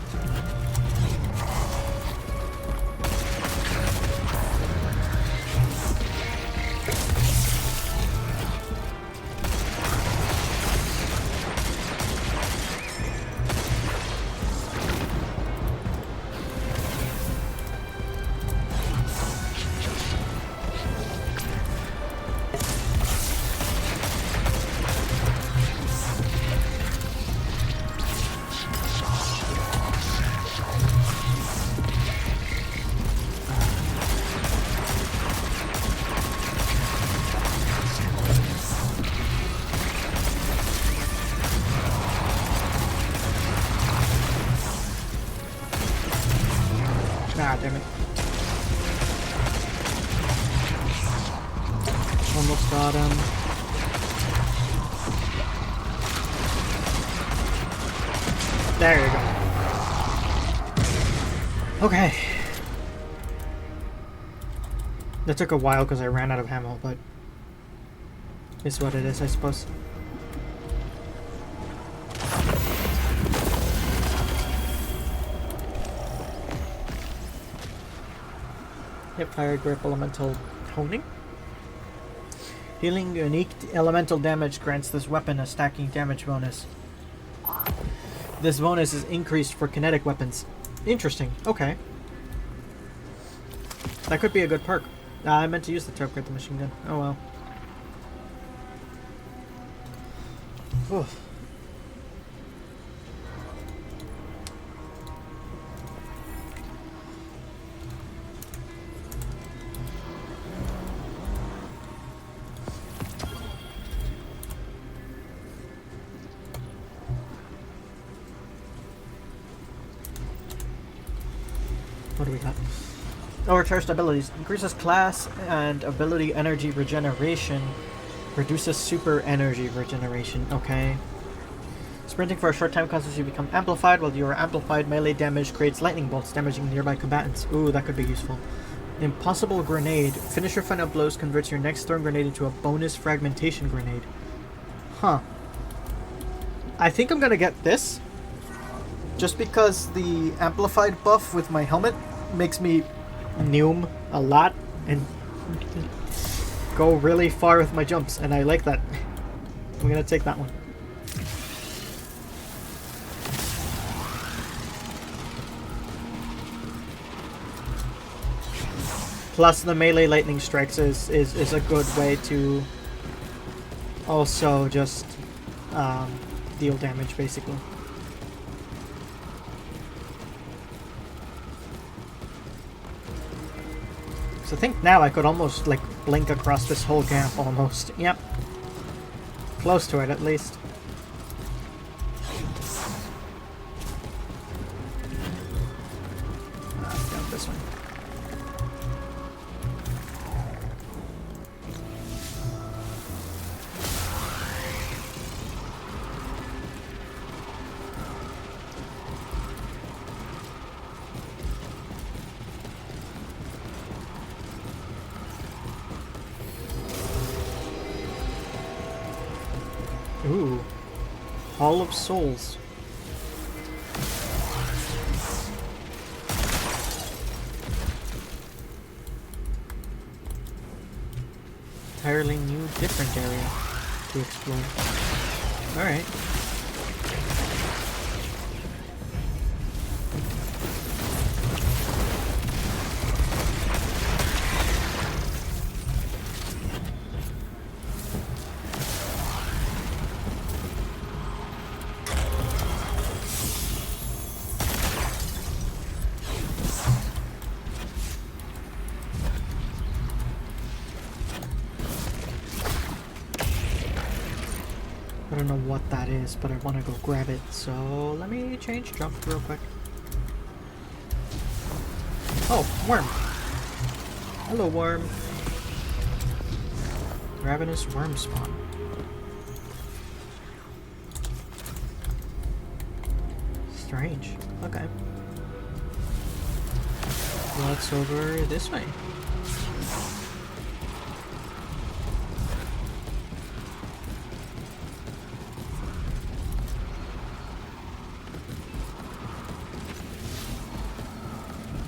Speaker 1: Ah, damn it. Almost got him. There you go. Okay. That took a while because I ran out of ammo, but it's what it is, I suppose. Hip fire grip elemental honing. Healing unique elemental damage grants this weapon a stacking damage bonus. This bonus is increased for kinetic weapons. Interesting. Okay. That could be a good perk. I meant to use that to upgrade the machine gun. Oh well. Oof. What do we got? Overcharged abilities. Increases class and ability energy regeneration. Reduces super energy regeneration. Okay. Sprinting for a short time causes you to become amplified. While you are amplified, melee damage creates lightning bolts, damaging nearby combatants. Ooh, that could be useful. Impossible grenade. Finish your final blows converts your next thrown grenade into a bonus fragmentation grenade. Huh. I think I'm gonna get this. Just because the amplified buff with my helmet makes me neum a lot and go really far with my jumps, and I like that. I'm gonna take that one. Plus the melee lightning strikes is a good way to also just deal damage basically. So I think now I could almost, like, blink across this whole gap, almost. Yep. Close to it, at least. Got this one. Ooh. Hall of Souls. Entirely new, different area to explore. Alright. I don't know what that is, but I want to go grab it, so let me change jump real quick. Oh, worm. Hello, worm. Ravenous worm spawn. Strange. Okay. Let's over this way.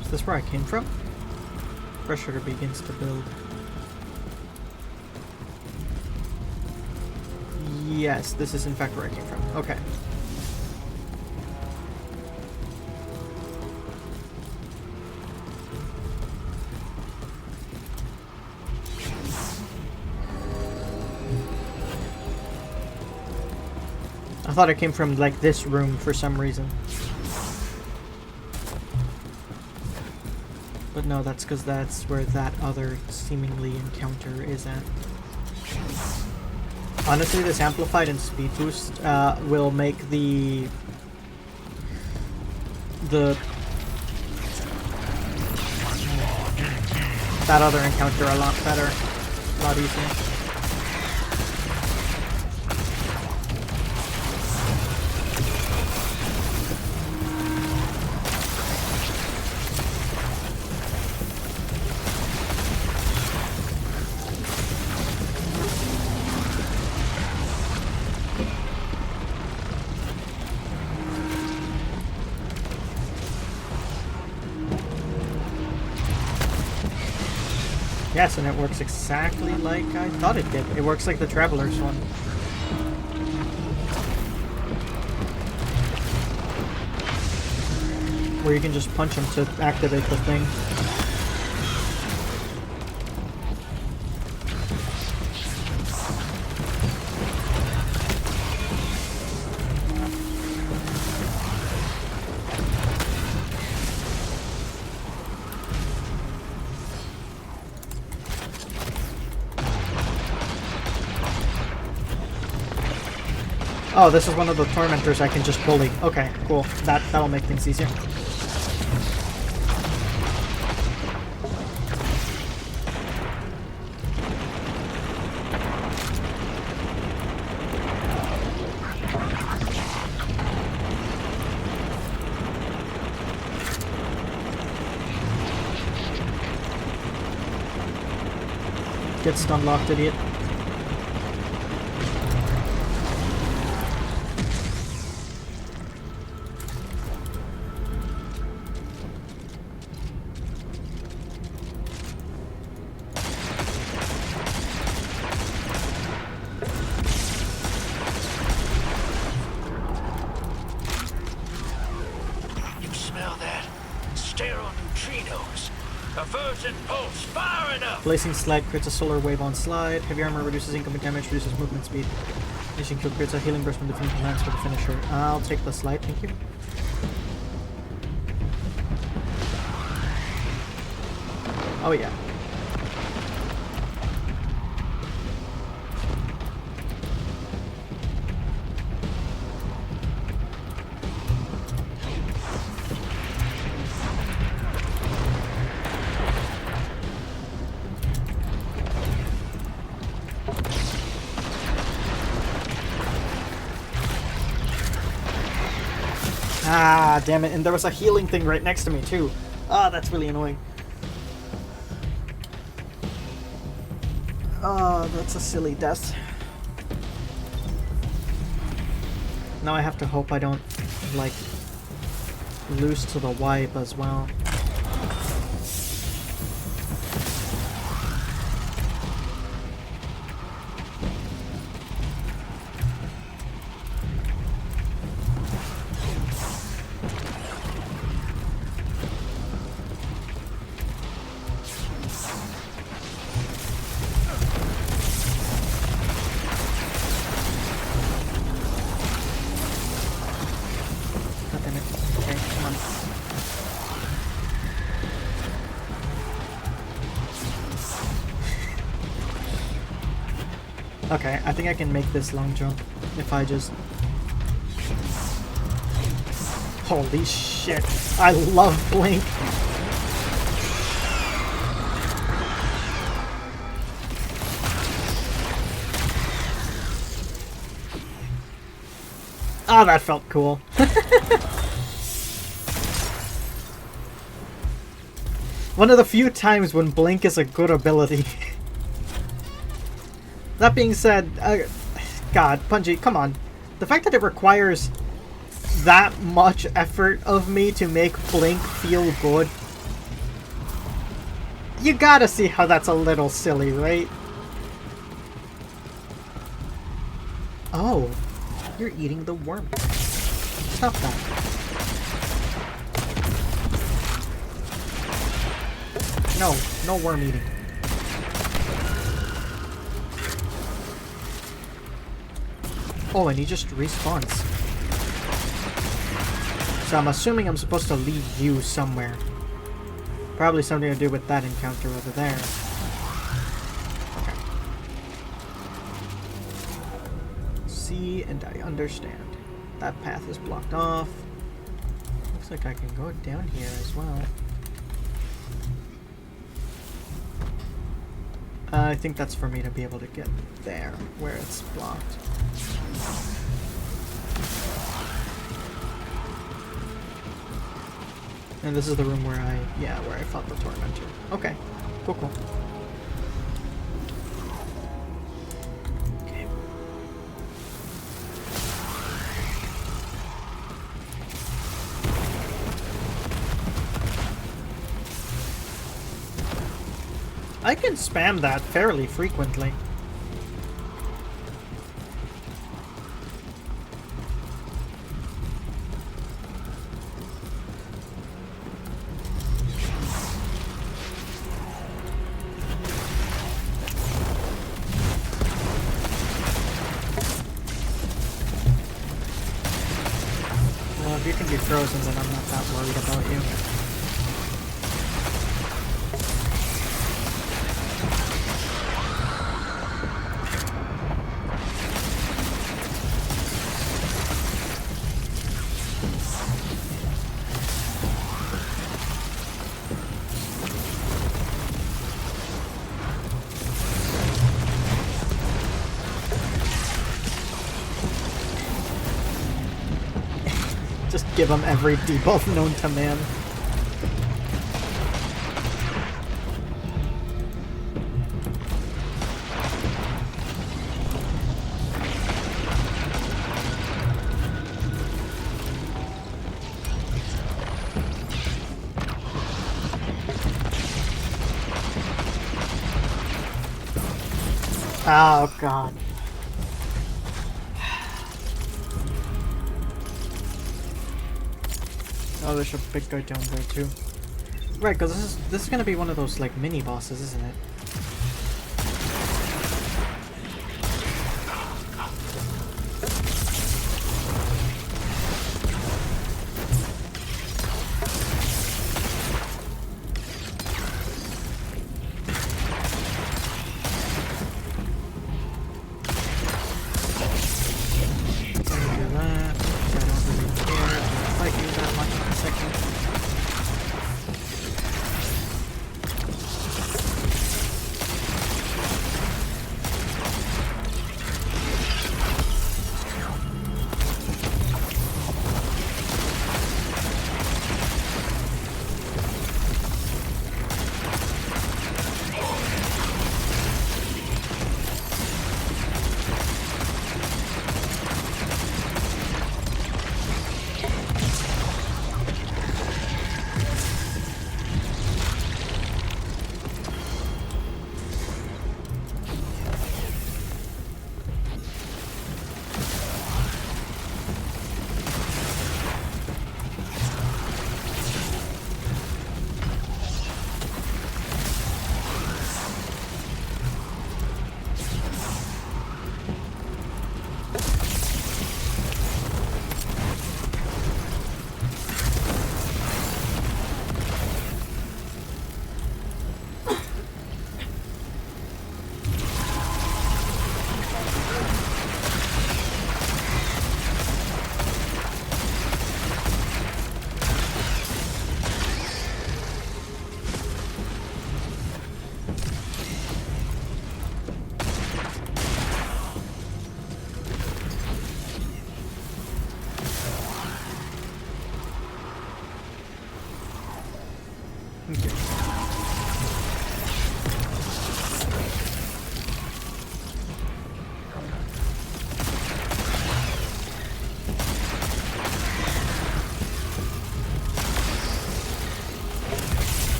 Speaker 1: Is this where I came from? Pressure begins to build. Yes, this is in fact where I came from. Okay. I thought it came from like this room for some reason. But no, that's because that's where that other seemingly encounter is at. Honestly, this amplified and speed boost will make that other encounter a lot better, a lot easier. Yes, and it works exactly like I thought it did. It works like the Traveler's one. Where you can just punch him to activate the thing. Oh, this is one of the tormentors I can just bully. Okay, cool. That'll make things easier. Get stun locked, idiot. Placing slide creates a solar wave on slide. Heavy armor reduces incoming damage, reduces movement speed. Finishing kill creates a healing burst when defeating commands for the finisher. I'll take the slide, thank you. Oh yeah. Ah, damn it. And there was a healing thing right next to me, too. Ah, that's really annoying. Oh, that's a silly death. Now I have to hope I don't, like, lose to the wipe as well. Okay, I think I can make this long jump if I just... Holy shit. I love Blink. Oh, that felt cool. One of the few times when Blink is a good ability. That being said, God, Bungie, come on. The fact that it requires that much effort of me to make Blink feel good, you gotta see how that's a little silly, right? Oh, you're eating the worm. Stop that. No, no worm eating. Oh, and he just respawns. So I'm assuming I'm supposed to leave you somewhere. Probably something to do with that encounter over there. Okay. See, and I understand. That path is blocked off. Looks like I can go down here as well. I think that's for me to be able to get there, where it's blocked. And this is the room where where I fought the Tormentor. Okay, cool, cool. Okay. I can spam that fairly frequently. Well, if you can be frozen, then I'm not that worried about you. Just give him every debuff known to man. Oh god. Oh, there's a big guy down there too. Right, because this is gonna be one of those like mini bosses, isn't it?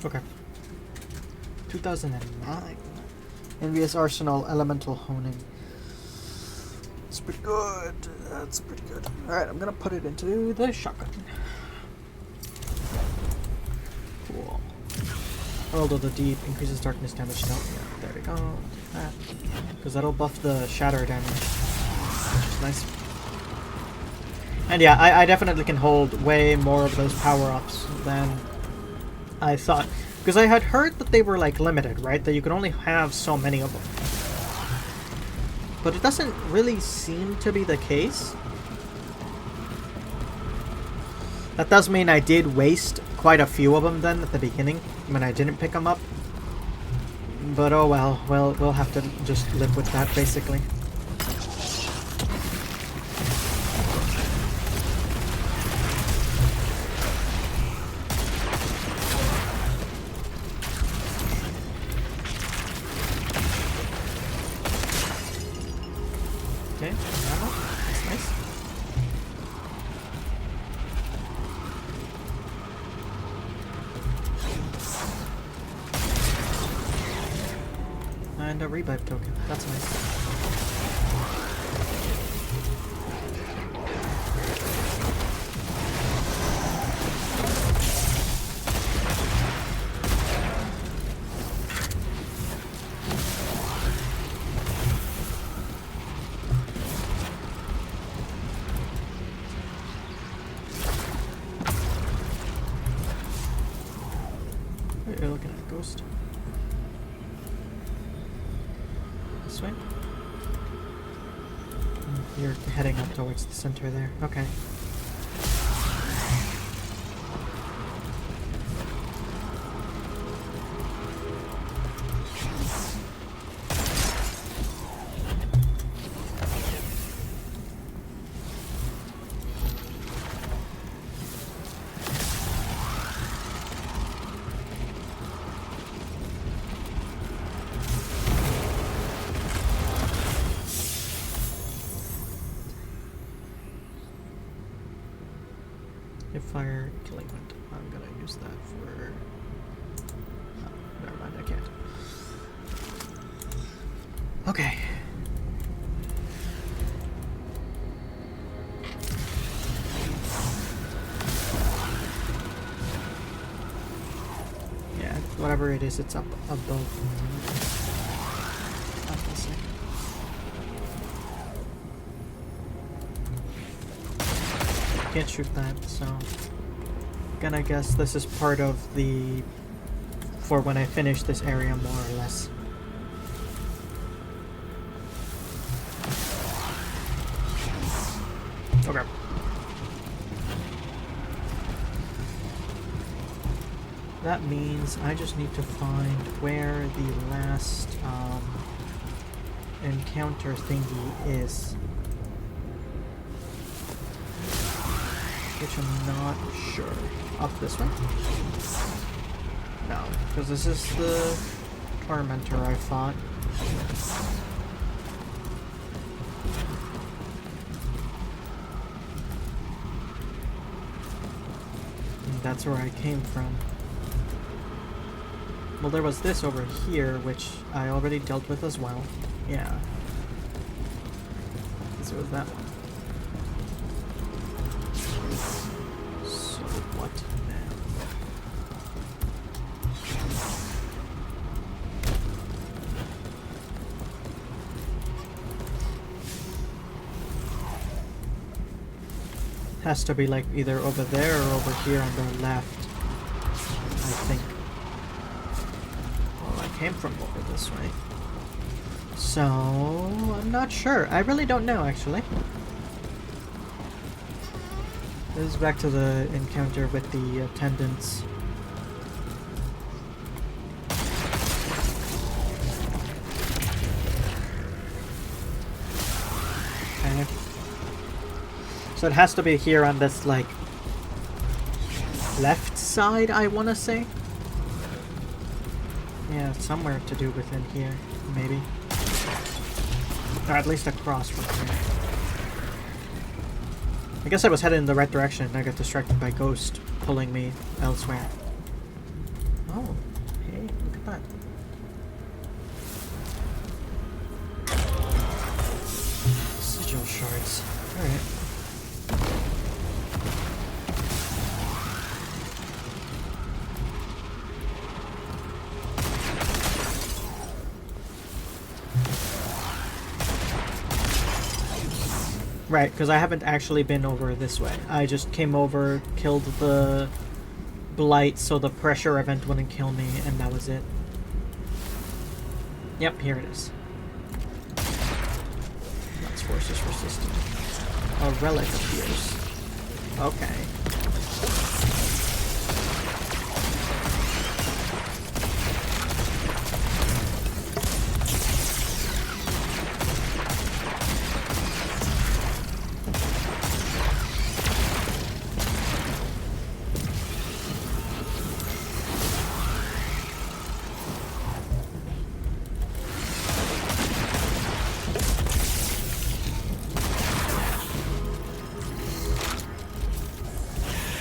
Speaker 1: Okay. 2009. Envious Arsenal Elemental Honing. It's pretty good. That's pretty good. Alright, I'm gonna put it into the shotgun. Cool. Herald of the Deep increases darkness damage. No, yeah, there we go. Take that. Because that'll buff the shatter damage. Which is nice. And yeah, I definitely can hold way more of those power-ups than I thought. Because I had heard that they were like limited, right? That you can only have so many of them. But it doesn't really seem to be the case. That does mean I did waste quite a few of them then at the beginning when I didn't pick them up. But oh well, we'll have to just live with that basically. Okay, ammo. That's nice. And a revive token. That's nice. You're looking at a ghost. This way? You're heading up towards the center there. Okay. Fire killing wind. I'm gonna use that for. Oh, never mind, I can't. Okay. Yeah, whatever it is, it's up above. Obviously. Can't shoot that, so gonna guess this is part of the for when I finish this area, more or less. Okay. That means I just need to find where the last encounter thingy is. Which I'm not sure. Up this way? No, because this is the Tormentor I fought. And that's where I came from. Well, there was this over here, which I already dealt with as well. Yeah. This was that one. Has to be like either over there or over here on the left, I think. Well, I came from over this way. So, I'm not sure. I really don't know, actually. This is back to the encounter with the attendants. Okay. So it has to be here on this, like, left side, I want to say. Yeah, somewhere to do within here, maybe. Or at least across from here. I guess I was headed in the right direction and I got distracted by Ghost pulling me elsewhere. Oh. that? Sigil shards. Alright. Right, because I haven't actually been over this way. I just came over, killed the blight so the pressure event wouldn't kill me, and that was it. Yep, here it is. That's forces resistant. A relic appears. Okay.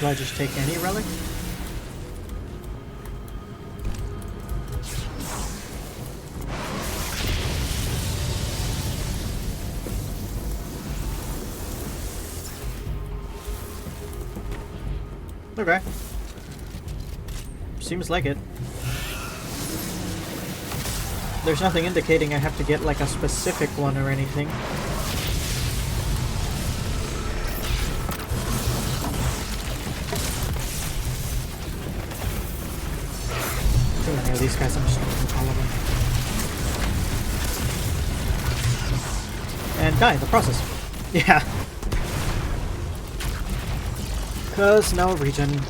Speaker 1: Do I just take any relic? Okay. Seems like it. There's nothing indicating I have to get like a specific one or anything. Too many of these guys, I'm just going to all of them. And die in the process. Yeah. Cause no regen.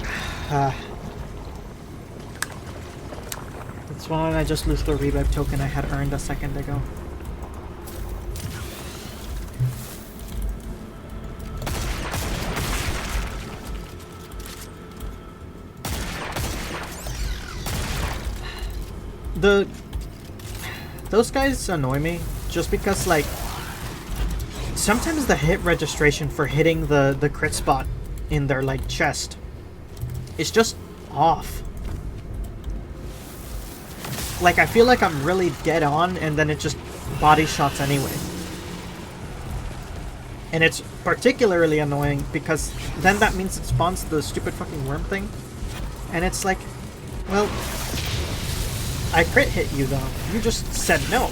Speaker 1: That's why I just lose the revive token I had earned a second ago. Those guys annoy me just because, like, sometimes the hit registration for hitting the crit spot in their, like, chest is just off. Like, I feel like I'm really dead on, and then it just body shots anyway. And it's particularly annoying because then that means it spawns the stupid fucking worm thing. And it's like, well, I crit hit you though. You just said no.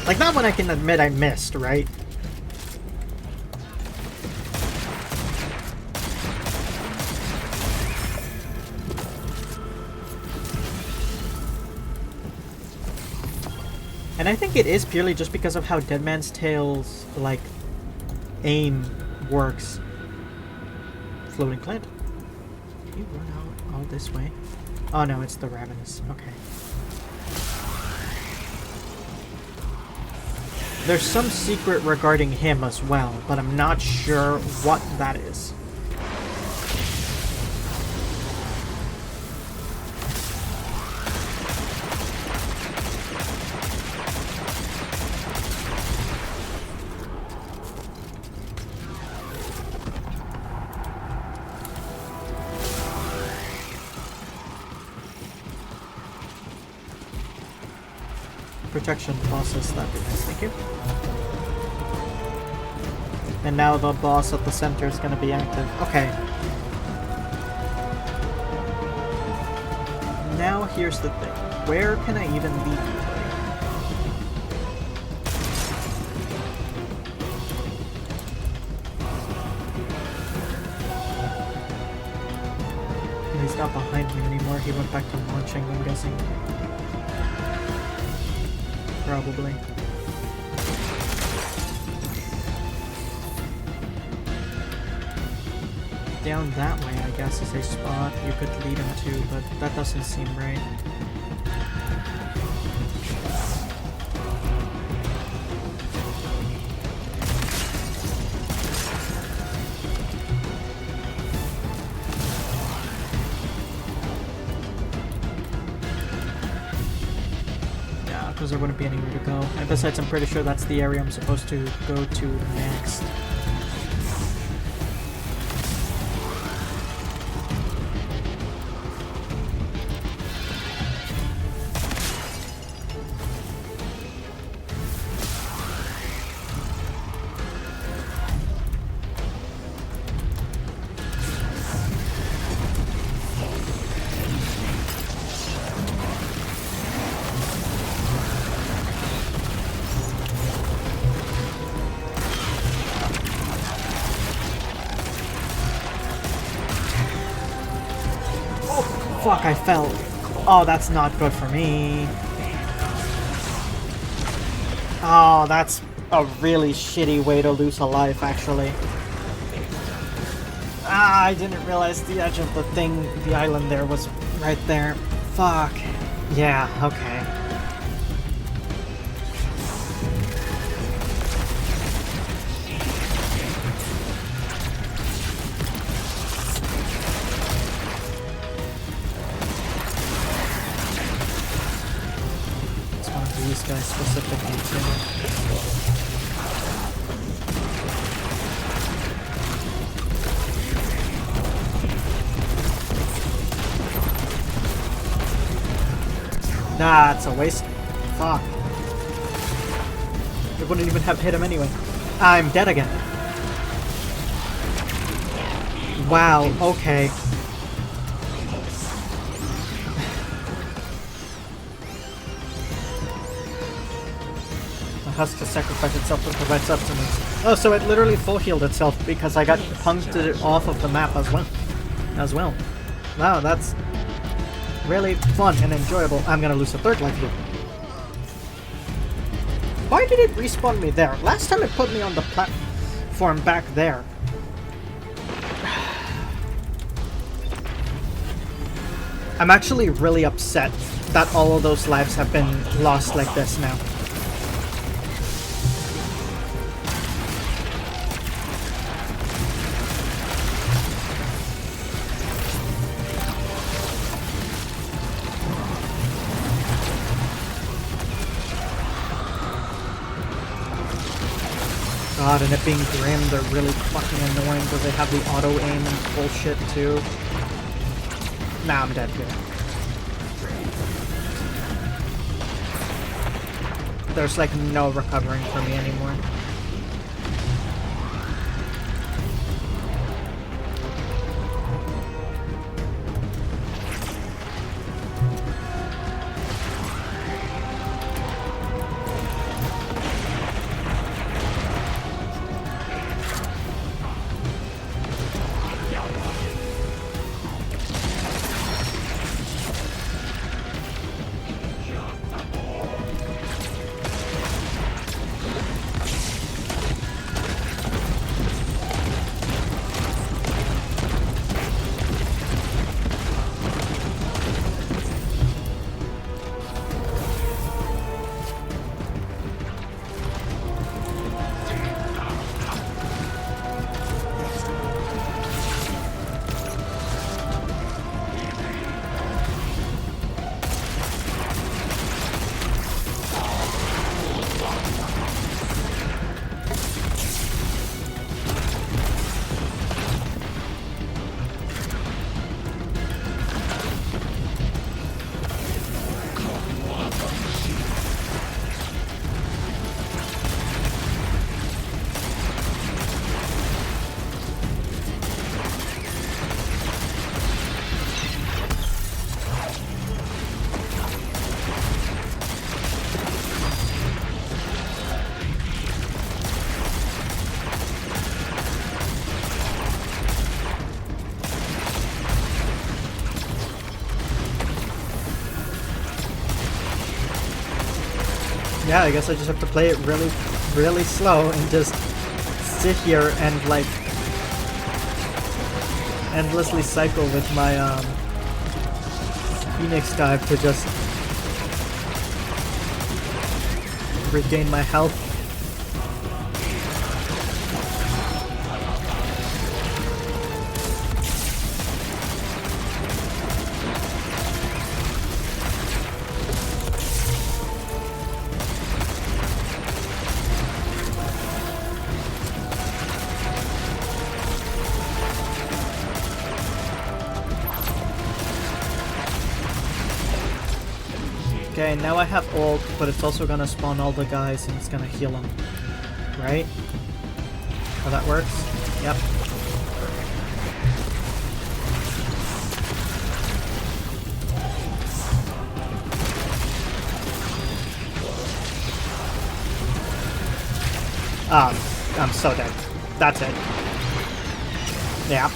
Speaker 1: Like, that one I can admit I missed, right? And I think it is purely just because of how Dead Man's Tale's, like, aim works. Floating plant. Can you run out all this way? Oh no, it's the Ravenous. Okay. There's some secret regarding him as well, but I'm not sure what that is. Protection process, that'd be nice, thank you. And now the boss at the center is going to be active. Okay. Now here's the thing. Where can I even leave you, buddy? He's not behind me anymore. He went back to launching, I'm guessing. Probably. Down that way, I guess, is a spot you could lead him to, but that doesn't seem right. Because there wouldn't be anywhere to go. And besides, I'm pretty sure that's the area I'm supposed to go to next. fuck, I fell. Oh, that's not good for me. Oh, that's a really shitty way to lose a life, actually. Ah, I didn't realize the edge of the thing, the island there was right there. Fuck. Yeah, okay. It's one of these guys specifically, too. Nah, it's a waste. Fuck. It wouldn't even have hit him anyway. I'm dead again. Wow, okay. The husk has sacrificed itself to provide sustenance. Oh, so it literally full healed itself because I got punked off of the map as well. Wow, that's really fun and enjoyable. I'm gonna lose a third life here. Why did it respawn me there? Last time it put me on the platform back there. I'm actually really upset that all of those lives have been lost like this now. God, and it being Grim, they're really fucking annoying because they have the auto aim and bullshit too. Nah, I'm dead here. There's like no recovering for me anymore. Yeah, I guess I just have to play it really, really slow and just sit here and like endlessly cycle with my Phoenix dive to just regain my health. Okay, now I have ult, but it's also gonna spawn all the guys and it's gonna heal them. Right? How that works? Yep. I'm so dead. That's it. Yeah.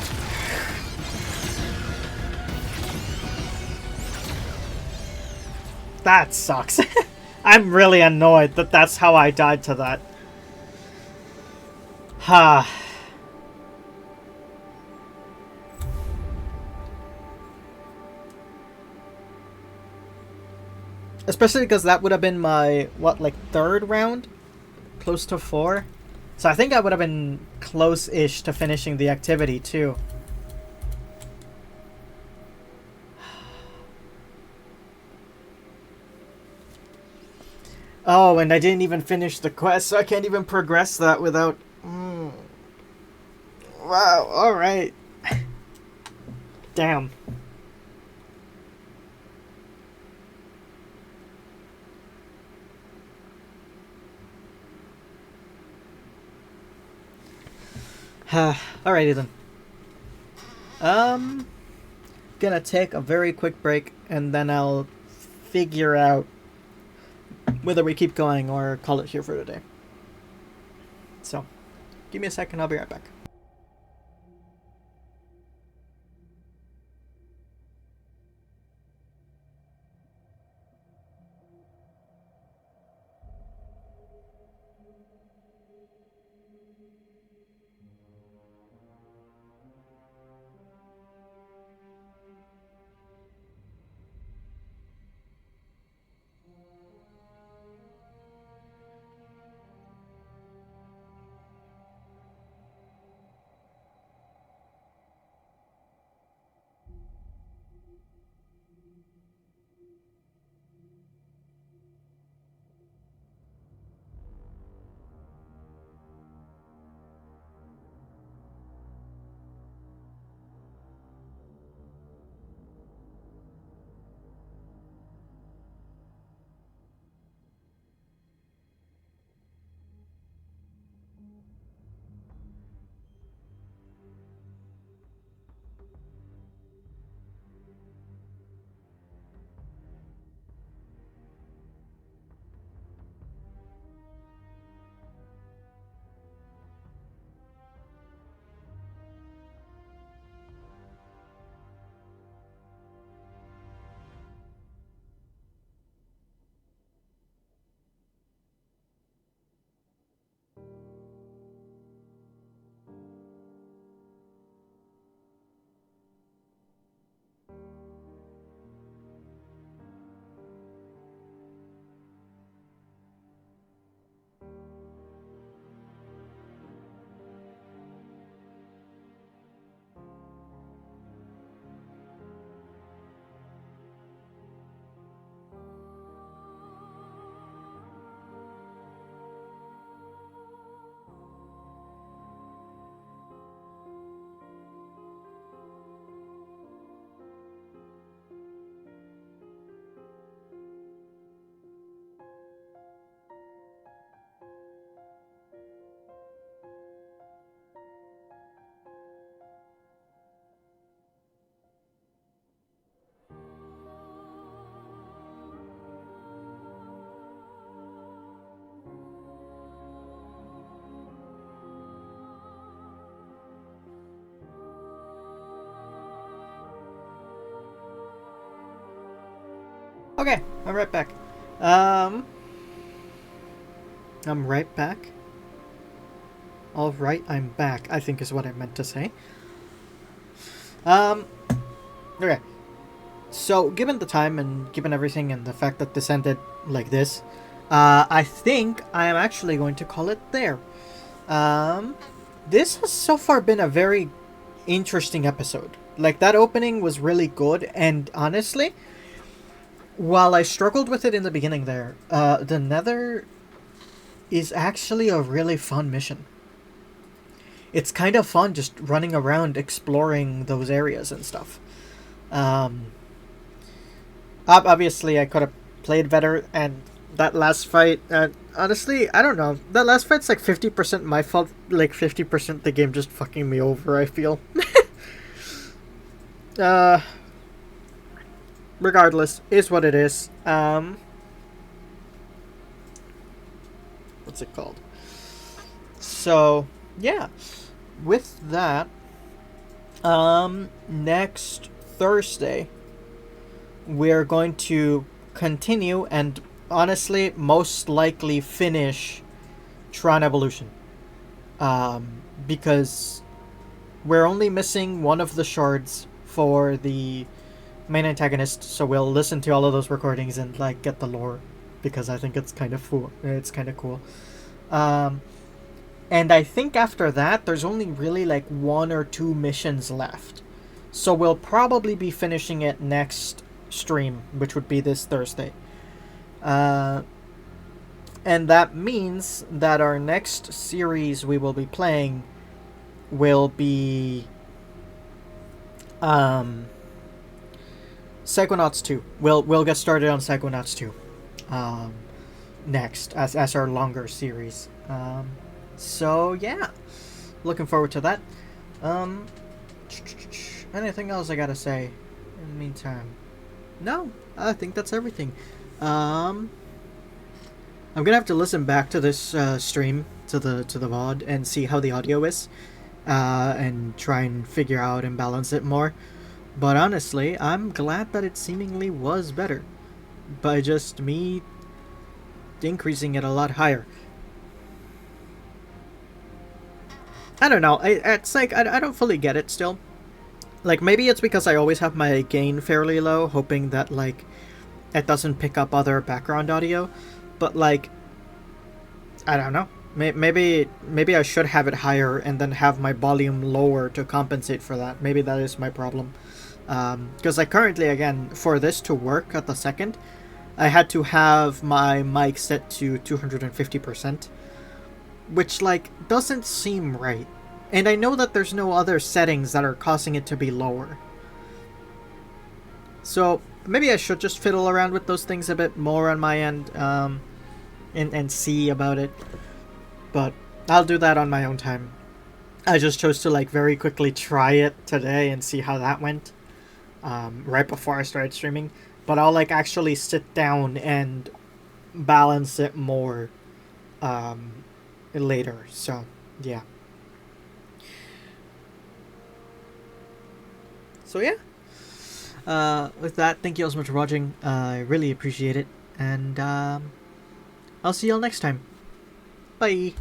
Speaker 1: That sucks. I'm really annoyed that that's how I died to that. Ha. Especially because that would have been my, what, like, third round? Close to 4? So I think I would have been close-ish to finishing the activity, too. Oh, and I didn't even finish the quest, so I can't even progress that without... Wow, alright. Damn. Alrighty then. Gonna take a very quick break, and then I'll figure out whether we keep going or call it here for today. So, give me a second, I'll be right back. Okay, I'm right back. I'm right back. Alright, I'm back, I think is what I meant to say. Okay. So, given the time and given everything and the fact that this ended like this, I think I am actually going to call it there. This has so far been a very interesting episode. Like, that opening was really good, and honestly, while I struggled with it in the beginning there, the Nether is actually a really fun mission. It's kind of fun just running around exploring those areas and stuff. Obviously, I could have played better, and that last fight, honestly, I don't know. That last fight's like 50% my fault, like 50% the game just fucking me over, I feel. Regardless, is what it is. What's it called? So, yeah. With that, next Thursday, we're going to continue and honestly most likely finish Tron Evolution. Because we're only missing one of the shards for the main antagonist, so we'll listen to all of those recordings and like get the lore, because I think it's kind of cool. And I think after that there's only really like 1 or 2 missions left, so we'll probably be finishing it next stream, which would be this Thursday. And that means that our next series we will be playing will be Psychonauts 2. We'll get started on Psychonauts 2 next as our longer series. So yeah, looking forward to that. Anything else I gotta say in the meantime? No, I think that's everything. I'm gonna have to listen back to this stream, to the VOD, and see how the audio is, and try and figure out and balance it more. But honestly, I'm glad that it seemingly was better by just me increasing it a lot higher. I don't know. It's like I don't fully get it still. Like, maybe it's because I always have my gain fairly low, hoping that like it doesn't pick up other background audio. But like, I don't know. Maybe I should have it higher and then have my volume lower to compensate for that. Maybe that is my problem. Because like currently, again, for this to work at the second, I had to have my mic set to 250%, which like doesn't seem right. And I know that there's no other settings that are causing it to be lower. So maybe I should just fiddle around with those things a bit more on my end, and see about it. But I'll do that on my own time. I just chose to like very quickly try it today and see how that went, right before I started streaming. But I'll like actually sit down and balance it more later. So yeah. So yeah. With that, thank you all so much for watching. I really appreciate it, and I'll see y'all next time. Bye.